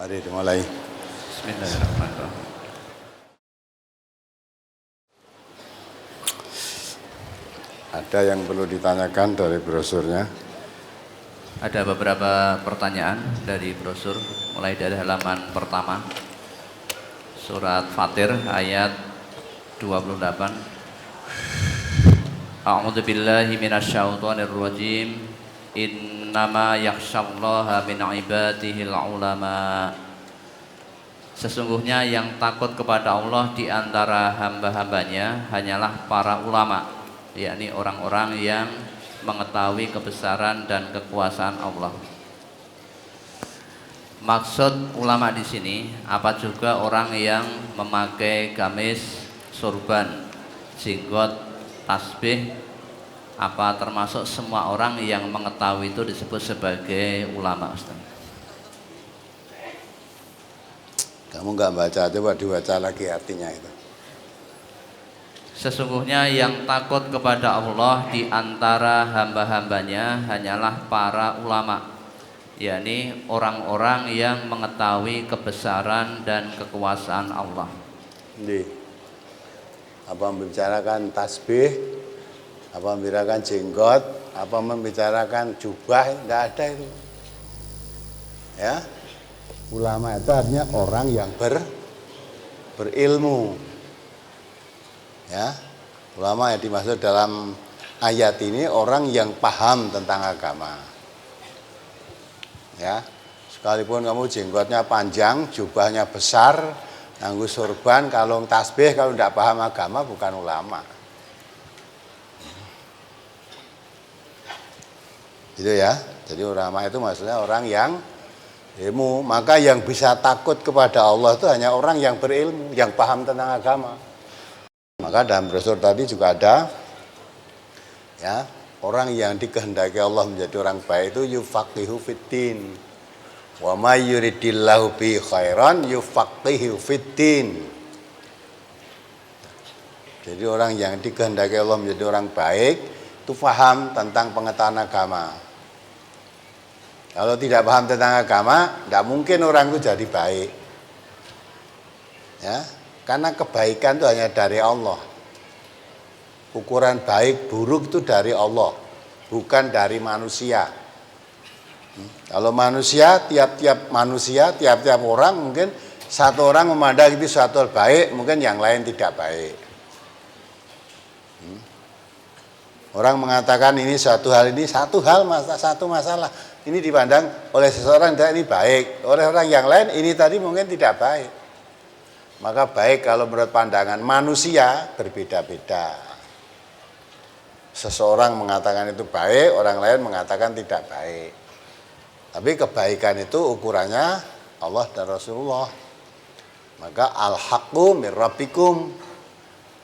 Mari dimulai. Bismillahirrahmanirrahim. Ada yang perlu ditanyakan dari brosurnya? Ada beberapa pertanyaan dari brosur, mulai dari halaman pertama, surat Fatir ayat 28. A'udzu billahi minasyaitonir rajim. Innama yakhsyallaha min ibadihil ulama. Sesungguhnya yang takut kepada Allah di antara hamba-hambanya hanyalah para ulama, yakni orang-orang yang mengetahui kebesaran dan kekuasaan Allah. Maksud ulama di sini apa juga orang yang memakai gamis, sorban, jenggot, tasbih, apa termasuk semua orang yang mengetahui itu disebut sebagai ulama, Ustaz? Kamu nggak baca, coba dibaca lagi artinya itu. Sesungguhnya yang takut kepada Allah di antara hamba-hambanya hanyalah para ulama, yakni orang-orang yang mengetahui kebesaran dan kekuasaan Allah. Jadi, apa membicarakan tasbih, apa membicarakan jenggot, apa membicarakan jubah, nggak ada itu. Ya, ulama itu artinya orang yang berilmu. Ya, ulama yang dimaksud dalam ayat ini orang yang paham tentang agama. Ya, sekalipun kamu jenggotnya panjang, jubahnya besar, nganggo sorban, kalung tasbih, kalau tidak paham agama bukan ulama. Gitu ya. Jadi ulama itu maksudnya orang yang ilmu. Maka yang bisa takut kepada Allah itu hanya orang yang berilmu, yang paham tentang agama. Maka dalam brosur tadi juga ada ya, orang yang dikehendaki Allah menjadi orang baik itu yufaqihu fiddin. Wa may yuridillahu bi khairan yufaqihu fiddin. Jadi orang yang dikehendaki Allah menjadi orang baik itu paham tentang pengetahuan agama. Kalau tidak paham tentang agama, tidak mungkin orang itu jadi baik. Ya, karena kebaikan itu hanya dari Allah. Ukuran baik buruk itu dari Allah, bukan dari manusia. Kalau manusia, tiap-tiap orang mungkin satu orang memandang itu suatu hal baik, mungkin yang lain tidak baik. Orang mengatakan ini satu hal satu masalah. Ini dipandang oleh seseorang ini baik, oleh orang yang lain ini tadi mungkin tidak baik. Maka baik kalau menurut pandangan manusia berbeda-beda. Seseorang mengatakan itu baik, orang lain mengatakan tidak baik. Tapi kebaikan itu ukurannya Allah dan Rasulullah. Maka al-haqqu mir rabbikum.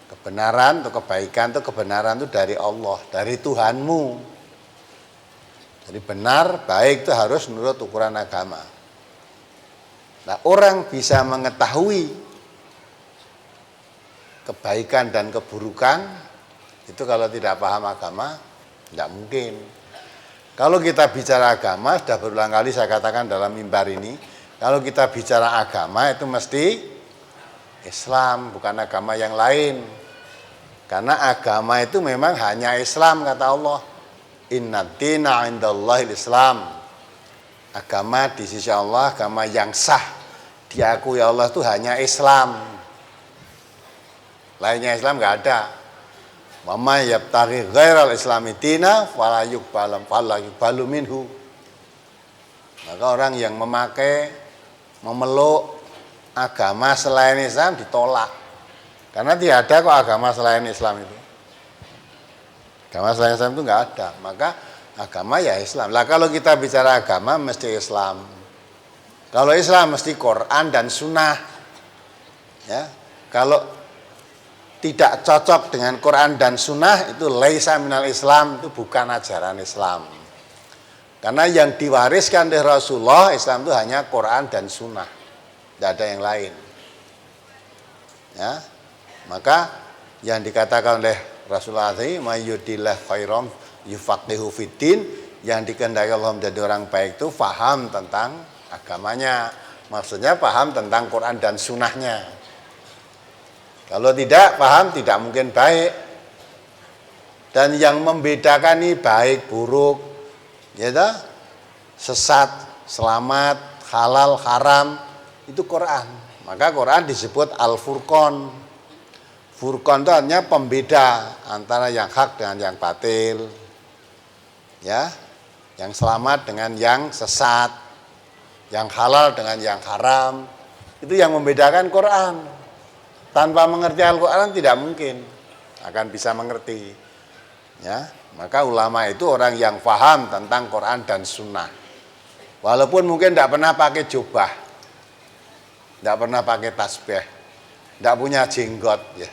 Kebenaran atau kebaikan itu kebenaran itu dari Allah, dari Tuhanmu. Jadi benar, baik itu harus menurut ukuran agama. Nah, orang bisa mengetahui kebaikan dan keburukan itu kalau tidak paham agama tidak mungkin. Kalau kita bicara agama, sudah berulang kali saya katakan dalam mimbar ini, kalau kita bicara agama itu mesti Islam, bukan agama yang lain. Karena agama itu memang hanya Islam, kata Allah. Inna dina indallahil Islam. Agama di sisi Allah, agama yang sah diakui Allah itu hanya Islam. Lainnya Islam nggak ada. Wa may yabtaghi ghairal islami dina fala yuqbalu minhu. Maka orang yang memeluk agama selain Islam ditolak. Karena tidak ada kok agama selain Islam itu. Agama selain Islam itu nggak ada. Maka agama ya Islam. Lah kalau kita bicara agama mesti Islam. Kalau Islam mesti Quran dan Sunnah. Ya, kalau tidak cocok dengan Quran dan Sunnah itu laisa minal Islam, itu bukan ajaran Islam. Karena yang diwariskan dari Rasulullah Islam itu hanya Quran dan Sunnah, tidak ada yang lain. Ya, maka yang dikatakan oleh Rasulullah tadi, mayyudillah khairam yufaqihu fiddin, yang dikehendaki Allah menjadi orang baik itu faham tentang agamanya. Maksudnya paham tentang Quran dan sunnahnya. Kalau tidak paham, tidak mungkin baik. Dan yang membedakan ini baik, buruk, ya toh? Sesat, selamat, halal, haram, itu Quran. Maka Quran disebut Al-Furqan. Furqan itu artinya pembeda antara yang hak dengan yang batil. Ya, yang selamat dengan yang sesat, yang halal dengan yang haram. Itu yang membedakan Quran. Tanpa mengerti Al-Quran tidak mungkin akan bisa mengerti. Ya, maka ulama itu orang yang paham tentang Quran dan Sunnah. Walaupun mungkin tidak pernah pakai jubah, tidak pernah pakai tasbih, tidak punya jenggot. Ya.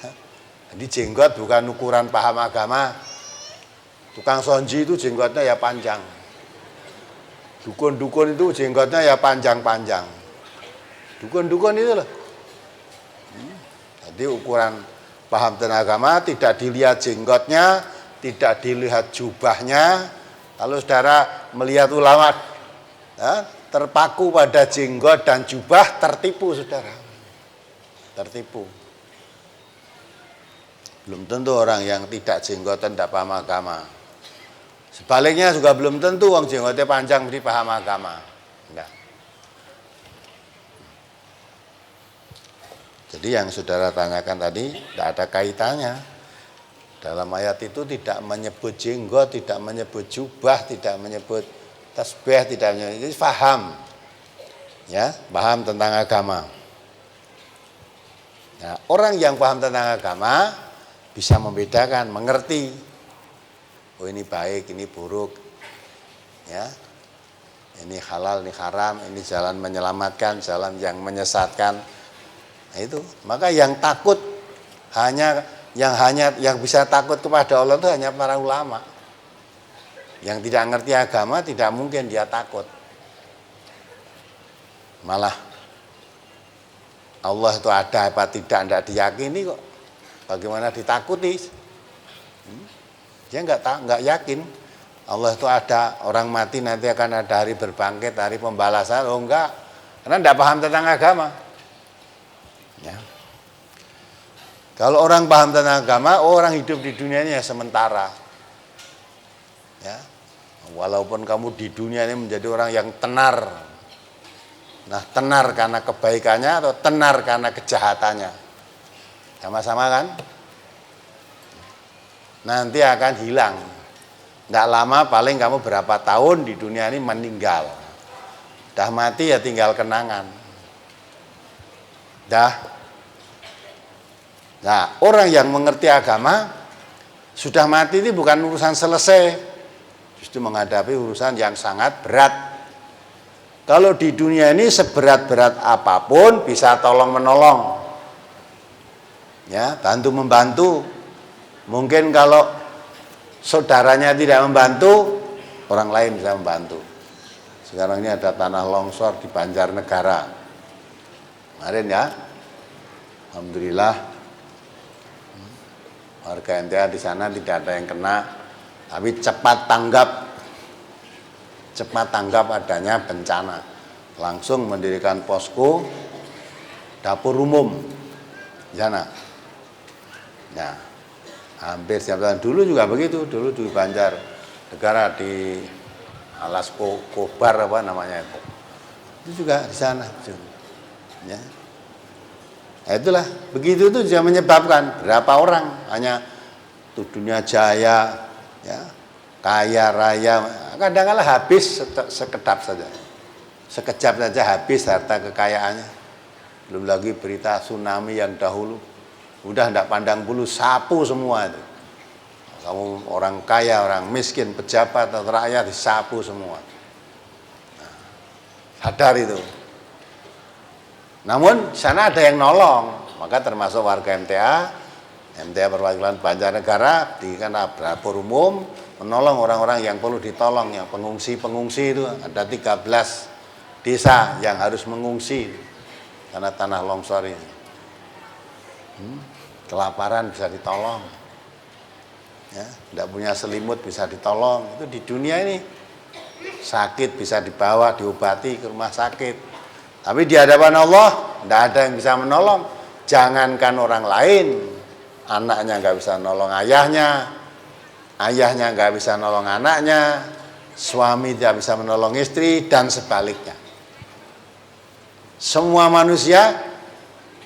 Jadi jenggot bukan ukuran paham agama. Tukang sonji itu jenggotnya ya panjang. Dukun-dukun itu jenggotnya ya panjang-panjang. Dukun-dukun itu loh. Jadi ukuran paham tentang agama tidak dilihat jenggotnya, tidak dilihat jubahnya. Kalau saudara melihat ulama ya, terpaku pada jenggot dan jubah, tertipu saudara. Tertipu. Belum tentu orang yang tidak jenggotan tidak paham agama. Sebaliknya juga belum tentu orang jenggotnya panjang mesti paham agama. Enggak. Jadi yang saudara tanyakan tadi tidak ada kaitannya. Dalam ayat itu tidak menyebut jenggot, tidak menyebut jubah, tidak menyebut tasbih, tidak menyebut, jadi paham. Ya, paham tentang agama. Nah, orang yang paham tentang agama bisa membedakan, mengerti. Oh ini baik, ini buruk. Ya. Ini halal, ini haram, ini jalan menyelamatkan, jalan yang menyesatkan. Nah itu, maka yang takut yang bisa takut kepada Allah itu hanya para ulama. Yang tidak ngerti agama tidak mungkin dia takut. Malah Allah itu ada apa tidak diyakini kok. Bagaimana ditakuti? Dia nggak yakin Allah itu ada, orang mati nanti akan ada hari berbangkit, hari pembalasan. Oh enggak, karena tidak paham tentang agama. Ya. Kalau orang paham tentang agama, orang hidup di dunia ini ya sementara. Ya. Walaupun kamu di dunia ini menjadi orang yang tenar. Nah, tenar karena kebaikannya atau tenar karena kejahatannya. Sama-sama kan? Nanti akan hilang. Tidak lama paling kamu berapa tahun di dunia ini meninggal. Dah mati ya tinggal kenangan. Dah. Nah, orang yang mengerti agama sudah mati ini bukan urusan selesai. Justru menghadapi urusan yang sangat berat. Kalau di dunia ini seberat-berat apapun bisa tolong menolong. Ya, bantu membantu. Mungkin kalau saudaranya tidak membantu, orang lain bisa membantu. Sekarang ini ada tanah longsor di Banjarnegara. Kemarin ya, alhamdulillah warga NTA di sana tidak ada yang kena, tapi cepat tanggap adanya bencana. Langsung mendirikan posko dapur umum di sana. Nah, hampir setiap tahun dulu juga begitu, dulu di Banjarnegara di Alas Kobar apa namanya itu juga di sana. Ya. Nah, itulah begitu itu bisa menyebabkan berapa orang hanya dunia jaya, ya, kaya raya, kadang-kadang habis sekedap saja, sekejap saja habis harta kekayaannya. Belum lagi berita tsunami yang dahulu. Udah tidak pandang bulu, sapu semua itu. Kamu orang kaya, orang miskin, pejabat atau rakyat disapu semua. Nah, sadar itu. Namun sana ada yang nolong, maka termasuk warga MTA perwakilan Banjarnegara di karena dapur umum menolong orang-orang yang perlu ditolong, yang pengungsi itu ada 13 desa yang harus mengungsi karena tanah longsor ini. Kelaparan bisa ditolong, ya, tidak punya selimut bisa ditolong. Itu di dunia ini sakit bisa dibawa diobati ke rumah sakit, Tapi di hadapan Allah tidak ada yang bisa menolong. Jangankan orang lain, anaknya nggak bisa nolong ayahnya, ayahnya nggak bisa nolong anaknya, suami tidak bisa menolong istri, dan sebaliknya. Semua manusia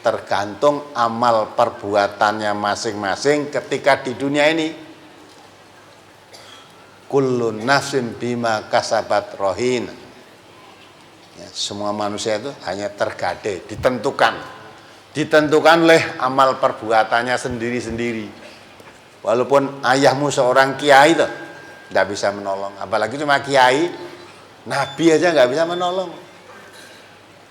tergantung amal perbuatannya masing-masing ketika di dunia ini. Kullu nafsin bima kasabat rohin. Ya, semua manusia itu hanya tergade, ditentukan oleh amal perbuatannya sendiri-sendiri. Walaupun ayahmu seorang kiai itu tidak bisa menolong, apalagi cuma kiai, nabi aja nggak bisa menolong.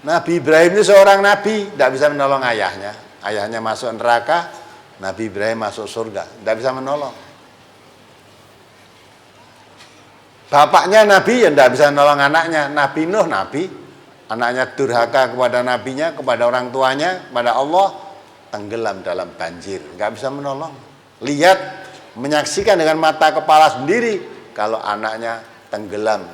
Nabi Ibrahim itu seorang nabi, tidak bisa menolong ayahnya. Ayahnya masuk neraka, Nabi Ibrahim masuk surga, tidak bisa menolong. Bapaknya nabi, ya tidak bisa menolong anaknya. Nabi Nuh nabi, anaknya durhaka kepada nabinya, kepada orang tuanya, kepada Allah, tenggelam dalam banjir, nggak bisa menolong. Lihat, menyaksikan dengan mata kepala sendiri kalau anaknya tenggelam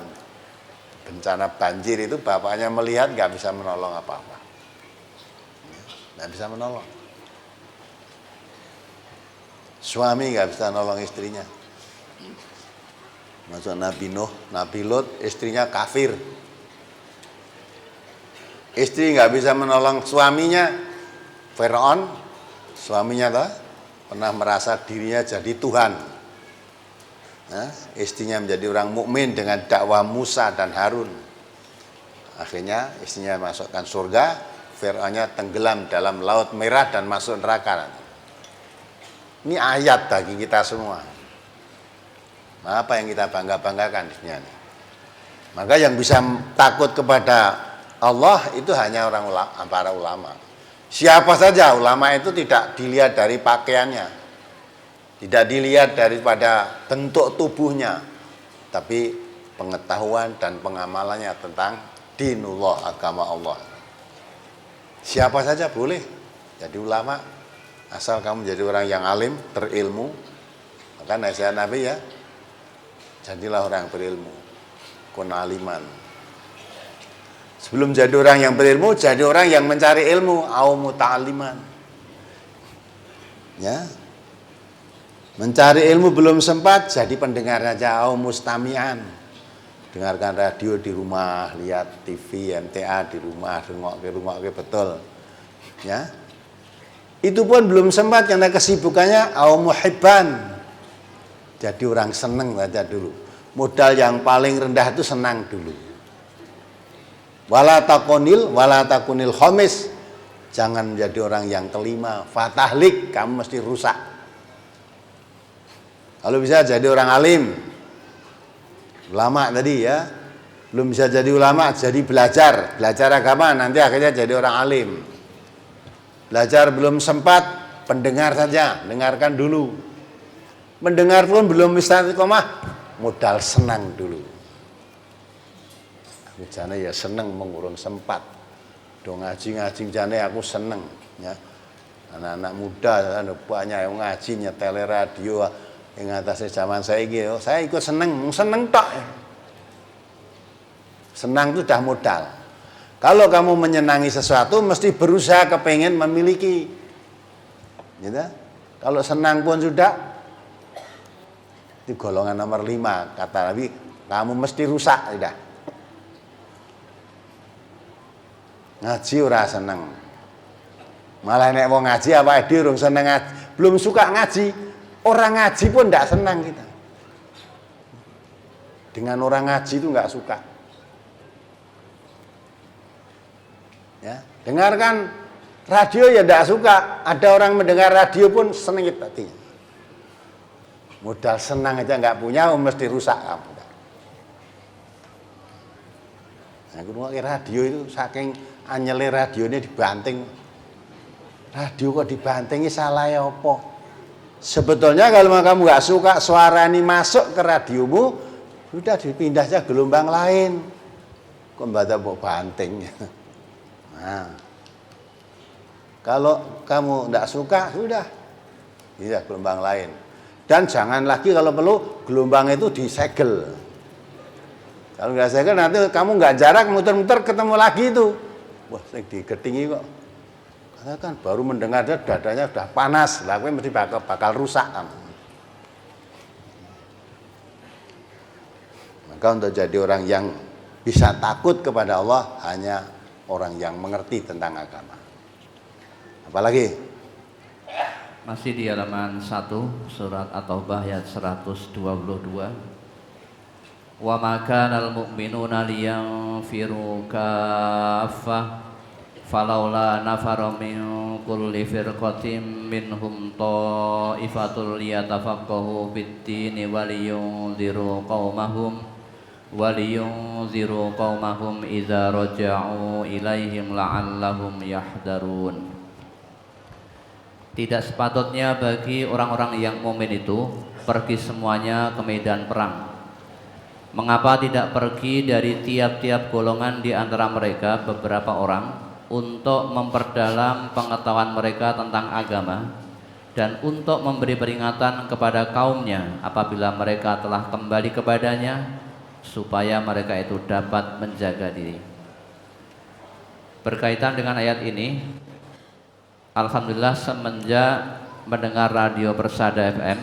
bencana banjir itu, bapaknya melihat nggak bisa menolong apa-apa, nggak bisa menolong. Suami nggak bisa menolong istrinya. Masuk Nabi Nuh, Nabi Lut, istrinya kafir. Istri nggak bisa menolong suaminya. Firaun, suaminya tuh pernah merasa dirinya jadi Tuhan. Nah, istrinya menjadi orang mukmin dengan dakwah Musa dan Harun. Akhirnya istrinya masukkan surga, Firaunnya tenggelam dalam laut merah dan masuk neraka. Ini ayat bagi kita semua. Apa yang kita bangga-banggakan di dunia ini? Maka yang bisa takut kepada Allah itu hanya para ulama. Siapa saja ulama itu tidak dilihat dari pakaiannya, tidak dilihat daripada bentuk tubuhnya, tapi pengetahuan dan pengamalannya tentang dinullah, agama Allah. Siapa saja boleh jadi ulama, asal kamu jadi orang yang alim, berilmu. Maka nasihat Nabi ya, jadilah orang berilmu, kun aliman. Sebelum jadi orang yang berilmu, jadi orang yang mencari ilmu, au muta'aliman. Ya. Mencari ilmu belum sempat, jadi pendengar saja, au mustami'an. Dengarkan radio di rumah, lihat TV, MTA di rumah, rungok betul. Ya. Itu pun belum sempat karena kesibukannya, au muhibban. Jadi orang senang saja dulu. Modal yang paling rendah itu senang dulu. Wala takunil khomis. Jangan menjadi orang yang kelima. Fatahlik, kamu mesti rusak. Kalau bisa jadi orang alim. Ulama tadi ya. Belum bisa jadi ulama, jadi belajar. Belajar agama, nanti akhirnya jadi orang alim. Belajar belum sempat, pendengar saja. Dengarkan dulu. Mendengar pun belum istiqomah, modal senang dulu. Aku jane ya seneng mengurung sempat. Do ngaji jane aku seneng ya. Anak-anak muda banyak yang ngaji nyetel radio yang atasnya zaman saiki yo. Saya ikut seneng tok. Senang itu dah modal. Kalau kamu menyenangi sesuatu mesti berusaha kepengen memiliki. Gitu. Kalau senang pun sudah itu golongan nomor 5, kata Nabi, kamu mesti rusak sudah. Ngaji ora seneng. Malah nek wong ngaji apa durung seneng ngaji, belum suka ngaji, orang ngaji pun tidak senang kita. Dengan orang ngaji itu enggak suka. Ya, dengarkan radio ya tidak suka, ada orang mendengar radio pun seneng hatinya. Modal senang aja nggak punya, mesti rusak kamu. Nah, aku nunggu radio itu saking anyele radionya dibanting. Radio kok dibantingi salah ya apa? Sebetulnya kalau kamu nggak suka suara ini masuk ke radiomu, sudah dipindah aja gelombang lain. Kok baca mau banting? Nah, kalau kamu nggak suka, sudah, tidak gelombang lain. Dan jangan lagi kalau perlu gelombang itu disegel. Kalau nggak segel nanti kamu nggak jarak muter-muter ketemu lagi itu. wah sing digetingi kok. Karena kan baru mendengar dia dadanya sudah panas, lah kowe mesti bakal rusak kan. Maka untuk jadi orang yang bisa takut kepada Allah hanya orang yang mengerti tentang agama. Apalagi? Masih di halaman 1 surat At-Taubah ayat 122. Wa ma kanal mu'minuna liyanfiru kaffah falaula nafara min kulli firqatin minhum ta'ifatul liyatafaqahu fid-dini waliyunziru qaumahum idza raja'u ilaihim la'allahum yahdarun. Tidak sepatutnya bagi orang-orang yang mukmin itu pergi semuanya ke medan perang. Mengapa tidak pergi dari tiap-tiap golongan di antara mereka beberapa orang untuk memperdalam pengetahuan mereka tentang agama dan untuk memberi peringatan kepada kaumnya apabila mereka telah kembali kepadanya supaya mereka itu dapat menjaga diri. Berkaitan dengan ayat ini, alhamdulillah semenjak mendengar radio Persada FM,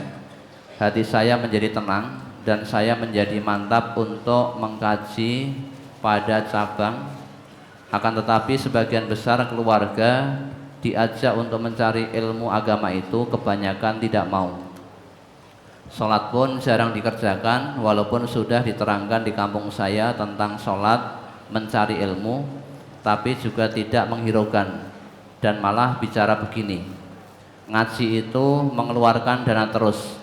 hati saya menjadi tenang dan saya menjadi mantap untuk mengkaji pada cabang. Akan tetapi sebagian besar keluarga diajak untuk mencari ilmu agama itu kebanyakan tidak mau. Sholat pun jarang dikerjakan walaupun sudah diterangkan di kampung saya tentang sholat mencari ilmu, tapi juga tidak menghiraukan dan malah bicara begini, ngaji itu mengeluarkan dana terus.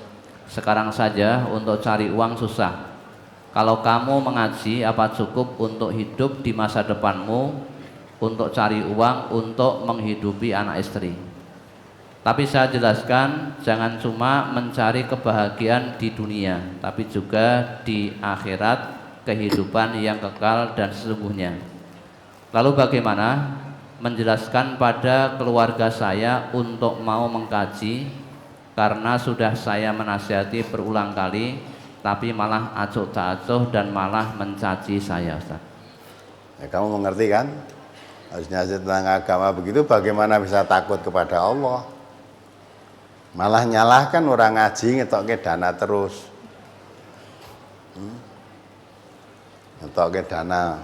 Sekarang saja untuk cari uang susah. Kalau kamu mengaji apa cukup untuk hidup di masa depanmu, untuk cari uang untuk menghidupi anak istri. Tapi saya jelaskan jangan cuma mencari kebahagiaan di dunia, tapi juga di akhirat kehidupan yang kekal dan sesungguhnya. Lalu bagaimana menjelaskan pada keluarga saya untuk mau mengkaji, karena sudah saya menasihati berulang kali, tapi malah acuh tak acuh dan malah mencaci saya, Ustaz. Ya, kamu mengerti kan? Harusnya tentang agama begitu, bagaimana bisa takut kepada Allah? Malah nyalahkan orang ngaji ngetokke dana terus. Ngetokke dana.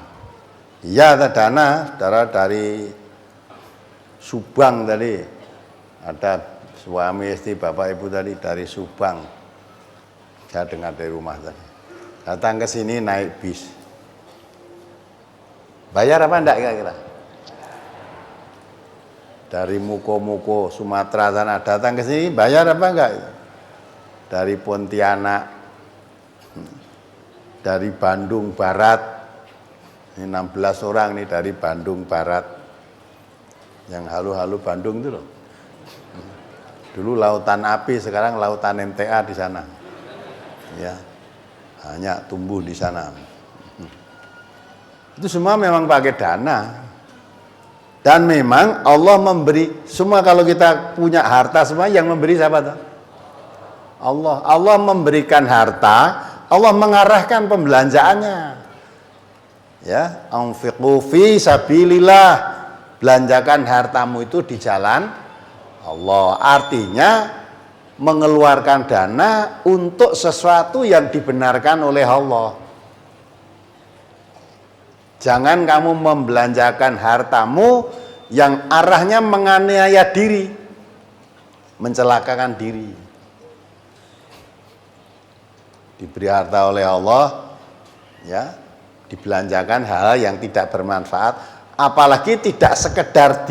Iya ada dana, saudara dari Subang tadi. Ada suami istri bapak ibu tadi dari Subang, saya dengar dari rumah tadi, datang ke sini naik bis. Bayar apa enggak kira-kira? Dari Muko Sumatera sana datang ke sini, bayar apa enggak? Dari Pontianak, dari Bandung Barat, ini 16 orang nih dari Bandung Barat, yang halu-halu Bandung itu loh. Dulu lautan api, sekarang lautan MTA di sana. Ya, hanya tumbuh di sana. Itu semua memang pakai dana. Dan memang Allah memberi semua. Kalau kita punya harta semua, yang memberi siapa tuh? Allah. Allah memberikan harta, Allah mengarahkan pembelanjaannya. Ya, anfiqu fi sabilillah. Belanjakan hartamu itu di jalan Allah, artinya mengeluarkan dana untuk sesuatu yang dibenarkan oleh Allah. Jangan kamu membelanjakan hartamu yang arahnya menganiaya diri, mencelakakan diri. Diberi harta oleh Allah, ya, dibelanjakan hal yang tidak bermanfaat. Apalagi tidak sekedar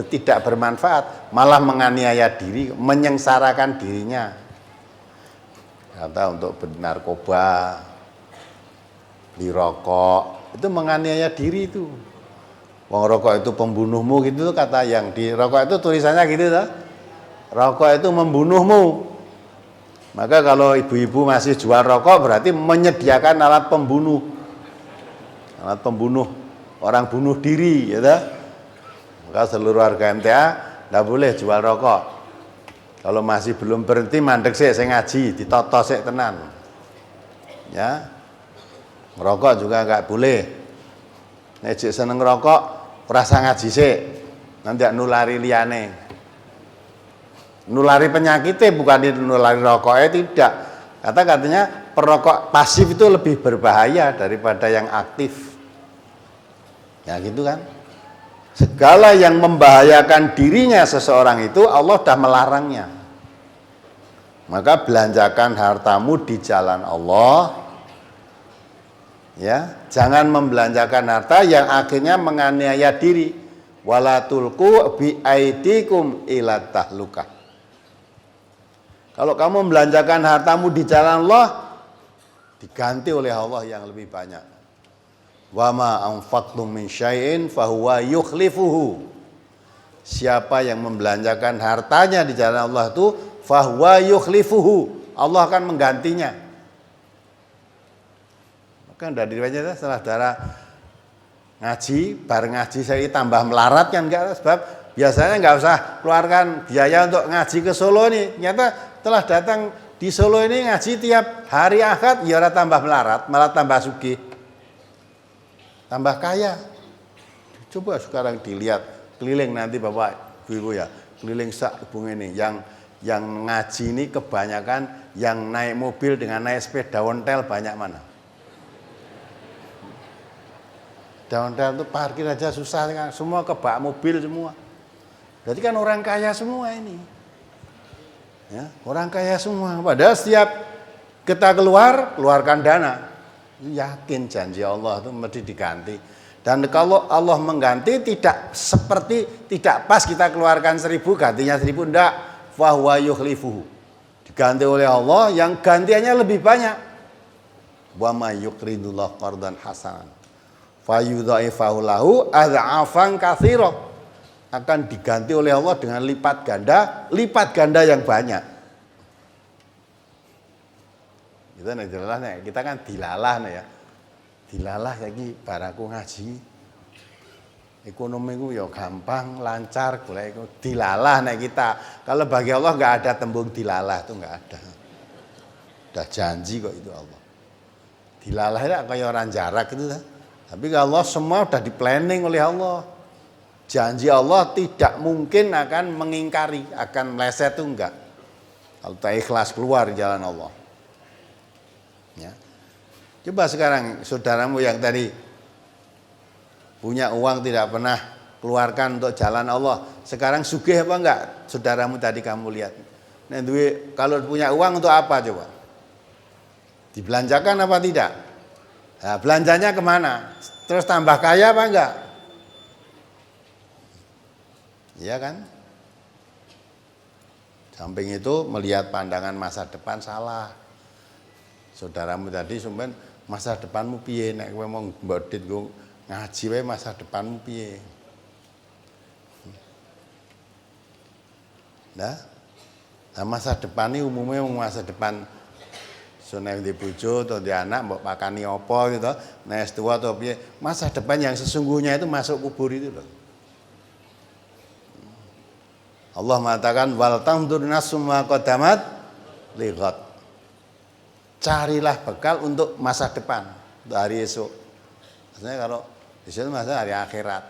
tidak bermanfaat, malah menganiaya diri, menyengsarakan dirinya. Kata untuk bernarkoba, dirokok, itu menganiaya diri itu. Wong rokok itu pembunuhmu gitu, kata yang di rokok itu tulisannya gitu tuh. Rokok itu membunuhmu. Maka kalau ibu-ibu masih jual rokok berarti menyediakan alat pembunuh. Alat pembunuh. Orang bunuh diri, ya. Maka seluruh warga MTA tidak boleh jual rokok. Kalau masih belum berhenti mandek sih, saya ngaji, ditoto sih tenan. Ya, ngerokok juga nggak boleh. Nek seneng ngerokok, ora usah ngaji sik. Nanti nulari liyane. Nulari penyakitnya bukan nulari rokoknya, tidak. Katanya perokok pasif itu lebih berbahaya daripada yang aktif. Ya gitu kan. Segala yang membahayakan dirinya seseorang itu Allah sudah melarangnya. Maka belanjakan hartamu di jalan Allah. Ya, jangan membelanjakan harta yang akhirnya menganiaya diri. Wala tulqu bi aidikum ila tahlukah. Kalau kamu membelanjakan hartamu di jalan Allah, diganti oleh Allah yang lebih banyak. Wa ma anfaqtum min syai'in fahuwa yukhlifuhu. Siapa yang membelanjakan hartanya di jalan Allah itu fahuwa yukhlifuhu. Allah akan menggantinya. Maka dari wajah saudara ngaji, bareng ngaji saya tambah melarat kan enggak, sebab biasanya enggak usah keluarkan biaya untuk ngaji ke Solo nih. Ternyata telah datang di Solo ini ngaji tiap hari Ahad, ya ora tambah melarat, malah tambah sugih. Tambah kaya. Coba sekarang dilihat keliling nanti Bapak Ibu ya, keliling sak bung ini yang ngaji ini kebanyakan yang naik mobil dengan naik sepeda ontel banyak mana? Ontel itu parkir aja susah kan, semua kebak mobil semua. Jadi kan orang kaya semua ini. Ya, orang kaya semua. Padahal setiap kita keluarkan dana, yakin janji Allah itu mesti diganti. Dan kalau Allah mengganti tidak pas kita keluarkan 1.000 gantinya 1.000, enggak. Fahuwa yukhlifuhu. Diganti oleh Allah yang gantiannya lebih banyak. Wa may yuqridullahu qardan hasanan fayudhaifahu lahu ad'afan katsira. Akan diganti oleh Allah dengan lipat ganda yang banyak. Kita kan dilalah nih ya. Dilalah lagi baraku ngaji. Ekonomiku ya gampang, lancar, golek iku dilalah nek kita. Kalau bagi Allah enggak ada tembung dilalah, itu enggak ada. Udah janji kok itu Allah. Dilalah itu kayak orang jarak itu kan. Tapi kalau Allah semua sudah di-planning oleh Allah. Janji Allah tidak mungkin akan mengingkari, akan meleset itu enggak. Kalau tak ikhlas keluar di jalan Allah. Ya. Coba sekarang saudaramu yang tadi punya uang tidak pernah keluarkan untuk jalan Allah. Sekarang sugih apa enggak? Saudaramu tadi kamu lihat. Nah, kalau punya uang untuk apa coba? Dibelanjakan apa tidak? Nah, belanjanya kemana? Terus tambah kaya apa enggak? Iya kan? Samping itu melihat pandangan masa depan salah. Saudaramu tadi sumpen masa depanmu piye nek kowe mau mbodit go ngaji wae masa depanmu piye? Nah masa depan ini umumnya masa depan nek di bojo atau di anak mbok pakani apa gitu, nek tua atau piye, masa depan yang sesungguhnya itu masuk kubur itu loh. Allah mengatakan wal tandur nasum ma qaddamat lighad. Carilah bekal untuk masa depan, untuk hari esok. Maksudnya kalau esok masa hari akhirat.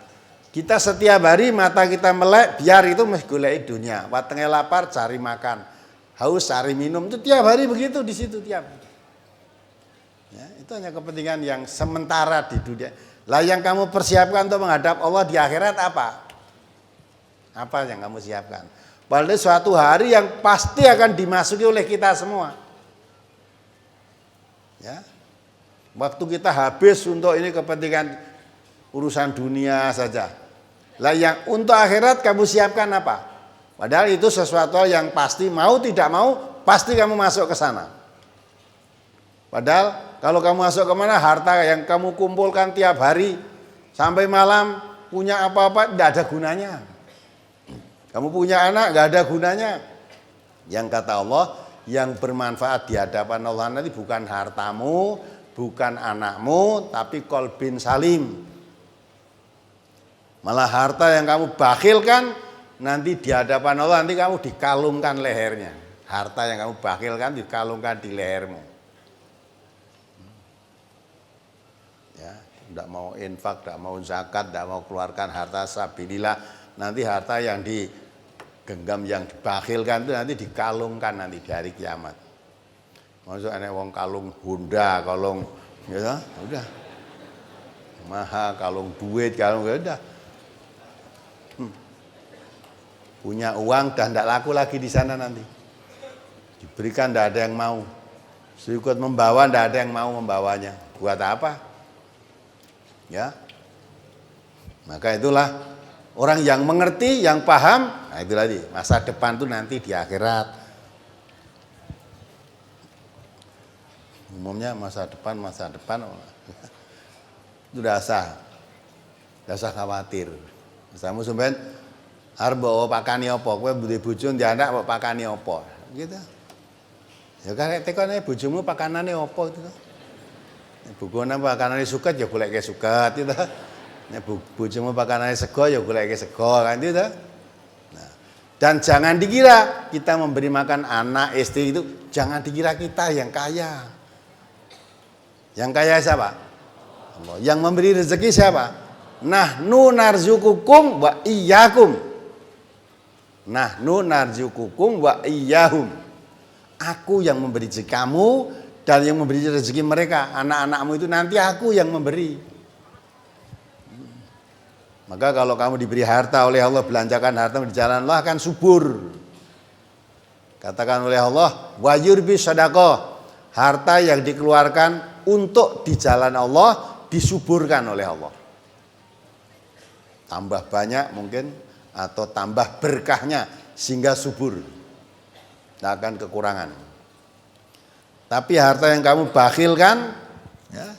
Kita setiap hari mata kita melek biar itu mesti golek dunia. Watenge lapar cari makan. Haus cari minum, itu tiap hari begitu di situ tiap. Ya, itu hanya kepentingan yang sementara di dunia. Lah yang kamu persiapkan untuk menghadap Allah di akhirat apa? Apa yang kamu siapkan? Padahal suatu hari yang pasti akan dimasuki oleh kita semua. Ya. Waktu kita habis untuk ini kepentingan urusan dunia saja. Lah yang untuk akhirat kamu siapkan apa? Padahal itu sesuatu yang pasti mau tidak mau pasti kamu masuk ke sana. Padahal kalau kamu masuk ke mana harta yang kamu kumpulkan tiap hari sampai malam punya apa-apa tidak ada gunanya. Kamu punya anak nggak ada gunanya. Yang kata Allah yang bermanfaat di hadapan Allah nanti bukan hartamu, bukan anakmu, tapi qalbin salim. Malah harta yang kamu bakhilkan nanti di hadapan Allah nanti kamu dikalungkan lehernya. Harta yang kamu bakhilkan dikalungkan di lehermu. Ya, tidak mau infak, tidak mau zakat, tidak mau keluarkan harta sabilillah, nanti harta yang digenggam, yang dibakhilkan itu nanti dikalungkan nanti di hari kiamat. Maksud enek wong kalung Honda, kalung ya udah. Mahal, kalung duit, kalung ya udah. Punya uang dan tidak laku lagi di sana nanti. Diberikan tidak ada yang mau. Ikut membawa tidak ada yang mau membawanya. Buat apa? Ya. Maka itulah orang yang mengerti, yang paham, nah itu tadi, masa depan itu nanti di akhirat. Umumnya masa depan itu dasar khawatir. Misalnya sampean arep mbok pakani apa, kowe duwe bojo ndek anak mbok pakani apa, gitu. Ya karek tekone bojomu pakanane apa itu. Nek bojone pakanane suket ya goleke suket gitu. Nek bojomu pakanane sego ya goleke sego kan gitu. Nah, dan jangan dikira kita memberi makan anak, istri itu jangan dikira kita yang kaya. Yang kaya siapa? Allah. Yang memberi rezeki siapa? Nahnu narzukukum wa iyyakum. Nahnu narzukukum wa iyyahum. Aku yang memberi rezeki kamu dan yang memberi rezeki mereka. Anak-anakmu itu nanti aku yang memberi. Maka kalau kamu diberi harta oleh Allah, belanjakan harta di jalan Allah akan subur. Katakan oleh Allah, wa yurbi shadaqah. Harta yang dikeluarkan untuk di jalan Allah disuburkan oleh Allah. Tambah banyak mungkin atau tambah berkahnya sehingga subur. Tidak akan kekurangan. Tapi harta yang kamu bakhilkan ya,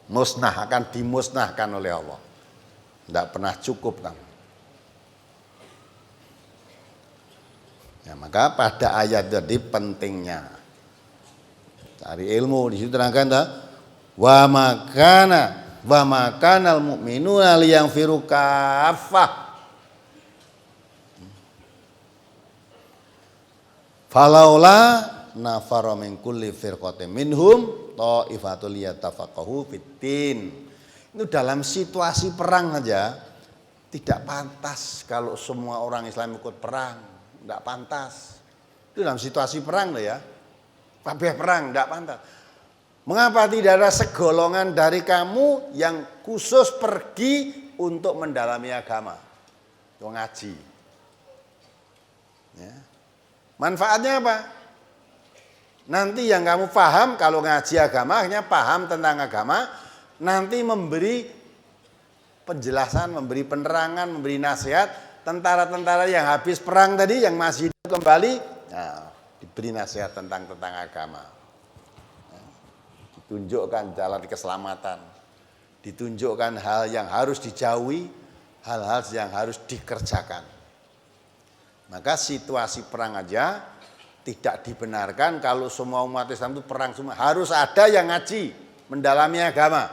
musnah, akan dimusnahkan oleh Allah. Tidak pernah cukup kamu. Ya, maka pada ayat jadi pentingnya cari ilmu. Di situ terangkan wa makanal mu'minuna liyanfiru kaffah. Falaula nafara min kulli firqatin minhum ta'ifatul yatafaqahu fiddin. Itu dalam situasi perang aja tidak pantas kalau semua orang Islam ikut perang, tidak pantas. Itu dalam situasi perang loh ya. Kabeh perang tidak pantas. Mengapa tidak ada segolongan dari kamu yang khusus pergi untuk mendalami agama, untuk ngaji? Ya. Manfaatnya apa? Nanti yang kamu paham kalau ngaji agama, akhirnya paham tentang agama, nanti memberi penjelasan, memberi penerangan, memberi nasihat. Tentara-tentara yang habis perang tadi, yang masih hidup kembali, nah, diberi nasihat tentang agama. Ditunjukkan jalan keselamatan. Ditunjukkan hal yang harus dijauhi, hal-hal yang harus dikerjakan. Maka situasi perang aja tidak dibenarkan kalau semua umat Islam itu perang semua. Harus ada yang ngaji, mendalami agama.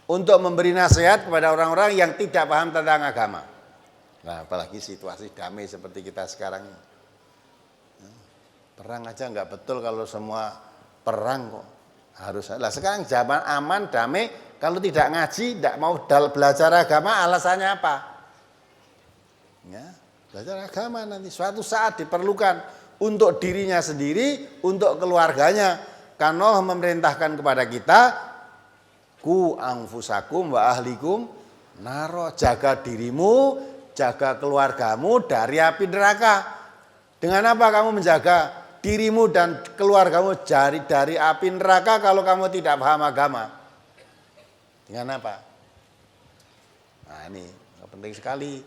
Untuk memberi nasihat kepada orang-orang yang tidak paham tentang agama. Nah, apalagi situasi damai seperti kita sekarang ini. Perang aja nggak betul kalau semua perang kok. Harus. Lah sekarang zaman aman, damai, kalau tidak ngaji, tidak mau belajar agama, alasannya apa? Ya, belajar agama nanti suatu saat diperlukan untuk dirinya sendiri, untuk keluarganya. Karena Allah memerintahkan kepada kita, ku anfusakum wa ahlikum naro, jaga dirimu, jaga keluargamu dari api neraka. Dengan apa kamu menjaga dirimu dan keluargamu dari api neraka kalau kamu tidak paham agama? Dengan apa? Nah ini penting sekali.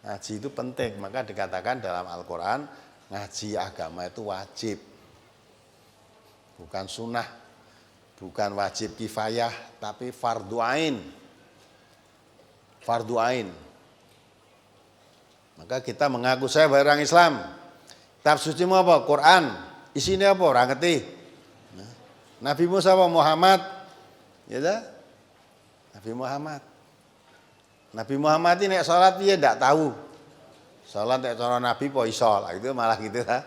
Ngaji itu penting. Maka dikatakan dalam Al-Quran, ngaji agama itu wajib. Bukan sunnah. Bukan wajib kifayah. Tapi fardu ain. Fardu ain. Maka kita mengaku saya orang Islam. Kitab suci mu apa? Quran. Isinya apa? Orang ngerti. Nabi Musa apa? Muhammad. Ya dah? Nabi Muhammad. Nabi Muhammad ini nek salat dia tidak tahu. Salat nek cara Nabi po iso lah, itu malah gitu lah.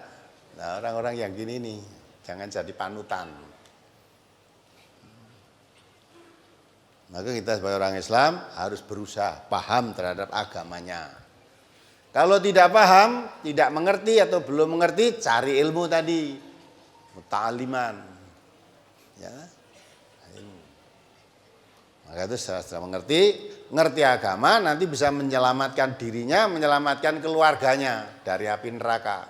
Nah, orang-orang yang gini nih jangan jadi panutan. Maka kita sebagai orang Islam harus berusaha paham terhadap agamanya. Kalau tidak paham, tidak mengerti atau belum mengerti, cari ilmu tadi, muta'aliman. Ya. Maka itu setelah mengerti agama, nanti bisa menyelamatkan dirinya, menyelamatkan keluarganya dari api neraka.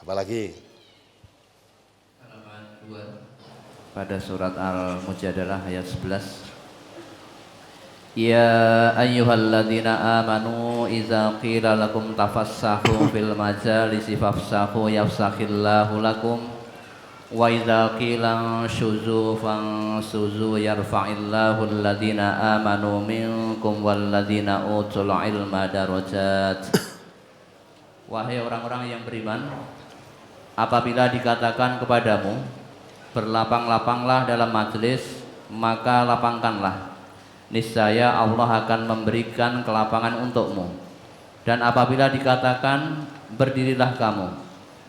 Apalagi? Halaman 2 pada surat Al-Mujadalah ayat 11. Ya ayyuhalladzina amanu idza qila lakum tafassahu fil majalisi fafsahu yafsahillahu lakum wa idza qila syuzu fansuzu yarfa'illahu alladzina amanu minkum walladzina utul ilma darajat. Wahai orang-orang yang beriman, apabila dikatakan kepadamu berlapang-lapanglah dalam majelis, maka lapangkanlah. Niscaya Allah akan memberikan kelapangan untukmu. Dan apabila dikatakan berdirilah kamu,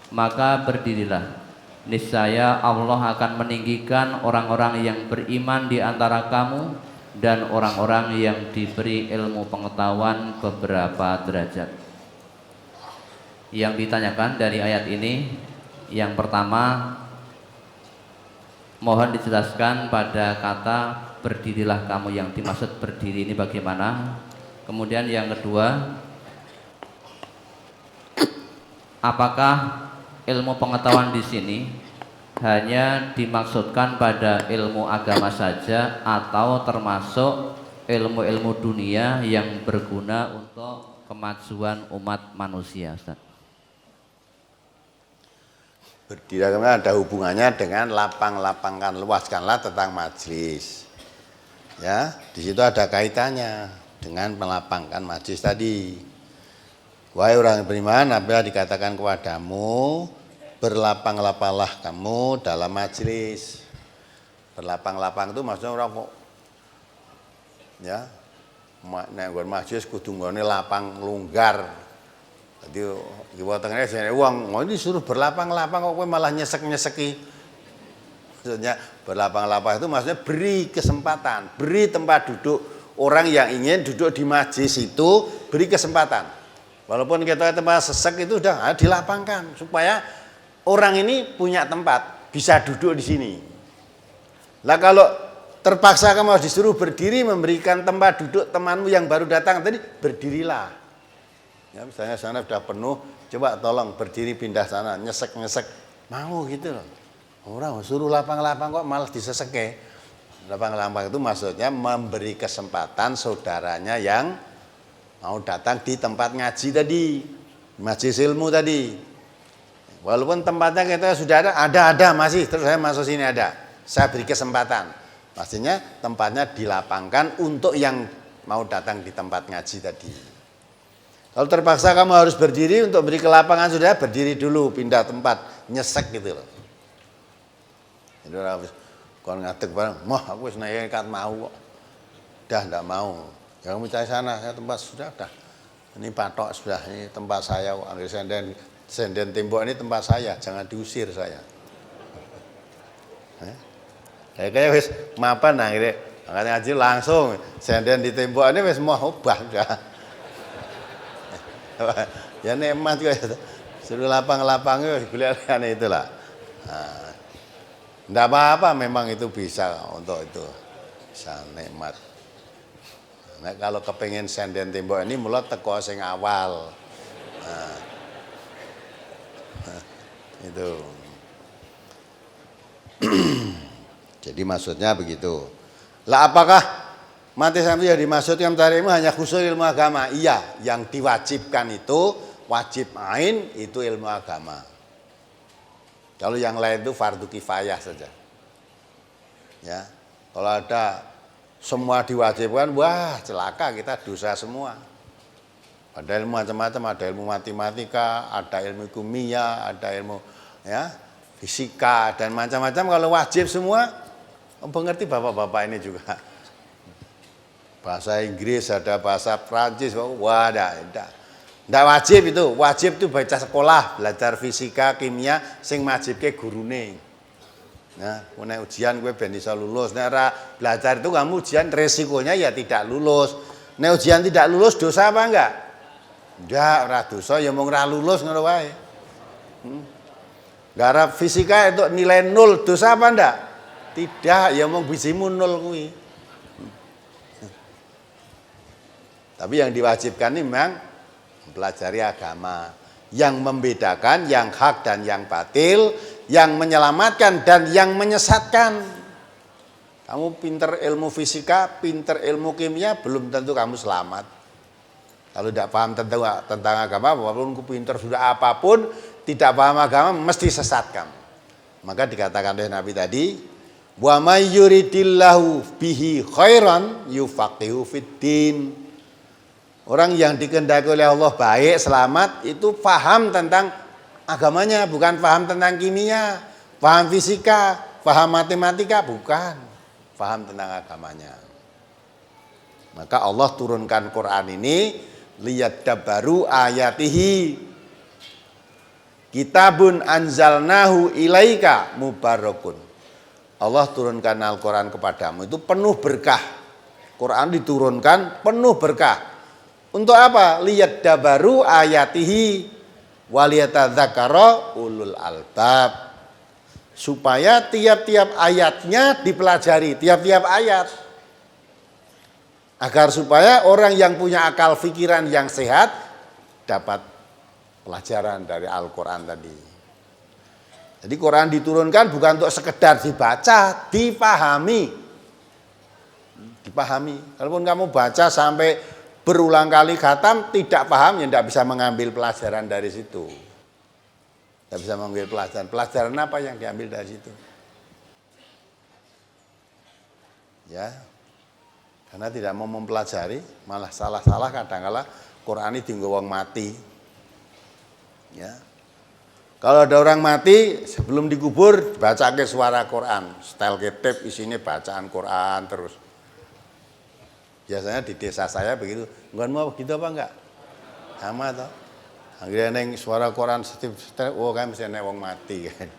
maka berdirilah. Niscaya Allah akan meninggikan orang-orang yang beriman di antara kamu dan orang-orang yang diberi ilmu pengetahuan beberapa derajat. Yang ditanyakan dari ayat ini, yang pertama, mohon dijelaskan pada kata berdirilah kamu, yang dimaksud berdiri ini bagaimana? Kemudian yang kedua, apakah ilmu pengetahuan di sini hanya dimaksudkan pada ilmu agama saja atau termasuk ilmu-ilmu dunia yang berguna untuk kemajuan umat manusia, Ustaz? Berdiri ada hubungannya dengan lapang-lapangkan, luaskanlah tentang majlis. Ya, di situ ada kaitannya dengan melapangkan majlis tadi. Wahai orang yang beriman, apabila dikatakan kepadamu berlapang-lapanglah kamu dalam majlis. Berlapang-lapang itu maksudnya orang kok ya, nek nggon majlis kudu nggone lapang longgar. Jadi kiwa tengene jane wong mau disuruh berlapang-lapang kok kowe malah nyesek-nyeseki. Maksudnya berlapang-lapang itu maksudnya beri kesempatan, beri tempat duduk orang yang ingin duduk di majlis itu, beri kesempatan. Walaupun kita tempat sesek itu udah dilapangkan supaya orang ini punya tempat bisa duduk di sini. Lah kalau terpaksa kamu harus disuruh berdiri memberikan tempat duduk temanmu yang baru datang tadi, berdirilah. Ya, misalnya sana sudah penuh, coba tolong berdiri pindah sana, nyesek-nyesek, mau gitu loh. Orang suruh lapang-lapang kok malah diseseke. Lapang-lapang itu maksudnya memberi kesempatan saudaranya yang mau datang di tempat ngaji tadi, majelis ilmu tadi. Walaupun tempatnya kita sudah ada masih, terus saya masuk sini ada. Saya beri kesempatan. Maksudnya tempatnya dilapangkan untuk yang mau datang di tempat ngaji tadi. Kalau terpaksa kamu harus berdiri untuk beri kelapangan, sudah berdiri dulu, pindah tempat, nyesek gitu loh. Itu habis kon ngadeg bareng, "Moh, aku wis nekat mau kok." Udah enggak mau. Ya kamu cari sana, saya tempat sudah. Ini patok sudah, ini tempat saya kok. Angger senden tembok ini tempat saya, jangan diusir saya. Kayak wis mapan akhirnya angkat ngaji langsung senden di tembok ini wis mau obah udah. Ya nikmat juga suruh lapang-lapangnya giliran itulah. Nah, enggak apa-apa memang itu bisa untuk itu. Bisa nikmat. Nah, kalau kepengen senden tembok ini mulai teko sing awal. Nah, itu. Jadi maksudnya begitu. Lah apakah mati sampai yang dimaksudkan tarimu hanya khusus ilmu agama? Iya, yang diwajibkan itu wajib ain itu ilmu agama. Kalau yang lain itu fardu kifayah saja. Ya, kalau ada semua diwajibkan, wah celaka kita dosa semua. Ada ilmu macam-macam, ada ilmu matematika, ada ilmu kimia, ada ilmu ya fisika dan macam-macam. Kalau wajib semua, mengerti bapak-bapak ini juga. Bahasa Inggris ada bahasa Prancis, wah ada. Ndak wajib itu, wajib itu baca sekolah, belajar fisika, kimia, sing wajibke gurune. Nah, nek ujian gue ben iso lulus. Nek ora belajar itu kamu ujian resikonya ya tidak lulus. Nek ujian tidak lulus dosa apa enggak? Enggak, ora dosa ya mung ora lulus ngono wae. Garap fisika itu nilai 0 dosa apa enggak? Tidak, ya mung bijimu 0 kuwi. Tapi yang diwajibkan ini memang mempelajari agama yang membedakan yang hak dan yang batil, yang menyelamatkan dan yang menyesatkan. Kamu pinter ilmu fisika, pinter ilmu kimia, belum tentu kamu selamat. Kalau tidak paham tentang agama, walaupun pinter sudah apapun, tidak paham agama, mesti sesat kamu. Maka dikatakan oleh Nabi tadi, wa may yuridillahu bihi khairan yufaqihu fiddin. Orang yang dikehendaki oleh Allah baik, selamat, itu paham tentang agamanya, bukan paham tentang kimia, paham fisika, paham matematika, bukan. Paham tentang agamanya. Maka Allah turunkan Quran ini liyadabbaru ayatihi. Kitabun anzalnahu ilaika mubarakun. Allah turunkan Al-Quran kepadamu itu penuh berkah. Quran diturunkan penuh berkah. Untuk apa? Liyadabbaru ayatihi waliyatadzakara ulul albab. Supaya tiap-tiap ayatnya dipelajari, tiap-tiap ayat. Agar supaya orang yang punya akal pikiran yang sehat dapat pelajaran dari Al-Quran tadi. Jadi Quran diturunkan bukan untuk sekedar dibaca, dipahami. Dipahami. Kalaupun kamu baca sampai berulang kali khatam, tidak paham, ya tidak bisa mengambil pelajaran dari situ. Tidak bisa mengambil pelajaran. Pelajaran apa yang diambil dari situ? Ya, karena tidak mau mempelajari, malah salah-salah kadang-kala Quran ini dienggo wong mati. Ya, kalau ada orang mati sebelum dikubur baca ke suara Quran, setel ketep isinya bacaan Quran terus. Biasanya di desa saya begitu. Enggak mau begitu apa enggak? Sama toh. Akhirnya neng suara Quran setel, oh kan mesti neng wong mati kan.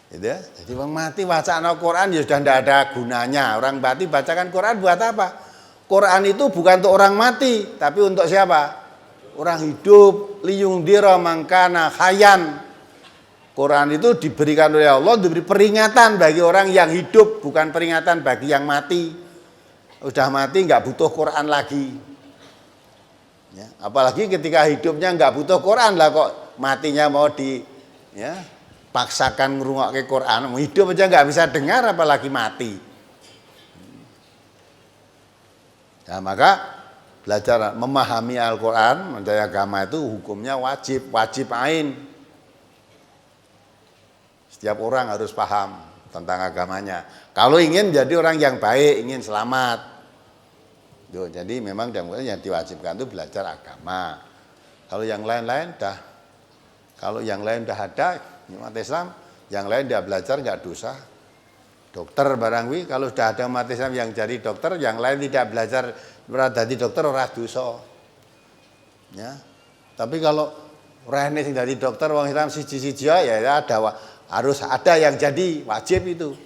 Gitu ya. Jadi wong mati bacaan Al-Quran ya sudah tidak ada gunanya. Orang mati bacakan Quran buat apa? Quran itu bukan untuk orang mati, tapi untuk siapa? Orang hidup, liyungdira mangkana hayan. Quran itu diberikan oleh Allah, diberi peringatan bagi orang yang hidup, bukan peringatan bagi yang mati. Udah mati nggak butuh Quran lagi. Ya, apalagi ketika hidupnya nggak butuh Quran lah kok matinya mau paksakan ngrungokke Quran. Hidup aja nggak bisa dengar apalagi mati. Nah, maka belajar memahami Al-Quran, mencari agama itu hukumnya wajib ain. Setiap orang harus paham tentang agamanya. Kalau ingin jadi orang yang baik, ingin selamat. Jadi memang yang diwajibkan itu belajar agama. Kalau yang lain-lain dah ada umat Islam, yang lain dah belajar nggak dosa. Dokter barangwi kalau sudah ada umat Islam yang jadi dokter, yang lain tidak belajar jadi dokter ora dosa. Ya. Tapi kalau rene sing jadi dokter wong Islam siji-siji ya harus ada yang jadi wajib itu.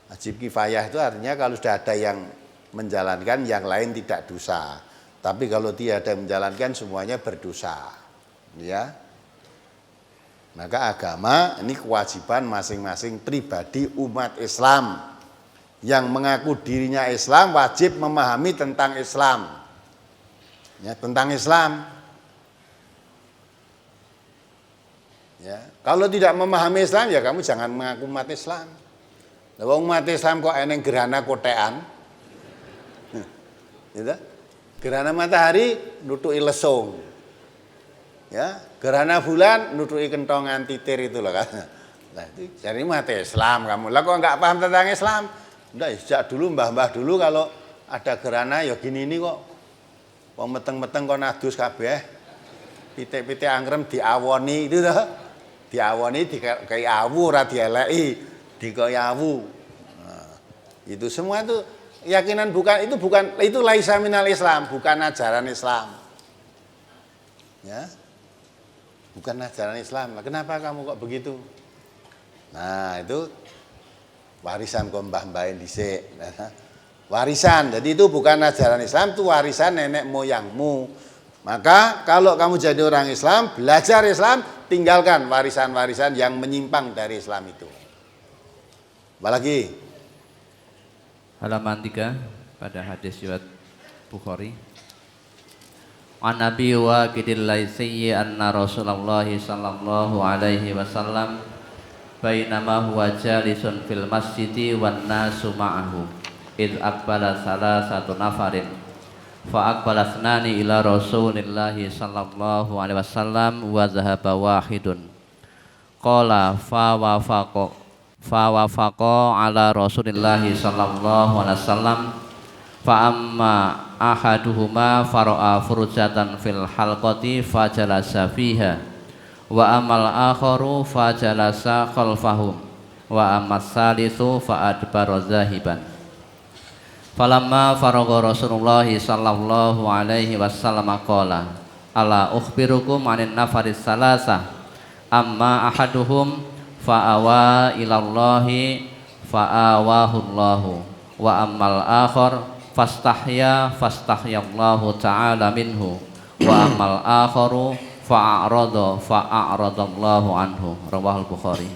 Wajib kifayah itu artinya kalau sudah ada yang menjalankan, yang lain tidak dosa. Tapi kalau tiada yang menjalankan, semuanya berdosa. Ya. Maka agama ini kewajiban masing-masing pribadi umat Islam. Yang mengaku dirinya Islam wajib memahami tentang Islam. Ya, tentang Islam. Ya. Kalau tidak memahami Islam, ya kamu jangan mengaku umat Islam. Lah umat Islam kok eneng gerhana kotean. Gitu? Gerhana matahari nutuki lesung. Ya, gerhana bulan nutuki kentongan titir itu loh kan. Nah, itu jadi umat Islam kamu. Lah kok enggak paham tentang Islam? Udah sejak dulu mbah-mbah dulu kalau ada gerhana ya gini ini kok. Wong meteng-meteng kok nadus kabeh. Pitik-pitik angrem diawoni itu toh. Diawoni dikai awu ora dieleki, dikai awu. Nah, itu semua itu keyakinan bukan itu laisa minal Islam, bukan ajaran Islam. Ya, bukan ajaran Islam. Kenapa kamu kok begitu? Nah, itu warisan kok mbah-mbahin dhisik. Nah, warisan. Jadi itu bukan ajaran Islam, itu warisan nenek moyangmu. Maka kalau kamu jadi orang Islam, belajar Islam, tinggalkan warisan-warisan yang menyimpang dari Islam itu. Apalagi Halaman 3 pada hadis riwayat Bukhari. An Nabi Waqidil Laitsi anna Rasulullah sallallahu alaihi wasallam bainama huwa jalisun fil masjidi wan nasu ma'ahu id aqbala salasatu nafarin fa aqbala thnani ila Rasulillah sallallahu alaihi wasallam wa dhahaba wahidun qala fa wafaqa ala Rasulillah sallallahu alaihi wasallam fa amma ahaduhuma fara'a furjatan fil halqati fajalasa fiha wa amal akharu fajalasa khalfahum wa amas salisu fa adbara zahiban. Falamma faragha Rasulullah sallallahu alaihi wasallam qala ala ukhbirukum anin nafaris salasa amma ahaduhum fa'awa ilallahi fa'awahu Allahu wa ammal akhar fastahyallahu ta'ala minhu wa amal akharu fa'aradallahu anhu. Rawahul Bukhari.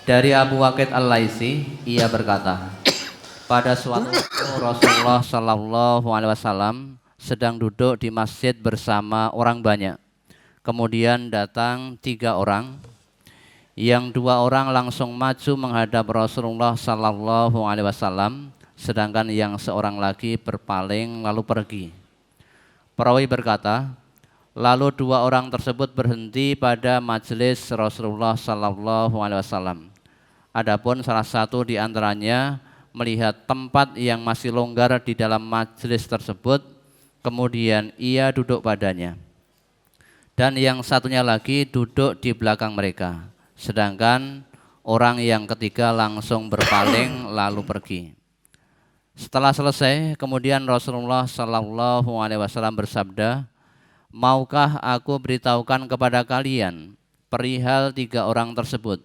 Dari Abu Waqid Al-Laitsi, ia berkata, pada suatu waktu Rasulullah sallallahu alaihi wasallam sedang duduk di masjid bersama orang banyak. Kemudian datang 3 orang. Yang 2 orang langsung maju menghadap Rasulullah sallallahu alaihi wasallam, sedangkan yang seorang lagi berpaling lalu pergi. Perawi berkata, lalu 2 orang tersebut berhenti pada majelis Rasulullah sallallahu alaihi wasallam. Adapun salah satu di antaranya melihat tempat yang masih longgar di dalam majelis tersebut, kemudian ia duduk padanya. Dan yang satunya lagi duduk di belakang mereka. Sedangkan orang yang ketiga langsung berpaling lalu pergi. Setelah selesai, kemudian Rasulullah sallallahu alaihi wasallam bersabda, maukah aku beritahukan kepada kalian perihal 3 orang tersebut?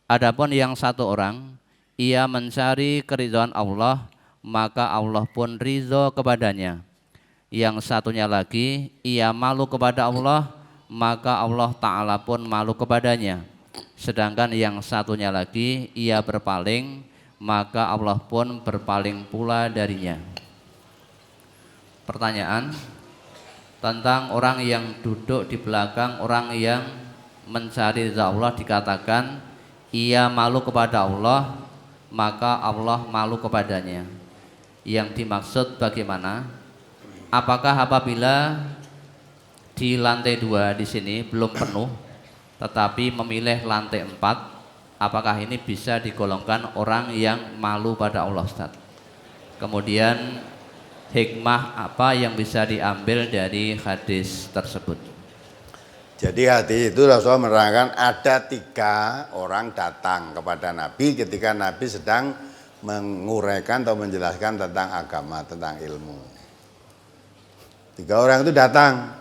Adapun yang 1 orang, ia mencari keridhaan Allah, maka Allah pun ridho kepadanya. Yang satunya lagi, ia malu kepada Allah, maka Allah Ta'ala pun malu kepadanya. Sedangkan yang satunya lagi, ia berpaling, maka Allah pun berpaling pula darinya. Pertanyaan tentang orang yang duduk di belakang orang yang mencari ridha Allah, dikatakan ia malu kepada Allah, maka Allah malu kepadanya. Yang dimaksud bagaimana? Apakah apabila di lantai 2 di sini belum penuh, tetapi memilih lantai 4, apakah ini bisa digolongkan orang yang malu pada Allah, Ustaz? Kemudian hikmah apa yang bisa diambil dari hadis tersebut? Jadi hadis itu Rasulullah menerangkan ada 3 orang datang kepada Nabi ketika Nabi sedang menguraikan atau menjelaskan tentang agama, tentang ilmu. 3 orang itu datang.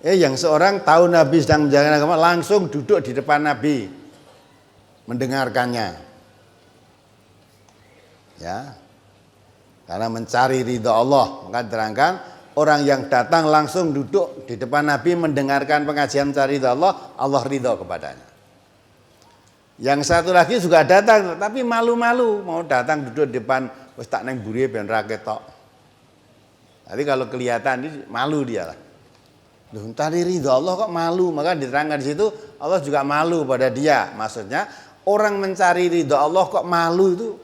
Yang seorang tahu Nabi sedang menjalankan agama, langsung duduk di depan Nabi mendengarkannya. Ya. Karena mencari ridha Allah, maka diterangkan orang yang datang langsung duduk di depan Nabi mendengarkan pengajian mencari ridha Allah, Allah ridha kepadanya. Yang satu lagi juga datang tapi malu-malu, mau datang duduk di depan, wis tak neng buri ben ra ketok. Jadi kalau kelihatan ini malu dia lah. Loh, tadi ridha Allah kok malu, maka diterangkan di situ Allah juga malu pada dia. Maksudnya orang mencari ridha Allah kok malu itu,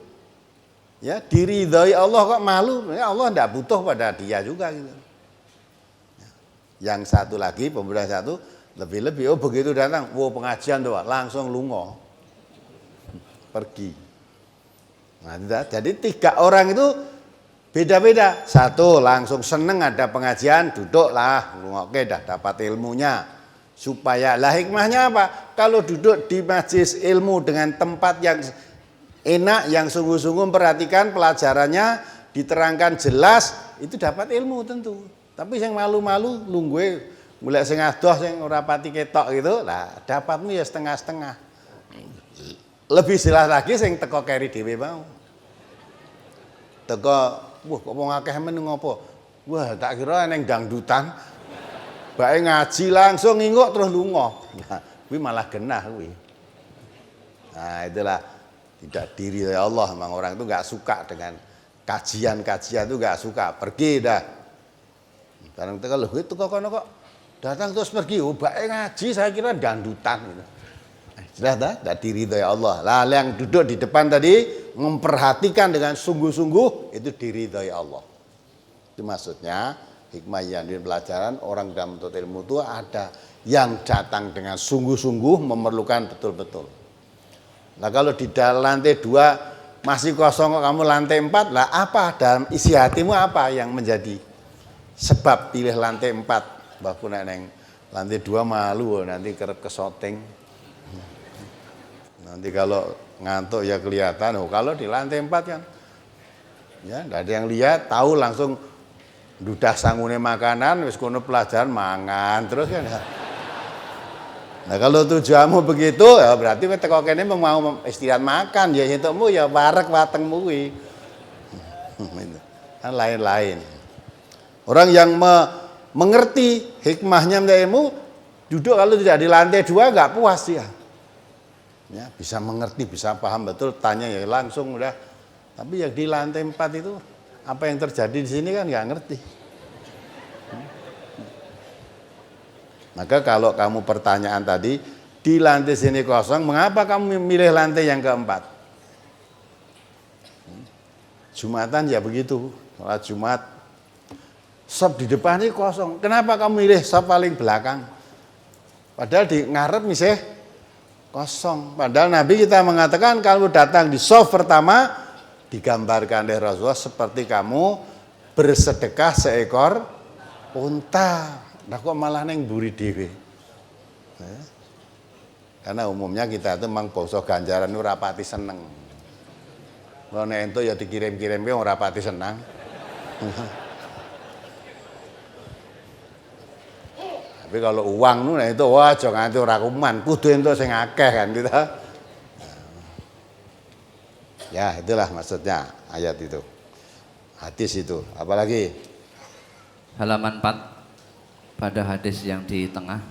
ya diridhai Allah kok malu, ya Allah tidak butuh pada dia juga gitu. Yang satu lagi, pemuda satu lebih-lebih, oh begitu datang, wow pengajian tuh langsung lungo, pergi. Nah, jadi 3 orang itu beda-beda. Satu langsung seneng ada pengajian, duduklah, oke dah dapat ilmunya. Supaya lah hikmahnya apa? Kalau duduk di majelis ilmu dengan tempat yang enak, yang sungguh-sungguh memperhatikan pelajarannya, diterangkan jelas, itu dapat ilmu tentu. Tapi yang malu-malu lungguhe mulai sing adoh sing ora pati ketok gitu, lah dapatmu ya setengah-setengah. Lebih jelas lagi sing teko keri dhewe mau. Teko, wah kok wong akeh men ngopo? Wah, tak kira neng dangdutan. Bae ngaji langsung nginguk terus lunga. Nah, kuwi malah genah kuwi. Nah, itulah tidak diri oleh Allah. Memang orang itu enggak suka dengan kajian-kajian itu enggak suka. Pergi dah. Barang teko lho itu kok kono kok datang terus pergi. Oh, bae ngaji saya kira dangdutan gitu. Sudah tidak diridhoi Allah. Lah yang duduk di depan tadi memperhatikan dengan sungguh-sungguh itu diridhoi Allah. Itu maksudnya hikmah yang di pelajaran orang dalam menuntut ilmu itu ada yang datang dengan sungguh-sungguh memerlukan betul-betul. Nah kalau di dalam lantai 2 masih kosong kok kamu lantai 4, lah apa dalam isi hatimu apa yang menjadi sebab pilih lantai 4? Baku neng lantai 2 malu nanti kerep kesoting. Nanti kalau ngantuk ya kelihatan. Oh, kalau di lantai 4 kan ya enggak ada yang lihat, tahu langsung dudah sangune makanan, wis kono pelajaran mangan terus kan. Nah, kalau tujuanmu begitu ya berarti kowe teko kene mau istirahat makan ya entukmu ya wareg watengmu kuwi. Kan lain-lain. Orang yang mengerti hikmahnya ilmu duduk kalau tidak di lantai 2 enggak puas dia. Ya, bisa mengerti, bisa paham betul, tanya ya langsung udah. Tapi yang di lantai 4 itu apa yang terjadi di sini kan nggak ngerti. Maka kalau kamu pertanyaan tadi di lantai sini kosong, mengapa kamu memilih lantai yang keempat? Jumatan ya begitu, sholat Jumat, sop di depan ini kosong. Kenapa kamu milih sop paling belakang? Padahal di ngarep miseh kosong. Padahal Nabi kita mengatakan kalau datang di saf pertama digambarkan oleh Rasulullah seperti kamu bersedekah seekor unta. Nah kok malah neng buri dhewe. Karena umumnya kita itu memang basa ganjaran itu rapati seneng. Kalau nek entuk ya dikirim-kirim ke ora rapati senang. Tapi kalau uang nu itu wah aja nganti ora kuman, kudu entuk sing akeh kan gitu. Ya, itulah maksudnya ayat itu. Hadis itu. Apalagi Halaman 4 pada hadis yang di tengah.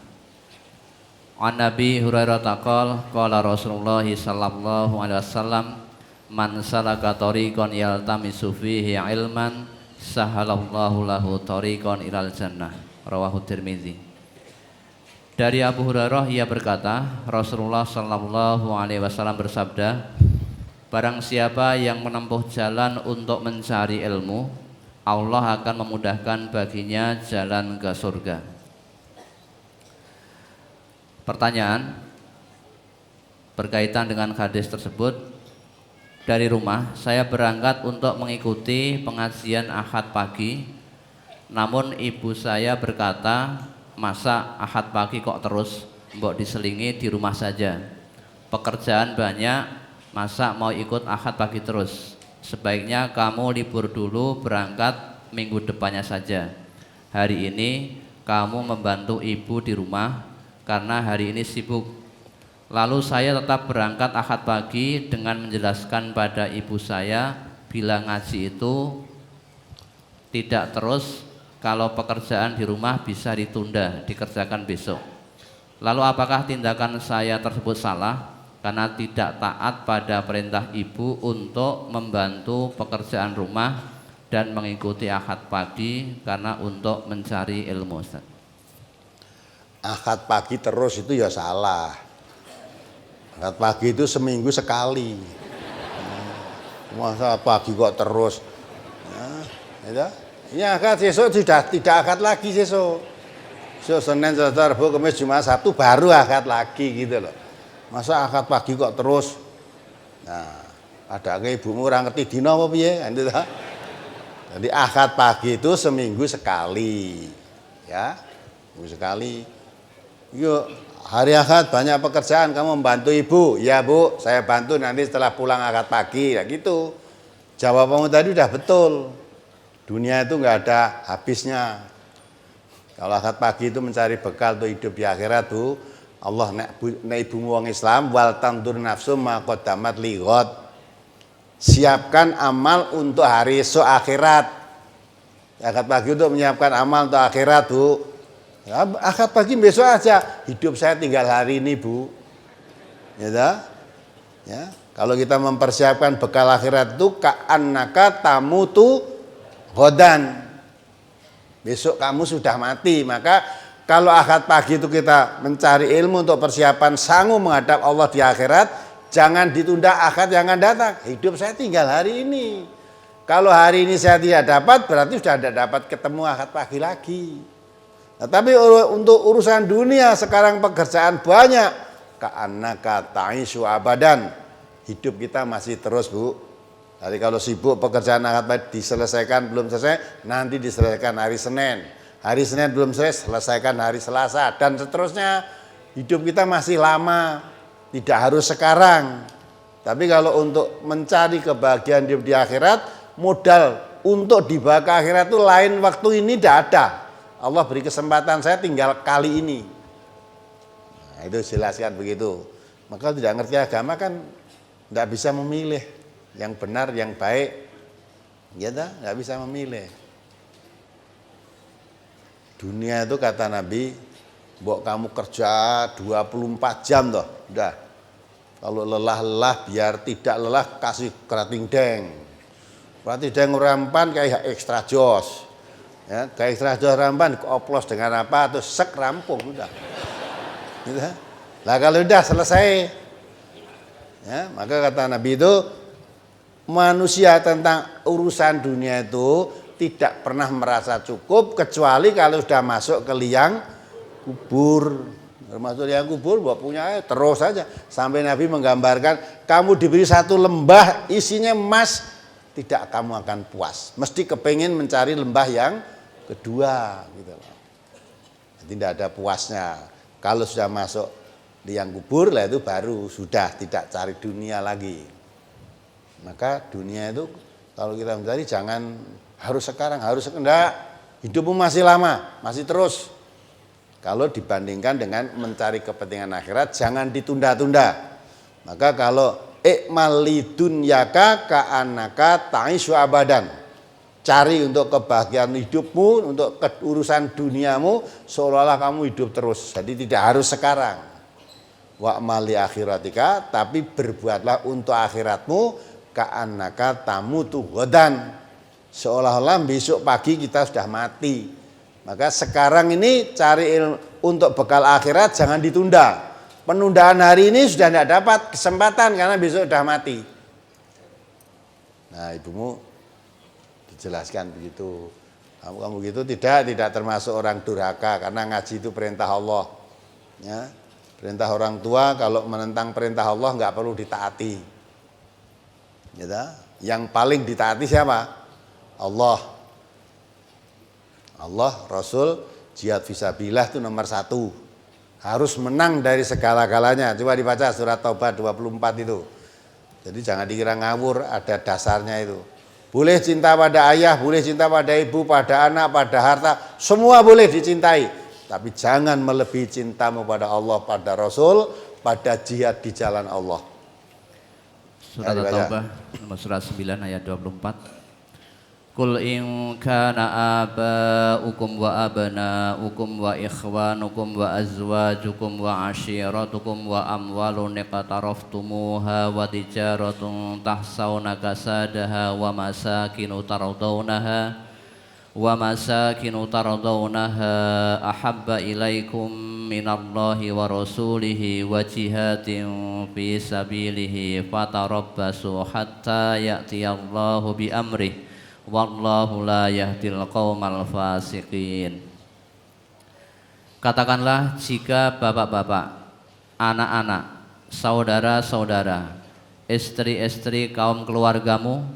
An Nabi Hurairah taqol qala Rasulullah sallallahu alaihi wasallam man salaka tariqan yaltamisu fihi ilman sahalallahu lahu tariqan ilal jannah. Rawahu Tirmizi. Dari Abu Hurairah ia berkata, Rasulullah sallallahu alaihi wasallam bersabda, barang siapa yang menempuh jalan untuk mencari ilmu, Allah akan memudahkan baginya jalan ke surga. Pertanyaan berkaitan dengan hadis tersebut. Dari rumah saya berangkat untuk mengikuti pengajian Ahad pagi. Namun ibu saya berkata, masa Ahad pagi kok terus mbok diselingi di rumah saja. Pekerjaan banyak, masa mau ikut Ahad pagi terus. Sebaiknya kamu libur dulu, berangkat minggu depannya saja. Hari ini kamu membantu ibu di rumah karena hari ini sibuk. Lalu saya tetap berangkat Ahad pagi dengan menjelaskan pada ibu saya bila ngaji itu tidak terus, kalau pekerjaan di rumah bisa ditunda, dikerjakan besok. Lalu apakah tindakan saya tersebut salah karena tidak taat pada perintah ibu untuk membantu pekerjaan rumah dan mengikuti Ahad pagi karena untuk mencari ilmu? Ustaz, Ahad pagi terus itu ya salah. Ahad pagi itu seminggu sekali. Masa pagi kok terus? Ya, ini akad besok sudah tidak akad lagi besok. Besok Senin, Selasa, Rabu, Kamis, Jumat, Sabtu baru akad lagi gitu loh. Masa akad pagi kok terus? Nah, ada ibumu orang ngerti dino apa piye? Jadi akad pagi itu seminggu sekali. Ya, seminggu sekali. Yuk, hari akad banyak pekerjaan, kamu membantu ibu. Ya bu, saya bantu nanti setelah pulang akad pagi. Ya gitu. Jawabanmu tadi udah betul. Dunia itu nggak ada habisnya. Kalau akad pagi itu mencari bekal untuk hidup di akhirat tuh, Allah nek ibumu wong Islam wal tandur nafsu ma qaddamat lighad. Siapkan amal untuk hari esok akhirat. Akad pagi untuk menyiapkan amal untuk akhirat, Bu. Ya, akad pagi besok aja. Hidup saya tinggal hari ini, Bu. Ya, ya. Kalau kita mempersiapkan bekal akhirat itu ka'annaka tamutu ghadan. Besok kamu sudah mati, maka kalau akad pagi itu kita mencari ilmu untuk persiapan sanggup menghadap Allah di akhirat, jangan ditunda akad yang akan datang. Hidup saya tinggal hari ini. Kalau hari ini saya tidak dapat, berarti sudah tidak dapat ketemu akad pagi lagi. Nah, tapi untuk urusan dunia sekarang pekerjaan banyak. Ka'annaka ta'ishu abadan. Hidup kita masih terus, Bu. Jadi kalau sibuk pekerjaan akad pagi diselesaikan belum selesai, nanti diselesaikan hari Senin. Hari Senin belum selesai, selesaikan hari Selasa dan seterusnya. Hidup kita masih lama, tidak harus sekarang. Tapi kalau untuk mencari kebahagiaan di akhirat, modal untuk dibawa ke akhirat itu lain waktu ini tidak ada. Allah beri kesempatan saya tinggal kali ini. Nah, itu jelaskan begitu. Maka tidak ngerti agama kan tidak bisa memilih yang benar, yang baik, ya nggak bisa memilih. Dunia itu kata Nabi, mbok kamu kerja 24 jam toh, udah. Kalau lelah-lelah biar tidak lelah kasih kerating deng. Kerating deng rampan kayak ekstra jos. Ya, kayak ekstra jos rampan oplos dengan apa terus sek rampung udah. Gitu. Lah kalau udah selesai, ya, maka kata Nabi itu manusia tentang urusan dunia itu tidak pernah merasa cukup kecuali kalau sudah masuk ke liang kubur. Masuk liang kubur buat punya terus saja sampai Nabi menggambarkan kamu diberi satu lembah isinya emas tidak kamu akan puas. Mesti kepingin mencari lembah yang kedua gitu loh. Tidak ada puasnya. Kalau sudah masuk liang kubur lah itu baru sudah tidak cari dunia lagi. Maka dunia itu kalau kita mencari jangan harus sekarang, harus enggak. Hidupmu masih lama, masih terus. Kalau dibandingkan dengan mencari kepentingan akhirat jangan ditunda-tunda. Maka kalau ikmal lidunyaka ka'annaka ta'ishu abadan. Cari untuk kebahagiaan hidupmu, untuk urusan duniamu seolah-olah kamu hidup terus. Jadi tidak harus sekarang. Wa'mali akhiratika, tapi berbuatlah untuk akhiratmu ka'annaka tamutu ghadan. Seolah-olah besok pagi kita sudah mati. Maka sekarang ini cari ilmu untuk bekal akhirat jangan ditunda. Penundaan hari ini sudah tidak dapat kesempatan karena besok sudah mati. Nah, ibumu dijelaskan begitu. Kamu begitu tidak termasuk orang durhaka karena ngaji itu perintah Allah. Ya, perintah orang tua kalau menentang perintah Allah nggak perlu ditaati. Gitu. Yang paling ditaati siapa? Allah, Rasul, jihad fisabilillah itu nomor 1. Harus menang dari segala-galanya. Coba dibaca surat Taubah 24 itu. Jadi jangan dikira ngawur, ada dasarnya itu. Boleh cinta pada ayah, boleh cinta pada ibu, pada anak, pada harta, semua boleh dicintai. Tapi jangan melebihi cintamu pada Allah, pada Rasul, pada jihad di jalan Allah. Surat At-Taubah nomor surat 9 ayat 24. Qul in kana aba'ukum wa abna'ukum wa ikhwanukum wa azwajukum wa ashiratukum wa amwalun iqtaraftumuha wa tijaratun tahsawna kasadaha wa masakinu tardawnaha ahabba ilaikum minallahi wa rasulihi wa jihadin fi sabilihi fatarabbasu hatta ya'tiyallahu bi amrih wallahu la yahdil qaumal fasiqin. Katakanlah jika bapak-bapak, anak-anak, saudara-saudara, istri-istri kaum keluargamu,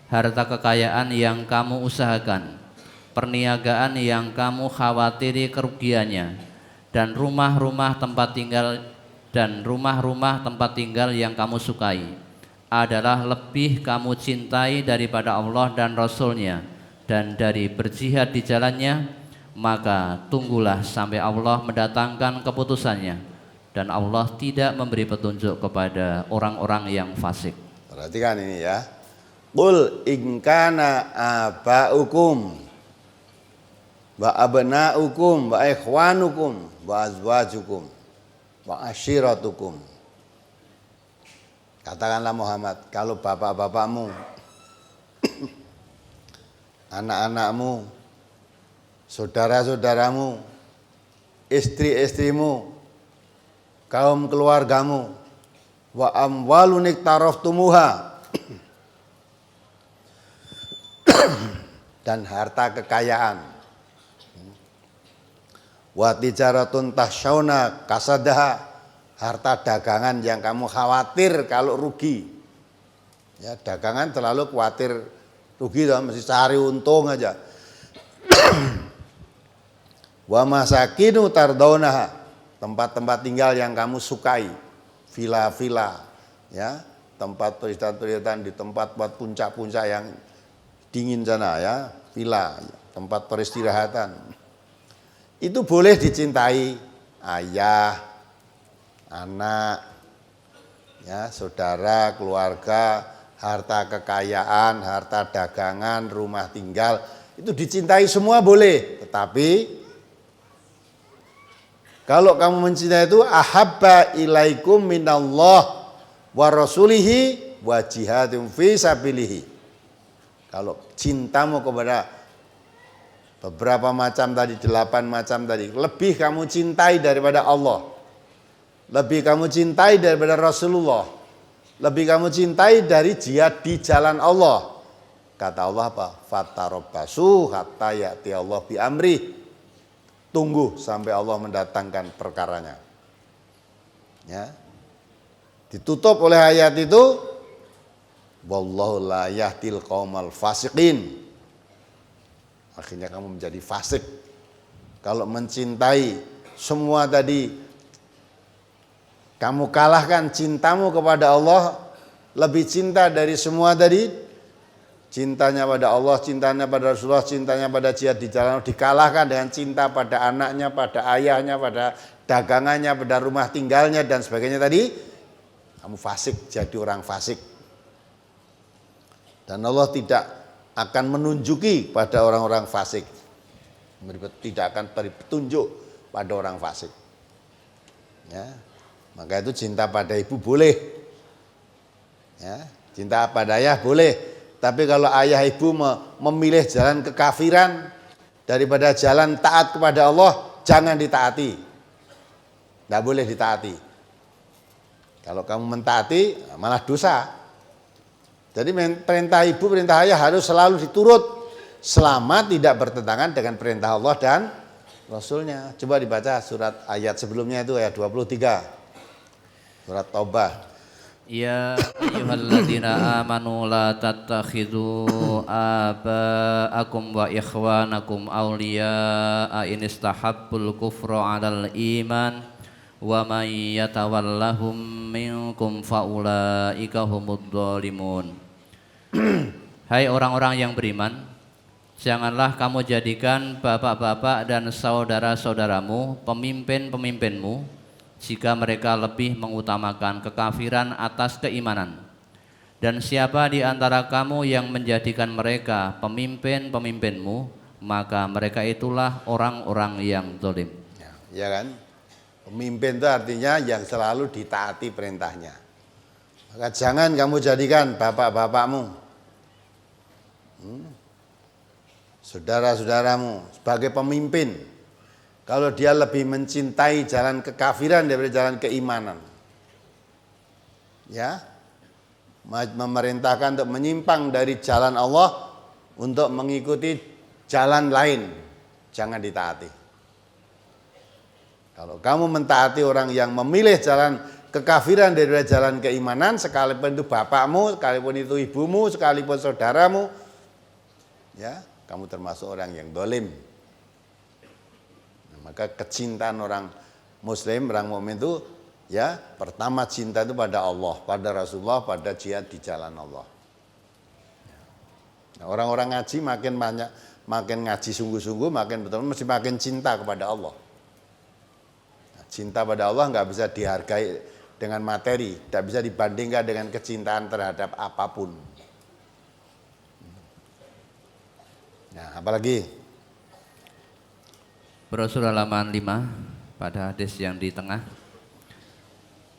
harta kekayaan yang kamu usahakan, perniagaan yang kamu khawatiri kerugiannya, dan rumah-rumah tempat tinggal yang kamu sukai adalah lebih kamu cintai daripada Allah dan Rasul-Nya dan dari berjihad di jalannya, maka tunggulah sampai Allah mendatangkan keputusannya, dan Allah tidak memberi petunjuk kepada orang-orang yang fasik. Perhatikan ini ya. Qul in kana aba'ukum wa abna'ukum wa ikhwanukum wa azwajukum wa ashiratukum. Katakanlah Muhammad, kalau bapak-bapakmu, anak-anakmu, saudara-saudaramu, istri-istrimu, kaum keluargamu, wa amwalun iktaraftumuha, dan harta kekayaan, wa tijaratun tahsyauna kasadaha, harta dagangan yang kamu khawatir kalau rugi. Ya, dagangan terlalu khawatir rugi, mesti cari untung aja. Wa masakinu tardaunaha, tempat-tempat tinggal yang kamu sukai, villa-villa, ya, tempat peristirahatan di tempat puncak-puncak yang dingin sana, ya, villa, tempat peristirahatan. Itu boleh dicintai ayah, anak, ya, saudara, keluarga, harta kekayaan, harta dagangan, rumah tinggal, itu dicintai semua boleh. Tetapi kalau kamu mencintai itu ahabba ilaikum minallah wa rasulihi wa jihadun fi sabilihi. Kalau cintamu kepada beberapa macam tadi, 8 macam tadi, lebih kamu cintai daripada Allah, lebih kamu cintai daripada Rasulullah, lebih kamu cintai dari jihad di jalan Allah. Kata Allah apa? Fatarabbasu hatta ya'ti Allah bi amri. Tunggu sampai Allah mendatangkan perkaranya. Ya. Ditutup oleh ayat itu, wallahu la yahdil qaumal fasiqin. Akhirnya kamu menjadi fasik. Kalau mencintai semua tadi, kamu kalahkan cintamu kepada Allah, lebih cinta dari semua tadi, cintanya pada Allah, cintanya pada Rasulullah, cintanya pada jihad di jalan, dikalahkan dengan cinta pada anaknya, pada ayahnya, pada dagangannya, pada rumah tinggalnya dan sebagainya tadi, kamu fasik, jadi orang fasik. Dan Allah tidak akan menunjuki pada orang-orang fasik, tidak akan beri petunjuk pada orang fasik. Ya, maka itu cinta pada ibu boleh, ya, cinta pada ayah boleh. Tapi kalau ayah ibu memilih jalan kekafiran daripada jalan taat kepada Allah, jangan ditaati. Tidak boleh ditaati. Kalau kamu mentaati, malah dosa. Jadi perintah ibu, perintah ayah harus selalu diturut selama tidak bertentangan dengan perintah Allah dan Rasulnya. Coba dibaca surat ayat sebelumnya itu, ayat 23. Surat Taubah. Ya ayyuhalladzina amanu la tattakhidhu aba'akum wa ikhwanakum awliya'a in istahabbul kufra 'alal iman wa man yatawallahum minkum faulaika humud dhalimun. Hai orang-orang yang beriman, janganlah kamu jadikan bapak-bapak dan saudara-saudaramu pemimpin-pemimpinmu jika mereka lebih mengutamakan kekafiran atas keimanan. Dan siapa di antara kamu yang menjadikan mereka pemimpin-pemimpinmu, maka mereka itulah orang-orang yang zalim. Ya kan? Pemimpin itu artinya yang selalu ditaati perintahnya. Maka jangan kamu jadikan bapak-bapakmu, saudara-saudaramu sebagai pemimpin. Kalau dia lebih mencintai jalan kekafiran daripada jalan keimanan, ya, memerintahkan untuk menyimpang dari jalan Allah untuk mengikuti jalan lain, jangan ditaati. Kalau kamu mentaati orang yang memilih jalan kekafiran daripada jalan keimanan, sekalipun itu bapakmu, sekalipun itu ibumu, sekalipun saudaramu, ya, kamu termasuk orang yang zalim. Maka kecintaan orang muslim, orang mukmin itu, ya, pertama cinta itu pada Allah, pada Rasulullah, pada jihad di jalan Allah. Nah, orang-orang ngaji makin banyak, makin ngaji sungguh-sungguh, makin betul mesti makin cinta kepada Allah. Cinta pada Allah nggak bisa dihargai dengan materi, tidak bisa dibandingkan dengan kecintaan terhadap apapun. Nah, apalagi? Brosur halaman 5 pada hadis yang di tengah.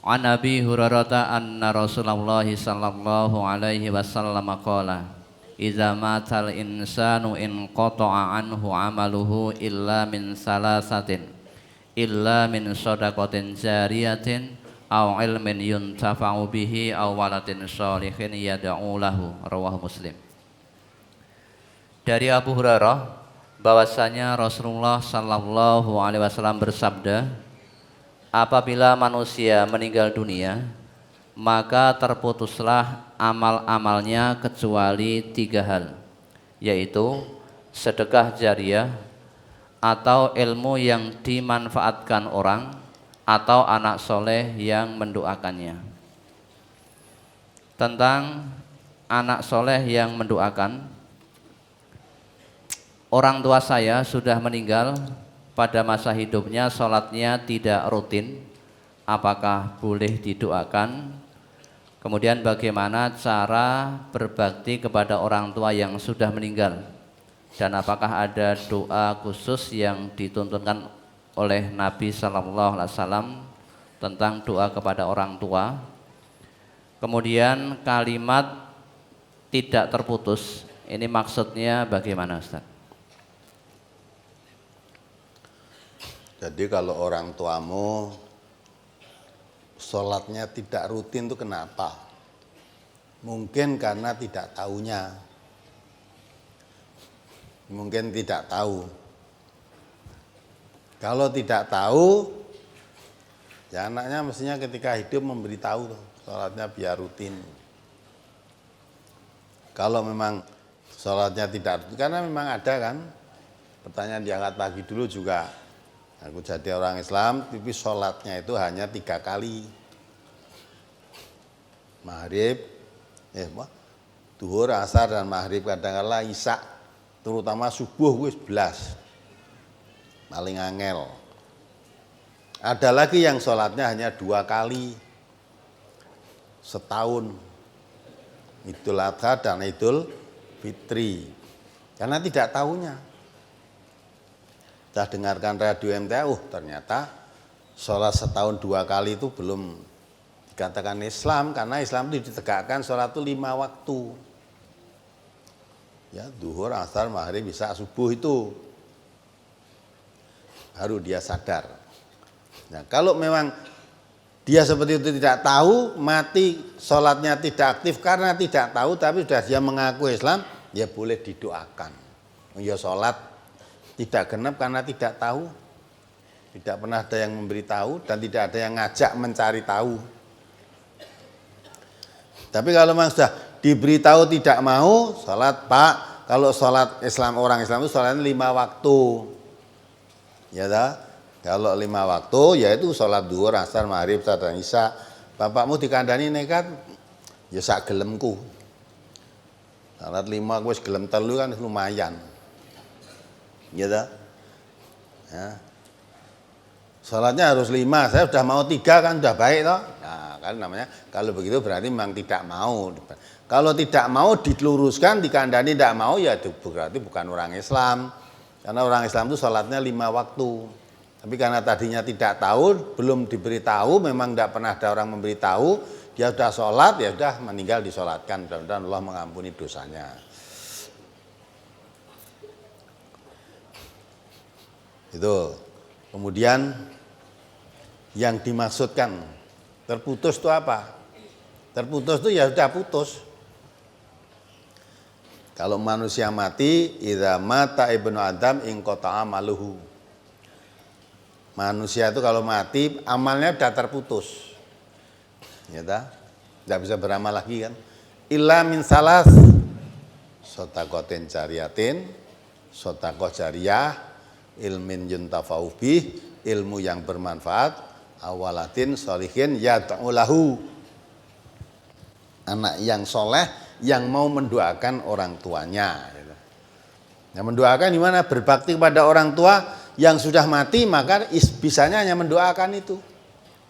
An Abi Hurairah anna Rasulullah sallallahu alaihi wasallam qala idza matal insanu in qata'a anhu amaluhu illa min salasatin illa min shadaqatin jariyatin aw ilmin yuntafa'u bihi aw waladin sholihin yad'u lahu, rawahu Muslim. Dari Abu Hurairah bahwasanya Rasulullah sallallahu alaihi wasallam bersabda, apabila manusia meninggal dunia maka terputuslah amal-amalnya kecuali 3 hal, yaitu sedekah jariyah atau ilmu yang dimanfaatkan orang atau anak soleh yang mendoakannya. Tentang anak soleh yang mendoakan, orang tua saya sudah meninggal pada masa hidupnya, sholatnya tidak rutin, apakah boleh didoakan? Kemudian bagaimana cara berbakti kepada orang tua yang sudah meninggal? Dan apakah ada doa khusus yang dituntunkan oleh Nabi Sallallahu Alaihi Wasallam tentang doa kepada orang tua? Kemudian kalimat tidak terputus, ini maksudnya bagaimana, Ustaz? Jadi kalau orang tuamu sholatnya tidak rutin itu kenapa? Mungkin karena tidak tahunya. Mungkin tidak tahu. Kalau tidak tahu, ya anaknya mestinya ketika hidup memberitahu sholatnya biar rutin. Kalau memang sholatnya tidak rutin, karena memang ada kan pertanyaan diangkat pagi dulu juga. Aku jadi orang Islam, tapi sholatnya itu hanya 3 kali. Maghrib, duhur, asar dan maghrib, kadang-kadang isya, terutama subuh wis 11. Paling angel. Ada lagi yang sholatnya hanya 2 kali setahun. Idul Adha dan Idul Fitri. Karena tidak tahunya. Kita dengarkan radio MTA, ternyata sholat setahun 2 kali itu belum dikatakan Islam, karena Islam itu ditegakkan sholat itu 5 waktu. Ya, duhur, asar, maghrib, isya, subuh itu. Baru dia sadar. Nah, kalau memang dia seperti itu tidak tahu, mati sholatnya tidak aktif karena tidak tahu, tapi sudah dia mengaku Islam, ya boleh didoakan. Ya sholat tidak genap karena tidak tahu, tidak pernah ada yang memberitahu dan tidak ada yang ngajak mencari tahu. Tapi kalau memang sudah diberitahu tidak mau, sholat Pak, kalau sholat Islam, orang Islam itu sholatnya 5 waktu, ya dah. Kalau 5 waktu, yaitu sholat duhur, asar, maghrib, dan isya. Bapakmu dikandani nekat, ya sak gelemku. Sholat 5, aku gelem telu kan lumayan. Ya dah. Ya. Sholatnya harus 5, saya sudah mau 3 kan sudah baik toh. Nah, kan namanya kalau begitu berarti memang tidak mau. Kalau tidak mau diluruskan, dikandani tidak mau, ya itu berarti bukan orang Islam. Karena orang Islam itu sholatnya 5 waktu. Tapi karena tadinya tidak tahu, belum diberitahu, memang tidak pernah ada orang memberitahu, dia sudah sholat, ya sudah meninggal disolatkan. Mudah-mudahan Allah mengampuni dosanya. Itu. Kemudian yang dimaksudkan terputus itu apa? Terputus itu ya sudah putus. Kalau manusia mati, idza mata ibnu Adam in qata'a amaluhu. Manusia itu kalau mati amalnya sudah terputus. Ya ta? Tidak bisa beramal lagi kan? Illa min salas shadaqatin jariyatin, shadaqah jariyah, ilmin yuntafa'u bih, ilmu yang bermanfaat, awalatin sholihin yad'u lahu. Anak yang soleh yang mau mendoakan orang tuanya. Yang mendoakan gimana? Berbakti kepada orang tua yang sudah mati, maka bisanya hanya mendoakan itu.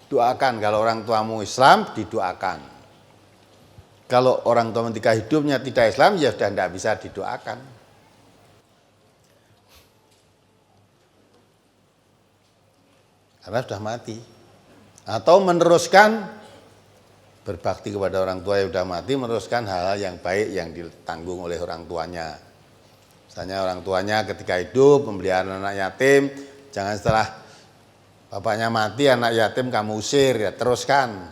Doakan, kalau orang tuamu Islam, didoakan. Kalau orang tua ketika hidupnya tidak Islam, ya sudah tidak bisa didoakan. Karena sudah mati. Atau meneruskan berbakti kepada orang tua yang sudah mati, meneruskan hal-hal yang baik yang ditanggung oleh orang tuanya. Misalnya orang tuanya ketika hidup memelihara anak yatim, jangan setelah bapaknya mati anak yatim kamu usir, ya teruskan.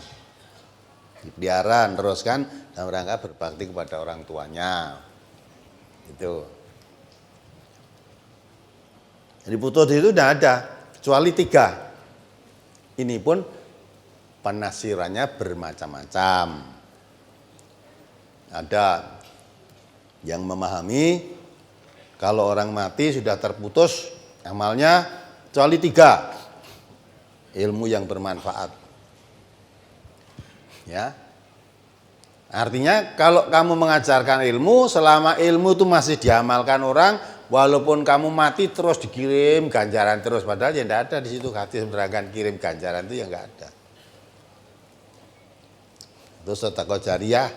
Dipelihara, teruskan dalam rangka berbakti kepada orang tuanya. Itu. Jadi putus itu tidak ada, kecuali 3. Ini pun penafsirannya bermacam-macam. Ada yang memahami kalau orang mati sudah terputus amalnya kecuali 3. Ilmu yang bermanfaat. Ya. Artinya kalau kamu mengajarkan ilmu, selama ilmu itu masih diamalkan orang, walaupun kamu mati terus dikirim ganjaran terus, padahal ya tidak ada di situ hadis menerangkan kirim ganjaran itu ya enggak ada. Itu sedekah jariyah,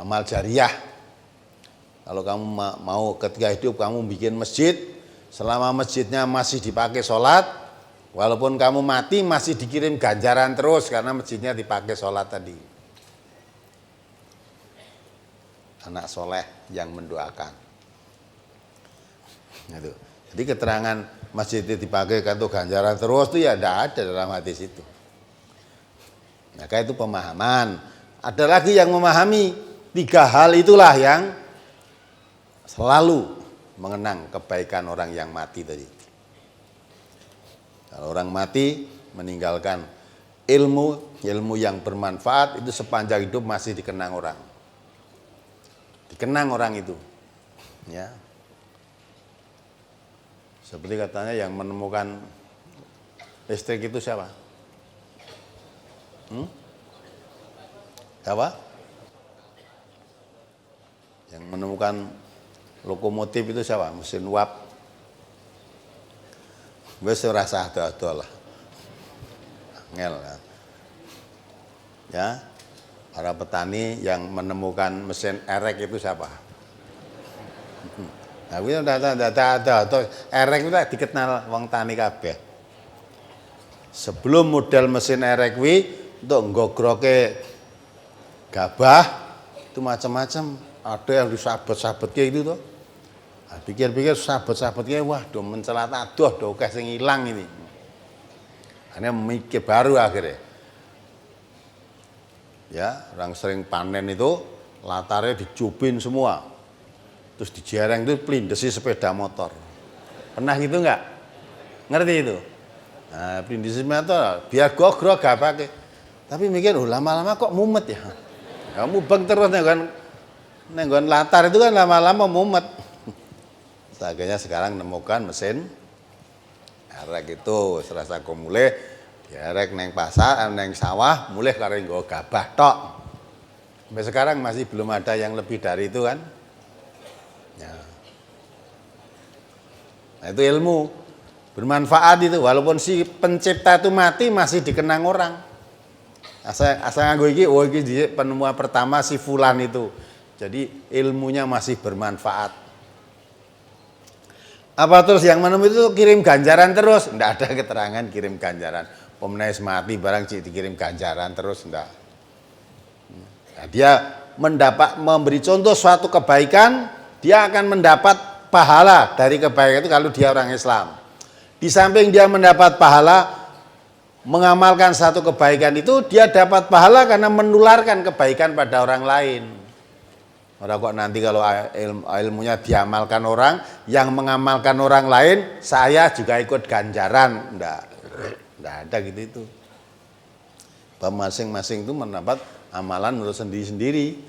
amal jariyah. Kalau kamu mau ketika hidup kamu bikin masjid, selama masjidnya masih dipakai sholat, walaupun kamu mati masih dikirim ganjaran terus karena masjidnya dipakai sholat tadi. Anak soleh yang mendoakan. Itu. Jadi keterangan masjid itu dipakai untuk ganjaran terus itu ya tidak ada dalam hadis itu. Maka itu pemahaman. Ada lagi yang memahami 3 hal itulah yang selalu mengenang kebaikan orang yang mati tadi. Kalau orang mati meninggalkan ilmu yang bermanfaat itu sepanjang hidup masih dikenang orang. Dikenang orang itu. Ya. Seperti katanya yang menemukan listrik itu siapa? Apa? Yang menemukan lokomotif itu siapa? Mesin uap. Wes ora sah ado-ado lah. Angel kan. Ya. Para petani yang menemukan mesin erek itu siapa? Nah, kuwi ado-ado. Erek itu dikenal wong tani kabeh. Sebelum model mesin erek kuwi untuk nggogroke gabah itu macam-macam. Ada yang disabet-sabetke itu tuh. Nah, pikir-pikir sahabat-sahabatnya wah do mencelat aduh do akeh sing ilang ini. Hanya mikir baru akhirnya. Ya, orang sering panen itu latarnya dicubin semua. Terus di jereng itu pelindesi sepeda motor. Pernah gitu enggak? Ngerti itu? Nah, pelindesi motor biar gogrok gak pakai. Tapi mikir lama-lama kok mumet ya. Kamu beng terus nenggon latar itu kan lama-lama mumet. Akhirnya sekarang nemukan mesin erek itu serasa mulai erek neng pasar, neng sawah, mulai karo nggo gabah tok. Sampai sekarang masih belum ada yang lebih dari itu kan? Ya. Nah, itu ilmu bermanfaat itu, walaupun si pencipta itu mati masih dikenang orang. Asal nganggo iki, oh iki penemuan pertama si fulan itu. Jadi ilmunya masih bermanfaat. Apa terus yang menemui itu kirim ganjaran terus? Tidak ada keterangan kirim ganjaran. Pemenais mati barang dikirim ganjaran terus enggak. Nah, dia memberi contoh suatu kebaikan, dia akan mendapat pahala dari kebaikan itu kalau dia orang Islam. Di samping dia mendapat pahala mengamalkan satu kebaikan itu, dia dapat pahala karena menularkan kebaikan pada orang lain. Orang kok nanti kalau ilmunya diamalkan orang, yang mengamalkan orang lain, saya juga ikut ganjaran. Enggak ada gitu itu. Masing-masing itu mendapat amalan menurut sendiri-sendiri.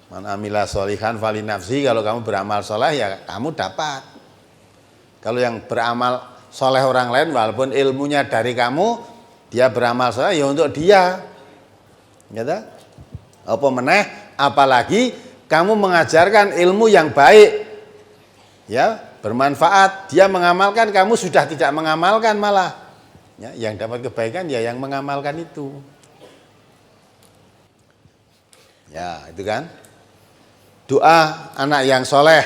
Man amila sholihan fali nafsi, kalau kamu beramal soleh ya kamu dapat. Kalau yang beramal soleh orang lain, walaupun ilmunya dari kamu, dia beramal soleh ya untuk dia. Gitu? Apa meneh, apalagi kamu mengajarkan ilmu yang baik ya bermanfaat, dia mengamalkan, kamu sudah tidak mengamalkan malah. Ya, yang dapat kebaikan ya yang mengamalkan itu. Ya, itu kan. Doa anak yang soleh.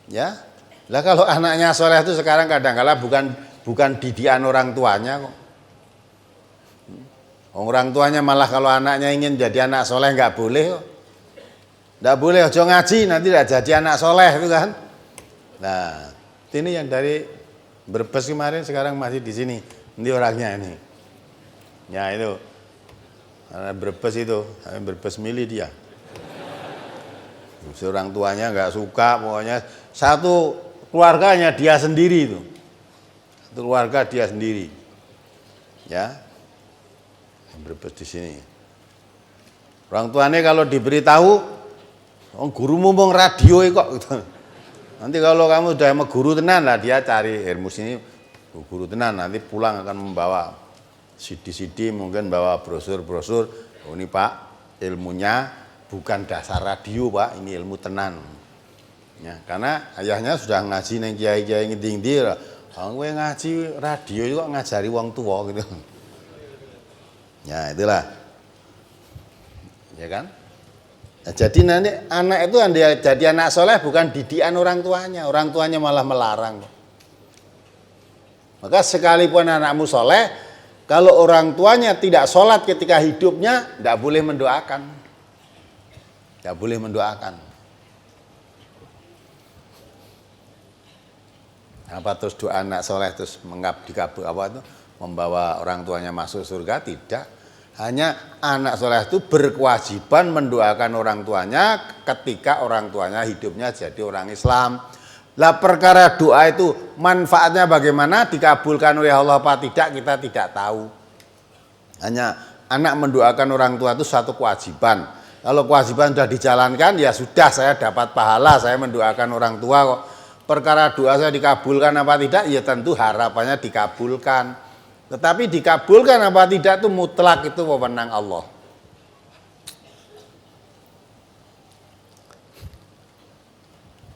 Ya. Lah kalau anaknya soleh itu sekarang kadang-kala bukan didikan orang tuanya kok. Orang tuanya malah kalau anaknya ingin jadi anak soleh nggak boleh kok. Nggak boleh, ojo ngaji nanti tidak jadi anak soleh itu kan. Nah, ini yang dari Brebes kemarin sekarang masih di sini. Ini orangnya ini. Ya itu. Anak Brebes itu, Brebes milih dia. Seorang tuanya nggak suka, pokoknya satu keluarganya dia sendiri itu. Satu keluarga dia sendiri. Ya. Brebes di sini. Orang tuanya kalau diberitahu, oh, gurumu mau radio kok gitu. Nanti kalau kamu udah mau guru tenan lah, dia cari ilmu sini guru tenan, nanti pulang akan membawa CD-CD, mungkin bawa brosur-brosur. Oh, ini Pak, ilmunya bukan dasar radio Pak, ini ilmu tenan. Ya, karena ayahnya sudah ngaji neng kiai-kiai ngendi-endi, kowe ngaji radio kok ngajari wong tua gitu. Ya, itulah. Ya kan? Nah, jadi nanti anak itu jadi anak soleh bukan didikan orang tuanya malah melarang. Maka sekalipun anakmu soleh, kalau orang tuanya tidak sholat ketika hidupnya, tidak boleh mendoakan. Tidak boleh mendoakan. Apa terus doa anak soleh terus dikabul apa itu membawa orang tuanya masuk surga? Tidak. Hanya anak soleh itu berkewajiban mendoakan orang tuanya ketika orang tuanya hidupnya jadi orang Islam. Lah perkara doa itu manfaatnya bagaimana, dikabulkan oleh Allah apa tidak, kita tidak tahu. Hanya anak mendoakan orang tua itu satu kewajiban. Kalau kewajiban sudah dijalankan, ya sudah, saya dapat pahala, saya mendoakan orang tua kok. Perkara doa saya dikabulkan apa tidak, ya tentu harapannya dikabulkan. Tetapi dikabulkan apa tidak itu mutlak, itu wewenang Allah.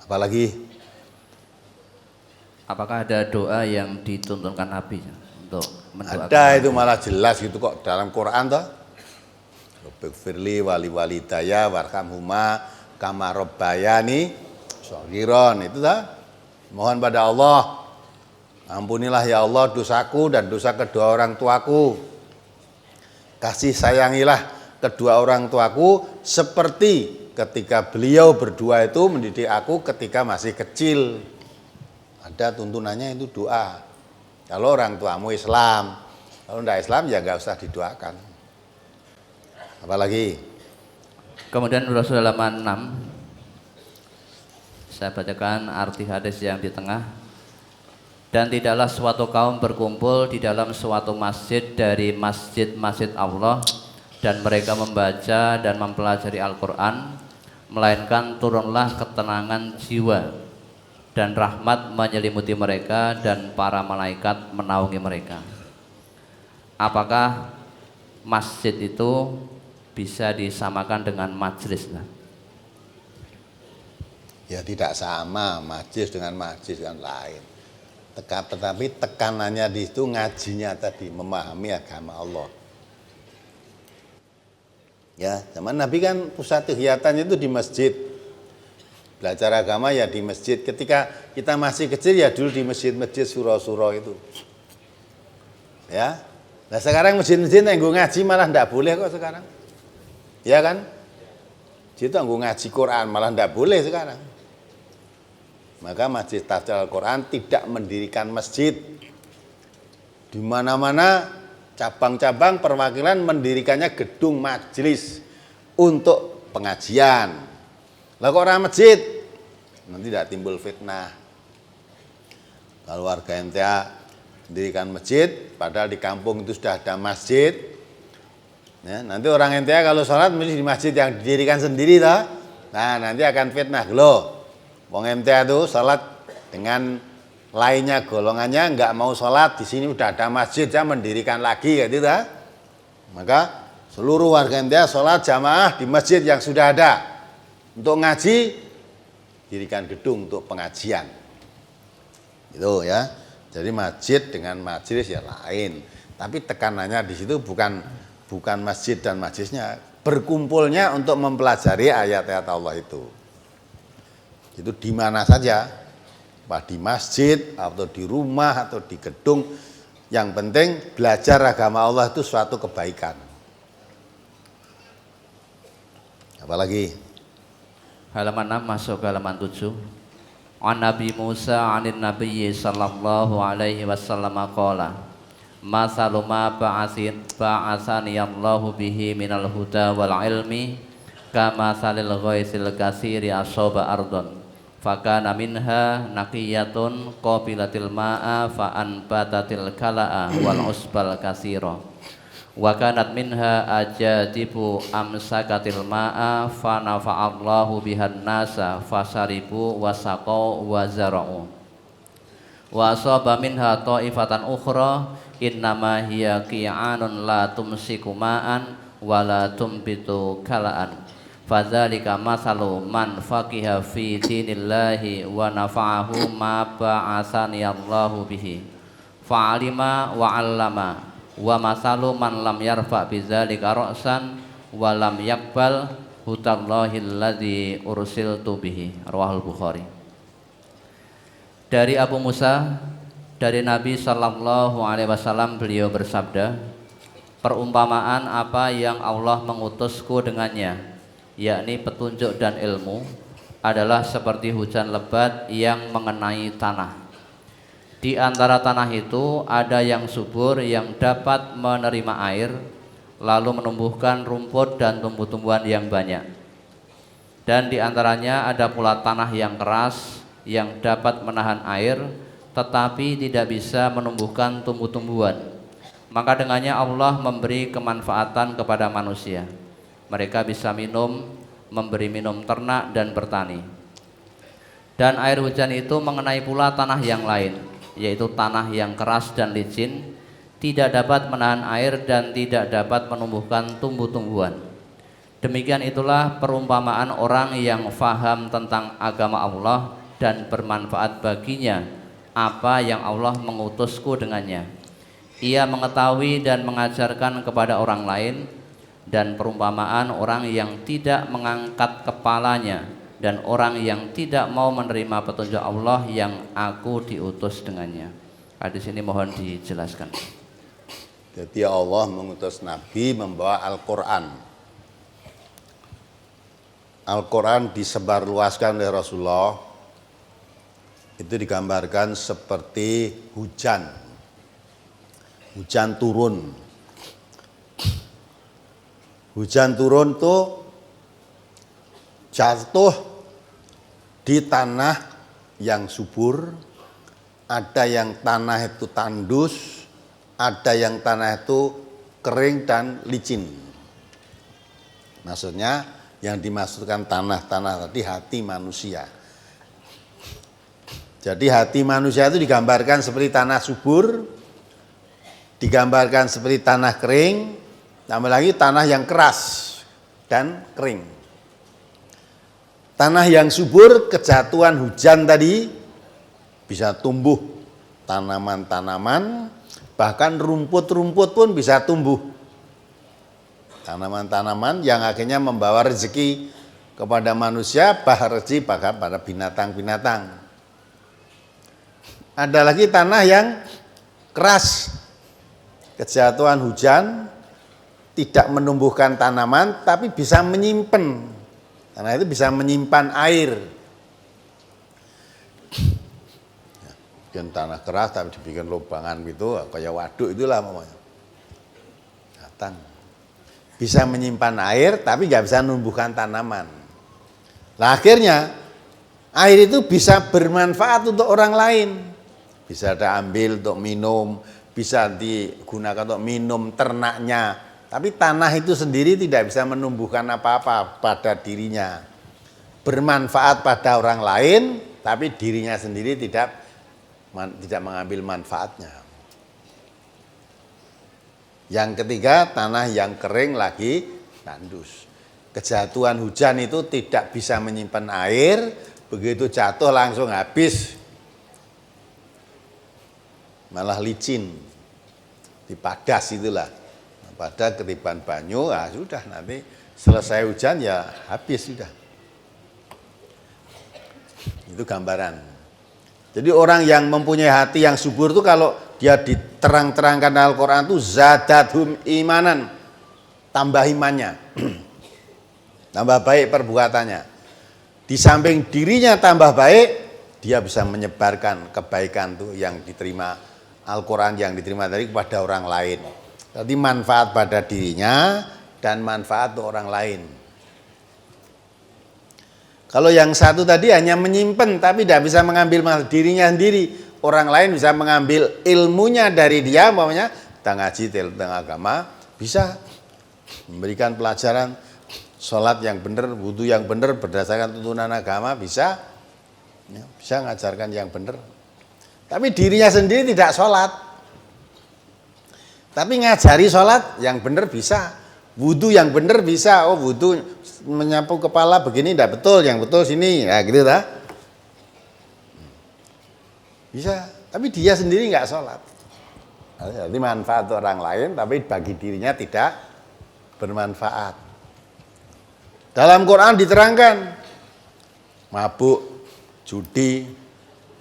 Apalagi? Apakah ada doa yang dituntunkan Nabi untuk mendoakan? Ada, itu malah jelas gitu kok dalam Quran toh. Rabbighfirli wali walidayya warhamhuma kama rabbayani shaghiran, itu toh. Mohon pada Allah, ampunilah ya Allah dosaku dan dosa kedua orang tuaku. Kasih sayangilah kedua orang tuaku seperti ketika beliau berdua itu mendidik aku ketika masih kecil. Ada tuntunannya itu doa. Kalau orang tuamu Islam, kalau tidak Islam ya nggak usah didoakan. Apalagi? Kemudian Rasulullah 6. Saya bacakan arti hadis yang di tengah. Dan tidaklah suatu kaum berkumpul di dalam suatu masjid dari masjid-masjid Allah, dan mereka membaca dan mempelajari Al-Quran, melainkan turunlah ketenangan jiwa dan rahmat menyelimuti mereka dan para malaikat menaungi mereka. Apakah masjid itu bisa disamakan dengan majlis? Ya tidak sama, majlis dengan majlis kan lain. Tetapi tekanannya di situ ngajinya tadi, memahami agama Allah. Ya, zaman Nabi kan pusat kegiatannya itu di masjid. Belajar agama ya di masjid. Ketika kita masih kecil ya dulu di masjid-masjid surau-surau itu. Ya. Nah sekarang masjid-masjid yang ngaji malah enggak boleh kok sekarang. Ya kan? Situ ngaji Quran malah enggak boleh sekarang. Maka Masjid Tahfidz Al-Quran tidak mendirikan masjid. Di mana-mana cabang-cabang perwakilan mendirikannya gedung majelis untuk pengajian. Lah kok orang masjid? Nanti tidak timbul fitnah. Kalau warga NTA mendirikan masjid, padahal di kampung itu sudah ada masjid. Ya, nanti orang NTA kalau sholat mesti di masjid yang didirikan sendiri toh. Nah nanti akan fitnah loh. Wong MTA itu sholat dengan lainnya golongannya nggak mau sholat, di sini udah ada masjid, saya mendirikan lagi gitu ya. Maka seluruh warga MTA sholat jamaah di masjid yang sudah ada. Untuk ngaji dirikan gedung untuk pengajian. Itu ya. Jadi masjid dengan majelis ya lain. Tapi tekanannya di situ bukan masjid dan majelisnya, berkumpulnya untuk mempelajari ayat-ayat Allah itu. Itu di mana saja, apa di masjid atau di rumah atau di gedung, yang penting belajar agama Allah itu suatu kebaikan. Apalagi Halaman 6 masuk ke halaman 7. An Nabi Musa anin Nabi sallallahu alaihi wasallam qala masalu ma ba'asani Allahu bihi minal huda wal ilmi kama salil ghaisil kasiri asaba ardon fakana minha naqiyatun qabilatil ma'a fa anbatatil kala'a wal usbal kasira wa kanat minha ajadibu amsakatil ma'a fa nafa'allahu bihan nasa fasaribu wasaqau wa zara'u wa asaba minha ta'ifatan ukhra innama hiya qi'anun la tumsiku ma'an wa la tumbitu kala'an fadzalika masalu man faqiha fi dinillahi wa nafa'ahu ma ba'asani Allahu bihi fa'alima wa 'allama wa masalu man lam yarfa bidzalika ra'san wa lam yaqbal hutallahi alladzi ursiltu bihi. Rawahul Bukhari. Dari Abu Musa, dari Nabi sallallahu alaihi wasallam, beliau bersabda, perumpamaan apa yang Allah mengutusku dengannya, yakni petunjuk dan ilmu, adalah seperti hujan lebat yang mengenai tanah. Di antara tanah itu ada yang subur yang dapat menerima air, lalu menumbuhkan rumput dan tumbuh-tumbuhan yang banyak. Dan di antaranya ada pula tanah yang keras yang dapat menahan air, tetapi tidak bisa menumbuhkan tumbuh-tumbuhan. Maka dengannya Allah memberi kemanfaatan kepada manusia. Mereka bisa minum, memberi minum ternak dan bertani. Dan air hujan itu mengenai pula tanah yang lain, yaitu tanah yang keras dan licin, tidak dapat menahan air dan tidak dapat menumbuhkan tumbuh-tumbuhan. Demikian itulah perumpamaan orang yang faham tentang agama Allah dan bermanfaat baginya apa yang Allah mengutusku dengannya. Ia mengetahui dan mengajarkan kepada orang lain, dan perumpamaan orang yang tidak mengangkat kepalanya dan orang yang tidak mau menerima petunjuk Allah yang aku diutus dengannya. Hadis ini mohon dijelaskan. Jadi Allah mengutus Nabi membawa Al-Quran. Al-Quran disebarluaskan oleh Rasulullah. Itu digambarkan seperti hujan. Hujan turun. Hujan turun tuh jatuh di tanah yang subur, ada yang tanah itu tandus, ada yang tanah itu kering dan licin. Maksudnya yang dimaksudkan tanah-tanah tadi hati manusia. Jadi hati manusia itu digambarkan seperti tanah subur, digambarkan seperti tanah kering, tambah lagi tanah yang keras dan kering. Tanah yang subur, kejatuhan hujan tadi bisa tumbuh tanaman-tanaman, bahkan rumput-rumput pun bisa tumbuh. Tanaman-tanaman yang akhirnya membawa rezeki kepada manusia, bahkan rezeki pada binatang-binatang. Ada lagi tanah yang keras, kejatuhan hujan tidak menumbuhkan tanaman tapi bisa menyimpan. Karena itu bisa menyimpan air. Bikin tanah keras tapi dibikin lubangan gitu, kayak waduk itulah namanya. Datang. Bisa menyimpan air tapi nggak bisa menumbuhkan tanaman. Nah akhirnya air itu bisa bermanfaat untuk orang lain. Bisa diambil untuk minum, bisa digunakan untuk minum ternaknya. Tapi tanah itu sendiri tidak bisa menumbuhkan apa-apa pada dirinya. Bermanfaat pada orang lain, tapi dirinya sendiri tidak mengambil manfaatnya. Yang ketiga, tanah yang kering lagi tandus. Kejatuhan hujan itu tidak bisa menyimpan air, begitu jatuh langsung habis, malah licin, dipadas itulah. Pada ketiban banyu, sudah nanti selesai hujan ya habis sudah. Itu gambaran. Jadi orang yang mempunyai hati yang subur itu kalau dia diterang-terangkan Al-Quran itu zadathum imanan, tambah imannya, tambah baik perbuatannya. Di samping dirinya tambah baik, dia bisa menyebarkan kebaikan tuh yang diterima Al-Quran yang diterima tadi kepada orang lain. Jadi manfaat pada dirinya dan manfaat untuk orang lain. Kalau yang satu tadi hanya menyimpan tapi tidak bisa mengambil dirinya sendiri, orang lain bisa mengambil ilmunya dari dia, umpamanya tentang ngaji, tentang agama, bisa memberikan pelajaran sholat yang benar, wudu yang benar berdasarkan tuntunan agama, bisa ngajarkan yang benar. Tapi dirinya sendiri tidak sholat, tapi ngajari sholat yang benar bisa, wudu yang benar bisa. Oh, wudu menyapu kepala begini tidak betul, yang betul sini, ya gitu dah. Bisa, tapi dia sendiri nggak sholat. Jadi manfaat orang lain, tapi bagi dirinya tidak bermanfaat. Dalam Quran diterangkan mabuk, judi,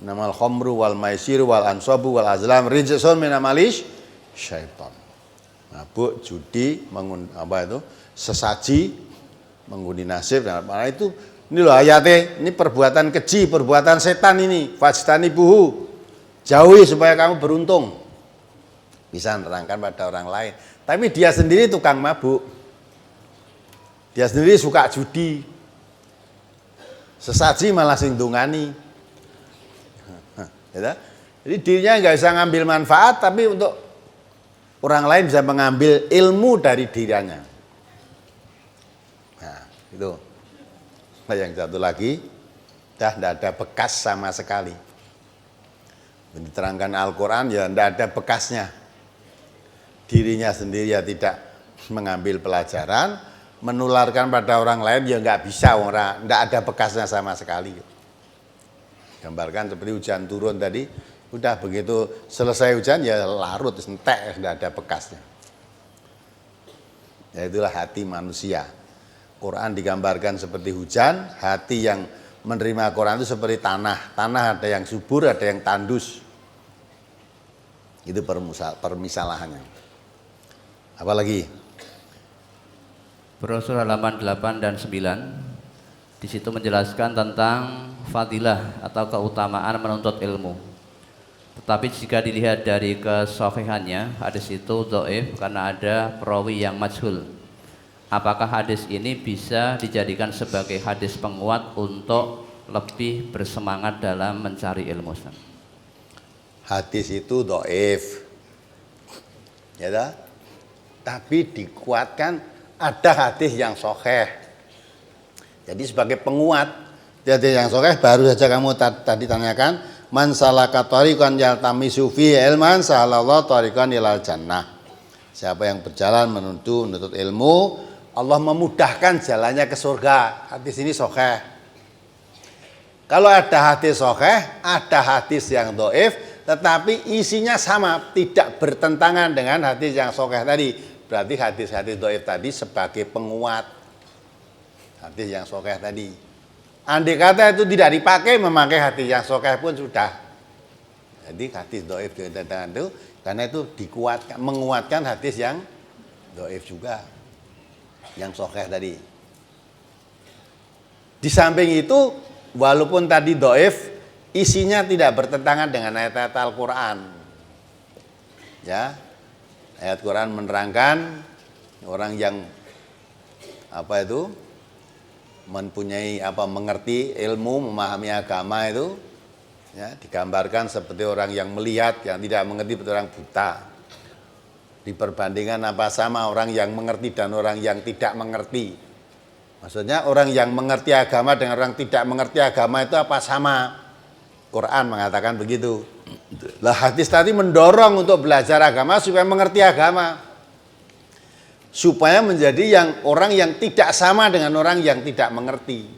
namal khomru wal maisir wal ansabu wal azlam rijsun min amalish syaitan. Mabuk, judi, sesaji, mengundi nasib, dan mana itu, ini loh ayatnya, ini perbuatan keji, perbuatan setan ini, fajtani buhu, jauhi supaya kamu beruntung. Bisa menerangkan pada orang lain. Tapi dia sendiri tukang mabuk, dia sendiri suka judi, sesaji malah sindungani. Jadi dirinya nggak bisa ngambil manfaat, tapi untuk orang lain bisa mengambil ilmu dari dirinya. Itu. Nah, yang satu lagi, dah tidak ada bekas sama sekali. Diterangkan Al-Quran ya tidak ada bekasnya. Dirinya sendiri ya tidak mengambil pelajaran, menularkan pada orang lain ya nggak bisa, tidak ada bekasnya sama sekali. Gambarkan seperti hujan turun tadi, udah begitu selesai hujan ya larut, entek, tidak ada bekasnya. Ya itulah hati manusia. Quran digambarkan seperti hujan, hati yang menerima Quran itu seperti tanah. Tanah ada yang subur, ada yang tandus. Itu permisalahannya. Apalagi? Brosur halaman 8 dan 9. Di situ menjelaskan tentang fadilah atau keutamaan menuntut ilmu. Tetapi jika dilihat dari kesohihannya, hadis itu dhaif karena ada perawi yang majhul. Apakah hadis ini bisa dijadikan sebagai hadis penguat untuk lebih bersemangat dalam mencari ilmu? Hadis itu dhaif, ya dah? Tapi dikuatkan ada hadis yang sahih. Jadi sebagai penguat, hadis yang sahih baru saja kamu tadi tanyakan, man salaka thariqan yaltamisu fihi ilman sahalallahu thariqan ilal jannah. Siapa yang berjalan menuntut ilmu, Allah memudahkan jalannya ke surga. Hadis ini sahih. Kalau ada hadis sahih, ada hadis yang dhaif, tetapi isinya sama, tidak bertentangan dengan hadis yang sahih tadi. Berarti hadis-hadis dhaif tadi sebagai penguat hadis yang sahih tadi. Andai kata itu tidak dipakai, memakai hadis yang sahih pun sudah. Jadi hadis dhaif itu karena itu dikuatkan, menguatkan hadis yang dhaif juga, yang sahih tadi. Di samping itu, walaupun tadi dhaif, isinya tidak bertentangan dengan ayat-ayat Al-Quran. Ya, ayat Quran menerangkan orang yang mengerti ilmu, memahami agama itu, ya, digambarkan seperti orang yang melihat, yang tidak mengerti seperti orang buta. Diperbandingkan apa sama orang yang mengerti dan orang yang tidak mengerti. Maksudnya orang yang mengerti agama dengan orang tidak mengerti agama itu apa sama? Quran mengatakan begitu. Lah hadis tadi mendorong untuk belajar agama supaya mengerti agama. Supaya menjadi orang yang tidak sama dengan orang yang tidak mengerti.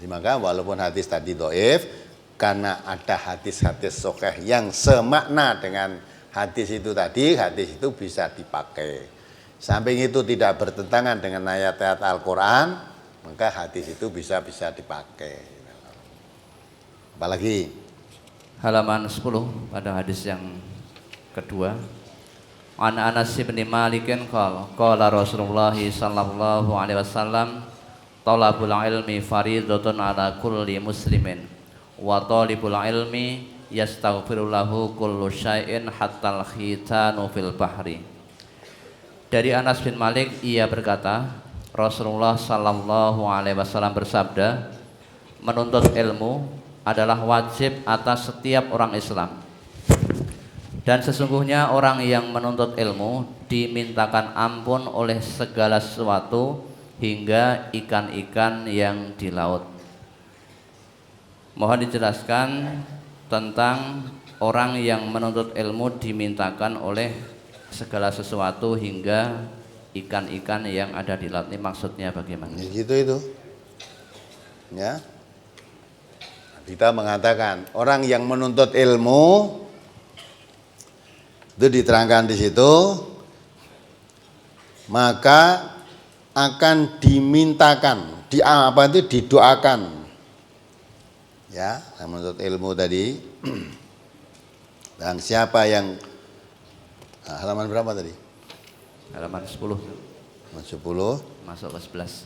Maka walaupun hadis tadi dhaif, karena ada hadis-hadis sahih yang semakna dengan hadis itu tadi, hadis itu bisa dipakai. Samping itu tidak bertentangan dengan ayat-ayat Al-Quran, maka hadis itu bisa dipakai. Apalagi halaman 10 pada hadis yang kedua. An Anas bin Malik qala Rasulullah sallallahu alaihi wasallam talabul ilmi fardhatun ala kulli muslimin wa talibul ilmi yastaghfiru lahu kullu syai'in hatta al-khitanu fil bahri. Dari Anas bin Malik ia berkata, Rasulullah sallallahu alaihi wasallam bersabda, menuntut ilmu adalah wajib atas setiap orang Islam. Dan sesungguhnya orang yang menuntut ilmu dimintakan ampun oleh segala sesuatu hingga ikan-ikan yang di laut. Mohon dijelaskan tentang orang yang menuntut ilmu dimintakan oleh segala sesuatu hingga ikan-ikan yang ada di laut. Ini maksudnya bagaimana? Ya, gitu itu. Ya. Kita mengatakan orang yang menuntut ilmu itu diterangkan di situ, maka akan dimintakan, didoakan. Ya, yang menuntut ilmu tadi. Dan siapa yang halaman berapa tadi? Halaman 10. Halaman 10. Masuk ke 11.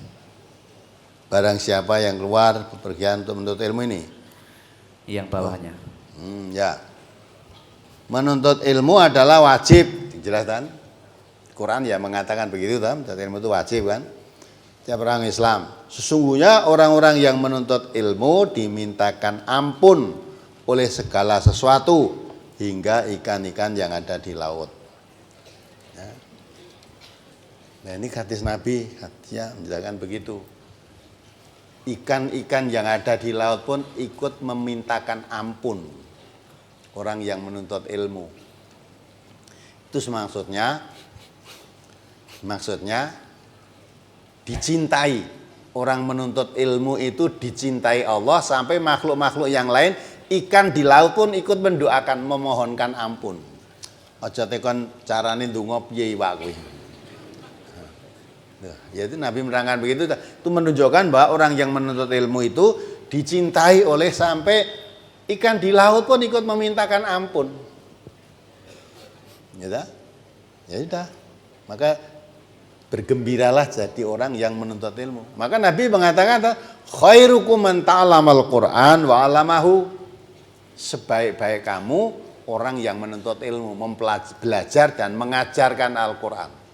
Barang siapa yang keluar bepergian untuk menuntut ilmu ini? Yang bawahnya. Ya. Menuntut ilmu adalah wajib, dijelaskan. Quran ya mengatakan begitu, menuntut ilmu itu wajib kan? Tiap orang Islam. Sesungguhnya orang-orang yang menuntut ilmu dimintakan ampun oleh segala sesuatu hingga ikan-ikan yang ada di laut. Ya. Nah ini hadis Nabi, hadisnya menjelaskan begitu. Ikan-ikan yang ada di laut pun ikut memintakan ampun orang yang menuntut ilmu. Itu maksudnya dicintai. Orang menuntut ilmu itu dicintai Allah sampai makhluk-makhluk yang lain, ikan di laut pun ikut mendoakan, memohonkan ampun. Aja tekon carane ndonga piye wae kuwi. Ya itu Nabi menerangkan begitu, itu menunjukkan bahwa orang yang menuntut ilmu itu dicintai oleh sampai ikan di laut pun ikut memintakan ampun. Ya sudah. Maka bergembiralah jadi orang yang menuntut ilmu. Maka Nabi mengatakan, khairukum man ta'allamal Qur'an wa 'allamahu. Sebaik-baik kamu orang yang menuntut ilmu, belajar dan mengajarkan Al-Qur'an.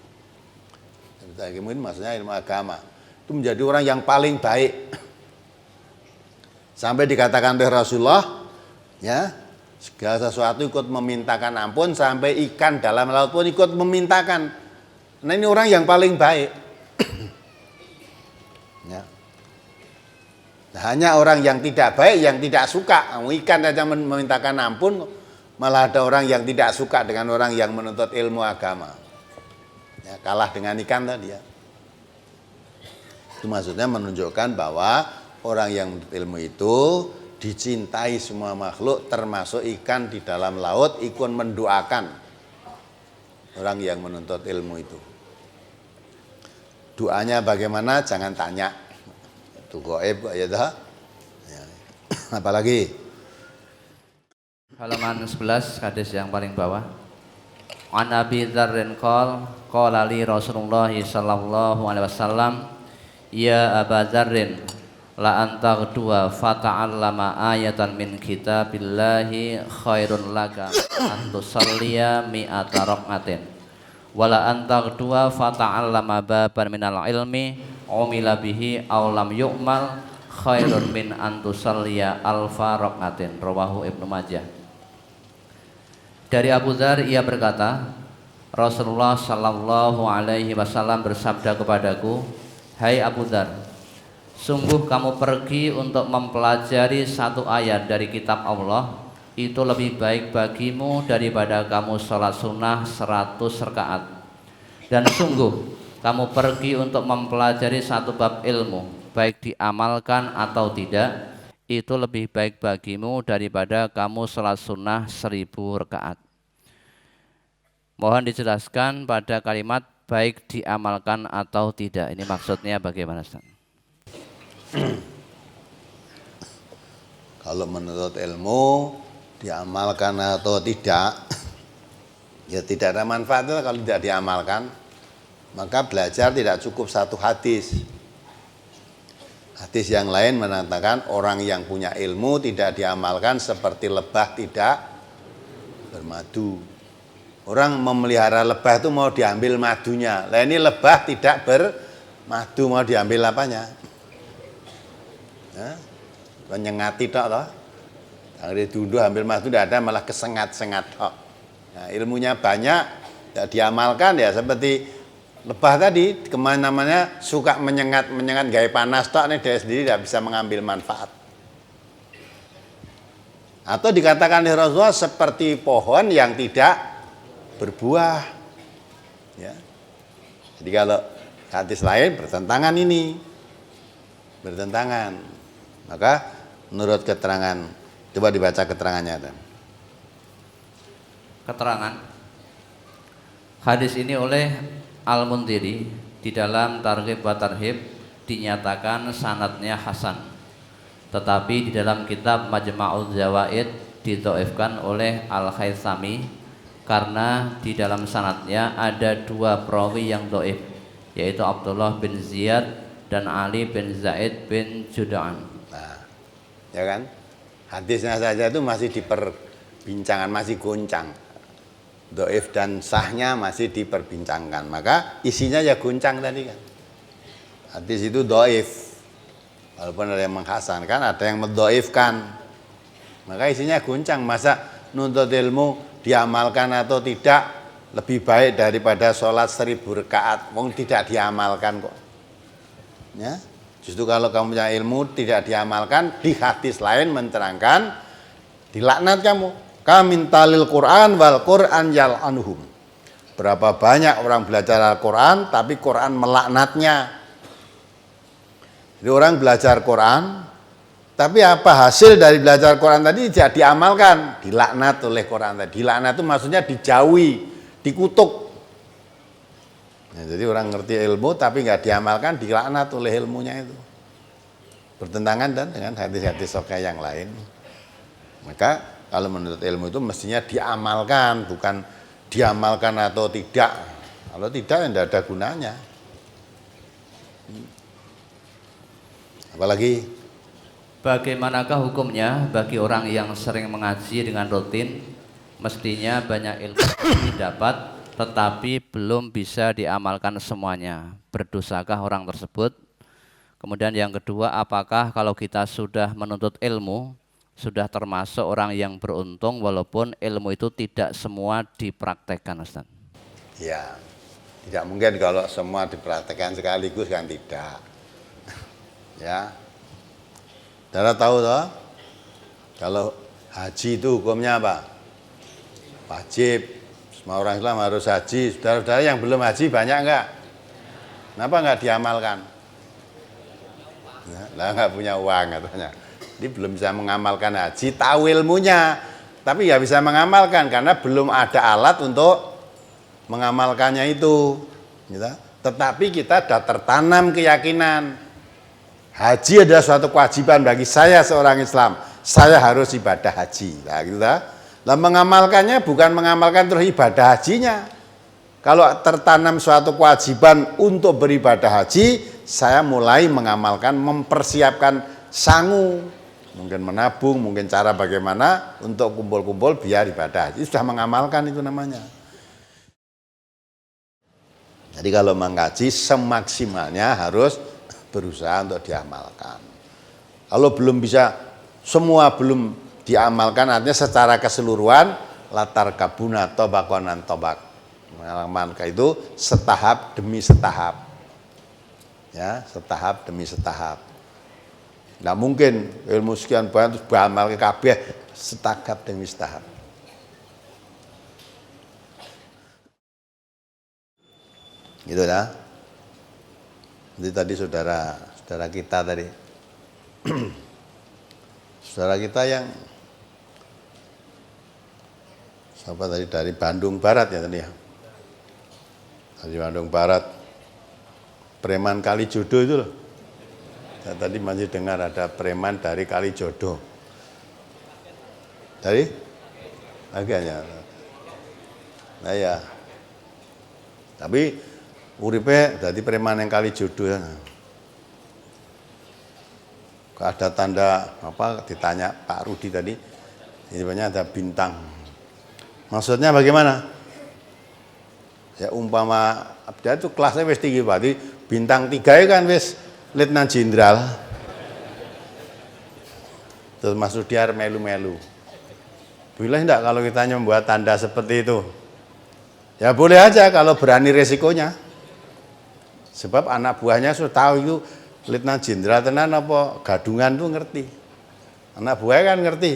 Ilmu ini maksudnya ilmu agama. Itu menjadi orang yang paling baik. Sampai dikatakan oleh Rasulullah, ya, segala sesuatu ikut memintakan ampun, sampai ikan dalam laut pun ikut memintakan. Nah ini orang yang paling baik. Ya. Nah, hanya orang yang tidak baik, yang tidak suka, ikan saja memintakan ampun, malah ada orang yang tidak suka dengan orang yang menuntut ilmu agama. Ya, kalah dengan ikan tadi ya. Itu maksudnya menunjukkan bahwa orang yang menuntut ilmu itu dicintai semua makhluk, termasuk ikan di dalam laut, ikut mendoakan orang yang menuntut ilmu itu. Doanya bagaimana? Jangan tanya. Itu gaib ya dah. Ya. Apalagi Halaman 11 hadis yang paling bawah. An Abi Dzarrin qala li Rasulullah sallallahu alaihi wasallam, ya Aba Dzarrin, la antaghduwa fata'allama ayatan min kitabillahi khairun laka an tusalliya mi'ata rak'atin wala antaghduwa fata'allama baban minal ilmi umila bihi aw lam yu'mal khairun min an tusalliya alfa rak'atin. Rawahu Ibnu Majah. Dari Abu Dzar ia berkata, Rasulullah sallallahu alaihi wasallam bersabda kepadaku, hai Abu Dzar, sungguh kamu pergi untuk mempelajari satu ayat dari kitab Allah, itu lebih baik bagimu daripada kamu sholat sunnah 100 rakaat. Dan sungguh kamu pergi untuk mempelajari satu bab ilmu, baik diamalkan atau tidak, itu lebih baik bagimu daripada kamu sholat sunnah 1000 rakaat. Mohon dijelaskan pada kalimat baik diamalkan atau tidak. Ini maksudnya bagaimana, Ustaz? Kalau menurut ilmu diamalkan atau tidak, ya tidak ada manfaatnya kalau tidak diamalkan. Maka belajar tidak cukup satu hadis. Hadis yang lain mengatakan orang yang punya ilmu tidak diamalkan seperti lebah tidak bermadu. Orang memelihara lebah itu mau diambil madunya. Lah ini lebah tidak bermadu, mau diambil apanya? Ya, menyengati tok toh. Dari dulu ambil madu tidak ada, malah kesengat-sengat tok. Nah, ilmunya banyak, tidak diamalkan ya seperti lebah tadi, kemana-mana suka menyengat gaya panas tok, nih dia sendiri tidak bisa mengambil manfaat. Atau dikatakan oleh Rasulullah seperti pohon yang tidak berbuah. Ya. Jadi kalau hadis lain bertentangan ini, bertentangan. Maka menurut keterangan, coba dibaca keterangannya. Keterangan hadis ini oleh Al-Mundhiri di dalam Targhib wa Tarhib dinyatakan sanadnya hasan, tetapi di dalam kitab Majma'ul Zawaid didhaifkan oleh Al-Haythami karena di dalam sanadnya ada 2 perawi yang dhaif, yaitu Abdullah bin Ziyad dan Ali bin Zaid bin Jud'an. Nah, ya kan? Hadisnya saja itu masih diperbincangan, masih goncang. Dhaif dan sahnya masih diperbincangkan. Maka isinya ya goncang tadi kan. Hadis itu dhaif. Walaupun ada yang menghasankan, ada yang mendhaifkan. Maka isinya goncang. Masa nuntut ilmu diamalkan atau tidak lebih baik daripada sholat 1000 rakaat. Wong tidak diamalkan kok. Ya. Justru kalau kamu punya ilmu tidak diamalkan, di hadis lain menerangkan dilaknat kamu. Kamin talil Quran wal Quran yal'anuhum. Berapa banyak orang belajar Al-Quran tapi Quran melaknatnya. Jadi orang belajar Quran tapi apa hasil dari belajar Quran tadi tidak diamalkan, dilaknat oleh Quran tadi. Dilaknat itu maksudnya dijauhi, dikutuk. Nah, jadi orang ngerti ilmu tapi nggak diamalkan, dilaknat oleh ilmunya itu. Bertentangan dan dengan hadis-hadis sahih yang lain. Maka kalau menurut ilmu itu mestinya diamalkan, bukan diamalkan atau tidak. Kalau tidak ya tidak ada gunanya. Apalagi Bagaimanakah hukumnya bagi orang yang sering mengaji dengan rutin, mestinya banyak ilmu yang didapat tetapi belum bisa diamalkan semuanya? Berdosakah orang tersebut? Kemudian yang kedua, apakah kalau kita sudah menuntut ilmu, sudah termasuk orang yang beruntung walaupun ilmu itu tidak semua dipraktekkan, Ustaz? ya, tidak mungkin kalau semua dipraktekkan sekaligus kan tidak. Ya. Saudara tahu toh? Kalau haji itu hukumnya apa? Wajib. Semua orang Islam harus haji. Saudara-saudara yang belum haji banyak enggak? Kenapa enggak diamalkan? Lah enggak punya uang katanya. Jadi belum bisa mengamalkan haji, tahu ilmunya, tapi enggak bisa mengamalkan karena belum ada alat untuk mengamalkannya itu. Gitu. Tetapi kita sudah tertanam keyakinan. Haji adalah suatu kewajiban bagi saya seorang Islam. Saya harus ibadah haji. Nah, gitu. Nah, mengamalkannya bukan mengamalkan terus ibadah hajinya. Kalau tertanam suatu kewajiban untuk beribadah haji, saya mulai mengamalkan, mempersiapkan sangu. Mungkin menabung, mungkin cara bagaimana untuk kumpul-kumpul biar ibadah haji. Sudah mengamalkan itu namanya. Jadi kalau mengkaji semaksimalnya harus berusaha untuk diamalkan. Kalau belum bisa, semua belum diamalkan, artinya secara keseluruhan latar kabuna tobakonan tobak. Mengamalkan itu setahap demi setahap. Ya, setahap demi setahap. Nggak mungkin ilmu sekian banyak terus beramal ke kabeh setahap demi setahap. Gitu ya. Jadi tadi saudara saudara kita tadi. Saudara kita yang siapa tadi dari Bandung Barat ya tadi ya. Dari Bandung Barat. Preman Kalijodo itu loh. Saya tadi masih dengar ada preman dari Kalijodo. Dari? Agaknya. Nah ya. Tapi uripe dari preman yang Kalijodo ya. Ada tanda apa ditanya Pak Rudi tadi. Ini banyak ada bintang. Maksudnya bagaimana? Ya umpama dia itu kelasnya wis tinggi berarti bintang 3 kan wis Letnan Jenderal. Terus Mas Rudiar melu-melu. Boleh enggak kalau kita membuat tanda seperti itu? Ya boleh aja kalau berani resikonya. Sebab anak buahnya sudah tahu itu Letnan Jenderal tenan apa gadungan tuh ngerti. Anak buahnya kan ngerti.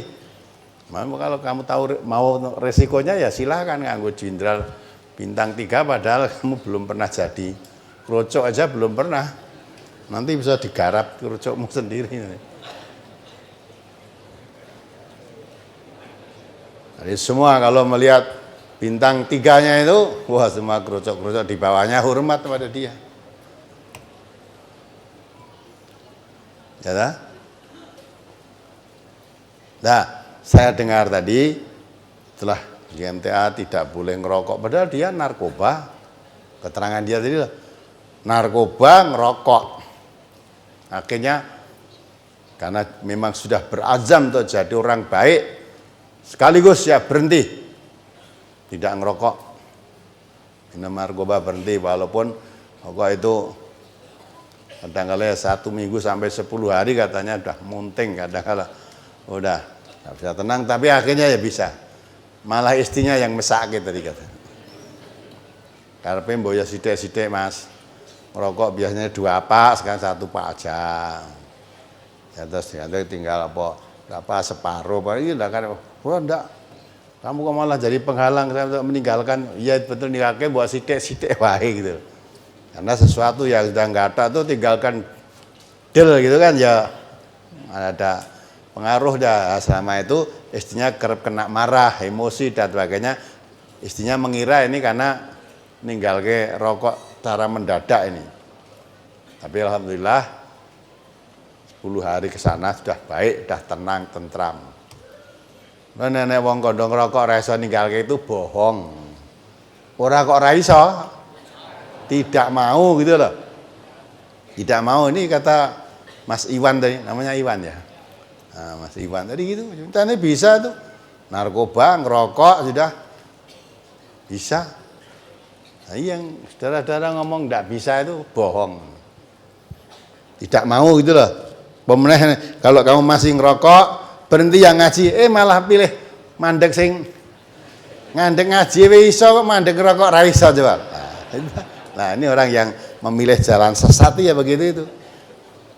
Kalau kamu tahu mau resikonya ya silahkan nganggo jenderal bintang 3 padahal kamu belum pernah jadi. Krocok aja belum pernah. Nanti bisa digarap krocokmu sendiri. Jadi semua kalau melihat bintang 3-nya itu, wah semua krocok-krocok di bawahnya hormat pada dia. Ya dah? Nah, saya dengar tadi setelah di MTA tidak boleh ngerokok, padahal dia narkoba. Keterangan dia tadi lah, narkoba ngerokok. Akhirnya karena memang sudah berazam untuk jadi orang baik, sekaligus ya berhenti tidak ngerokok. Minum narkoba berhenti walaupun rokok itu kadang-kadang 1 minggu sampai 10 hari katanya udah munting, kadang-kadang udah nggak bisa tenang, tapi akhirnya ya bisa. Malah istrinya yang mesake tadi kata. Karepe mboyo sithik-sithik Mas. Ngerokok biasanya 2 pak, sekarang 1 pak aja. Ya terus tinggal apa separuh, ini enggak kan. Wah enggak. Kamu kok malah jadi penghalang saya untuk meninggalkan. Iya betul ninggalkan buat sithik-sithik wae gitu. Karena sesuatu yang sudah enggak ada tuh tinggalkan del gitu kan ya. Ada pengaruh dah selama itu istrinya kerap kena marah, emosi dan sebagainya. Istrinya mengira ini karena ninggal ke rokok cara mendadak ini. Tapi alhamdulillah 10 hari ke sana sudah baik, sudah tenang, tentram. Nenek wong kondong rokok ra iso ninggalke itu bohong. Ora kok ra iso. Tidak mau gitu loh. Tidak mau ini kata Mas Iwan tadi, namanya Iwan ya. Nah, Mas Iwan tadi gitu, ini bisa tuh narkoba, ngerokok sudah bisa. Nah, yang saudara-saudara ngomong tidak bisa itu bohong, tidak mau gitu loh. Pemenang kalau kamu masih ngerokok berhenti yang ngaji, malah pilih mandek sing ngandek ngaji iso kok mandek ngerokok ra iso coba. Nah ini orang yang memilih jalan sesat ya begitu itu.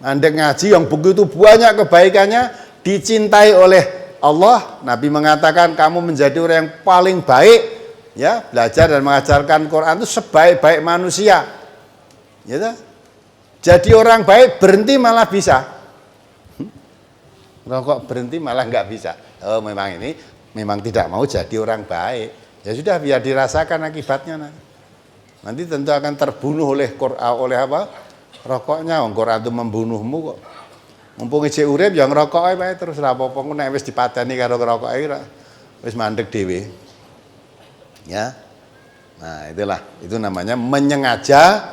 Mandek ngaji yang begitu banyak kebaikannya, dicintai oleh Allah. Nabi mengatakan kamu menjadi orang yang paling baik, ya belajar dan mengajarkan Quran itu sebaik-baik manusia. Ya, jadi orang baik berhenti malah bisa. Rokok berhenti malah nggak bisa. Oh memang ini memang tidak mau jadi orang baik. Ya sudah biar dirasakan akibatnya nanti. Nanti tentu akan terbunuh oleh apa? Rokoknya. Quran itu membunuhmu kok. Mumpung isih urip ya ngerokok ae terus ra apa-apa nek wis dipateni karo ngerokok ae wis mandek dhewe. Ya. Nah, itulah. Itu namanya menyengaja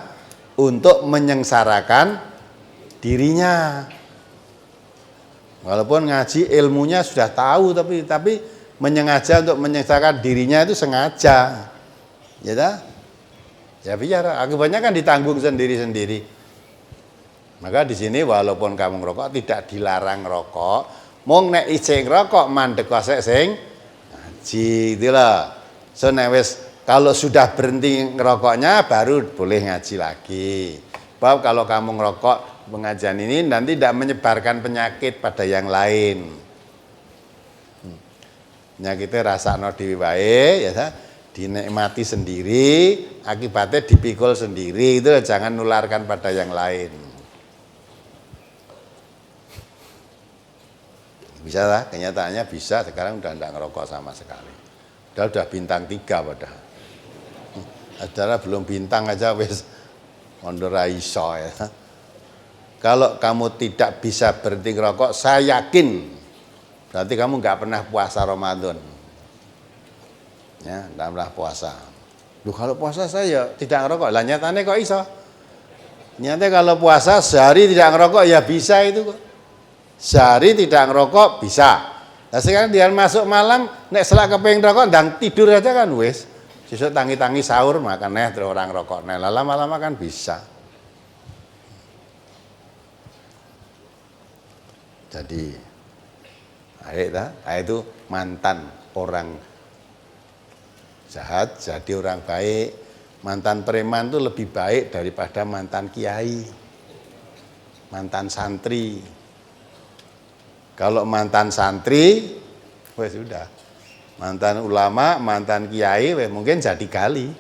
untuk menyengsarakan dirinya. Walaupun ngaji ilmunya sudah tahu tapi menyengaja untuk menyengsarakan dirinya itu sengaja. Ya dah. Ya biar akibatnya kan ditanggung sendiri-sendiri. Maka di sini walaupun kamu ngerokok tidak dilarang ngerokok, mung nek isih ngerokok mandek kosek sing ngaji gitu loh. So nek wis kalau sudah berhenti ngerokoknya baru boleh ngaji lagi. Sebab kalau kamu ngerokok pengajian ini nanti tidak menyebarkan penyakit pada yang lain. Penyakitnya rasakno dhewe wae ya dinikmati sendiri, akibatnya dipikul sendiri, itu jangan nularkan pada yang lain. Bisa lah, kenyataannya bisa. Sekarang udah enggak ngerokok sama sekali. Udah bintang 3 padahal. Saudara belum bintang aja wis mondor iso ya. Kalau kamu tidak bisa berhenti ngerokok, saya yakin berarti kamu nggak pernah puasa Ramadan. Ya, nggak pernah puasa. Loh, kalau puasa saya tidak ngerokok, lah nyatanya kok iso? Nyatanya kalau puasa sehari tidak ngerokok ya bisa itu kok. Sehari tidak ngerokok bisa. Nah sekarang dia masuk malam, nek selak kepengin rokok, ndang tidur aja kan wis. Sesuk tangi-tangi sahur makan terus orang rokok. Nah lama-lama kan bisa. Jadi itu mantan orang jahat jadi orang baik. Mantan preman itu lebih baik daripada mantan kiai, mantan santri. Kalau mantan santri, wes sudah. Mantan ulama, mantan kiai, wes mungkin jadi gali.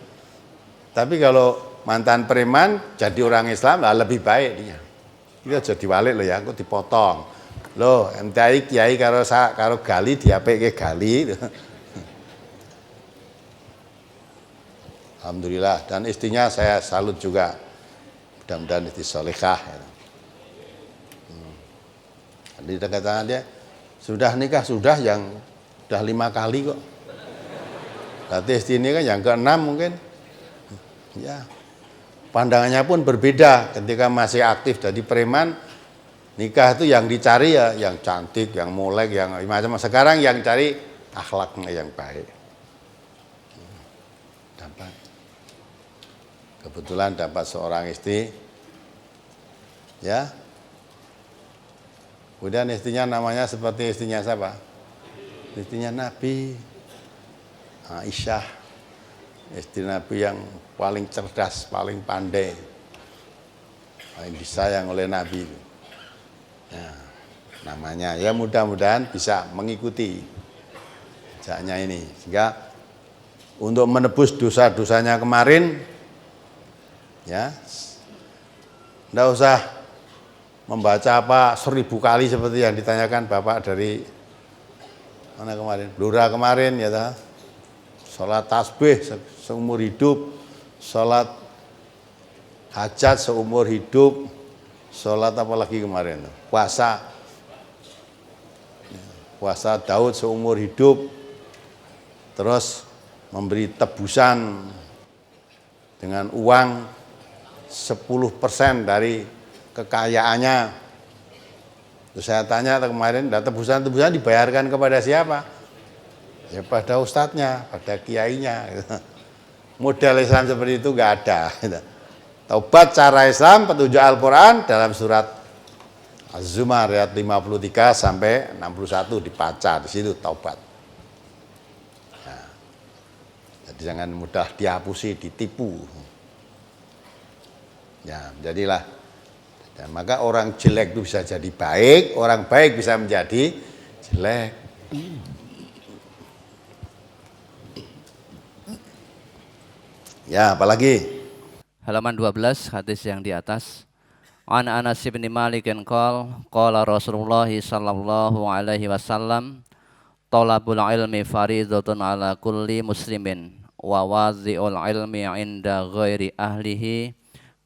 Tapi kalau mantan preman jadi orang Islam, lah lebih baik dia. Dia jadi walik loh ya, aku dipotong. Loh, MTI kiai karo gali diapike gali. Alhamdulillah, dan istrinya saya salut juga. Mudah-mudahan istri solehah. Di dekat tangan dia sudah nikah yang sudah 5 kali kok. Berarti istri ini kan yang ke-6 mungkin. Ya, pandangannya pun berbeda ketika masih aktif jadi preman. Nikah itu yang dicari ya yang cantik, yang molek, yang macam. Sekarang yang cari akhlaknya yang baik. Dapat. Kebetulan dapat seorang istri. Ya. Kemudian istrinya namanya seperti istrinya siapa? Istrinya Nabi. Aisyah. Istri Nabi yang paling cerdas, paling pandai. Paling disayang oleh Nabi. Ya, namanya ya mudah-mudahan bisa mengikuti jalannya ini sehingga untuk menebus dosa-dosanya kemarin ya enggak usah membaca apa 1000 kali seperti yang ditanyakan Bapak dari mana kemarin Blora kemarin ya ta? Sholat tasbih seumur hidup, sholat hajat seumur hidup, sholat apa lagi kemarin? Puasa Daud seumur hidup, terus memberi tebusan dengan uang 10% dari kekayaannya. Terus saya tanya kemarin, tebusan dibayarkan kepada siapa? Ya pada ustadznya, pada kiainya. Model Islam seperti itu nggak ada. Taubat cara Islam, petunjuk Al-Quran dalam surat Az-Zumar ayat 53 sampai 61 dibaca di situ taubat. Nah, jadi jangan mudah dihapusi, ditipu. Ya, jadilah. Dan maka orang jelek itu bisa jadi baik, orang baik bisa menjadi jelek. Ya, apalagi? Halaman 12 hadis yang di atas. An Anas bin Malik qala Rasulullah sallallahu alaihi wasallam talabul ilmi faridatun ala kulli muslimin wa wazi'ul ilmi inda ghairi ahlihi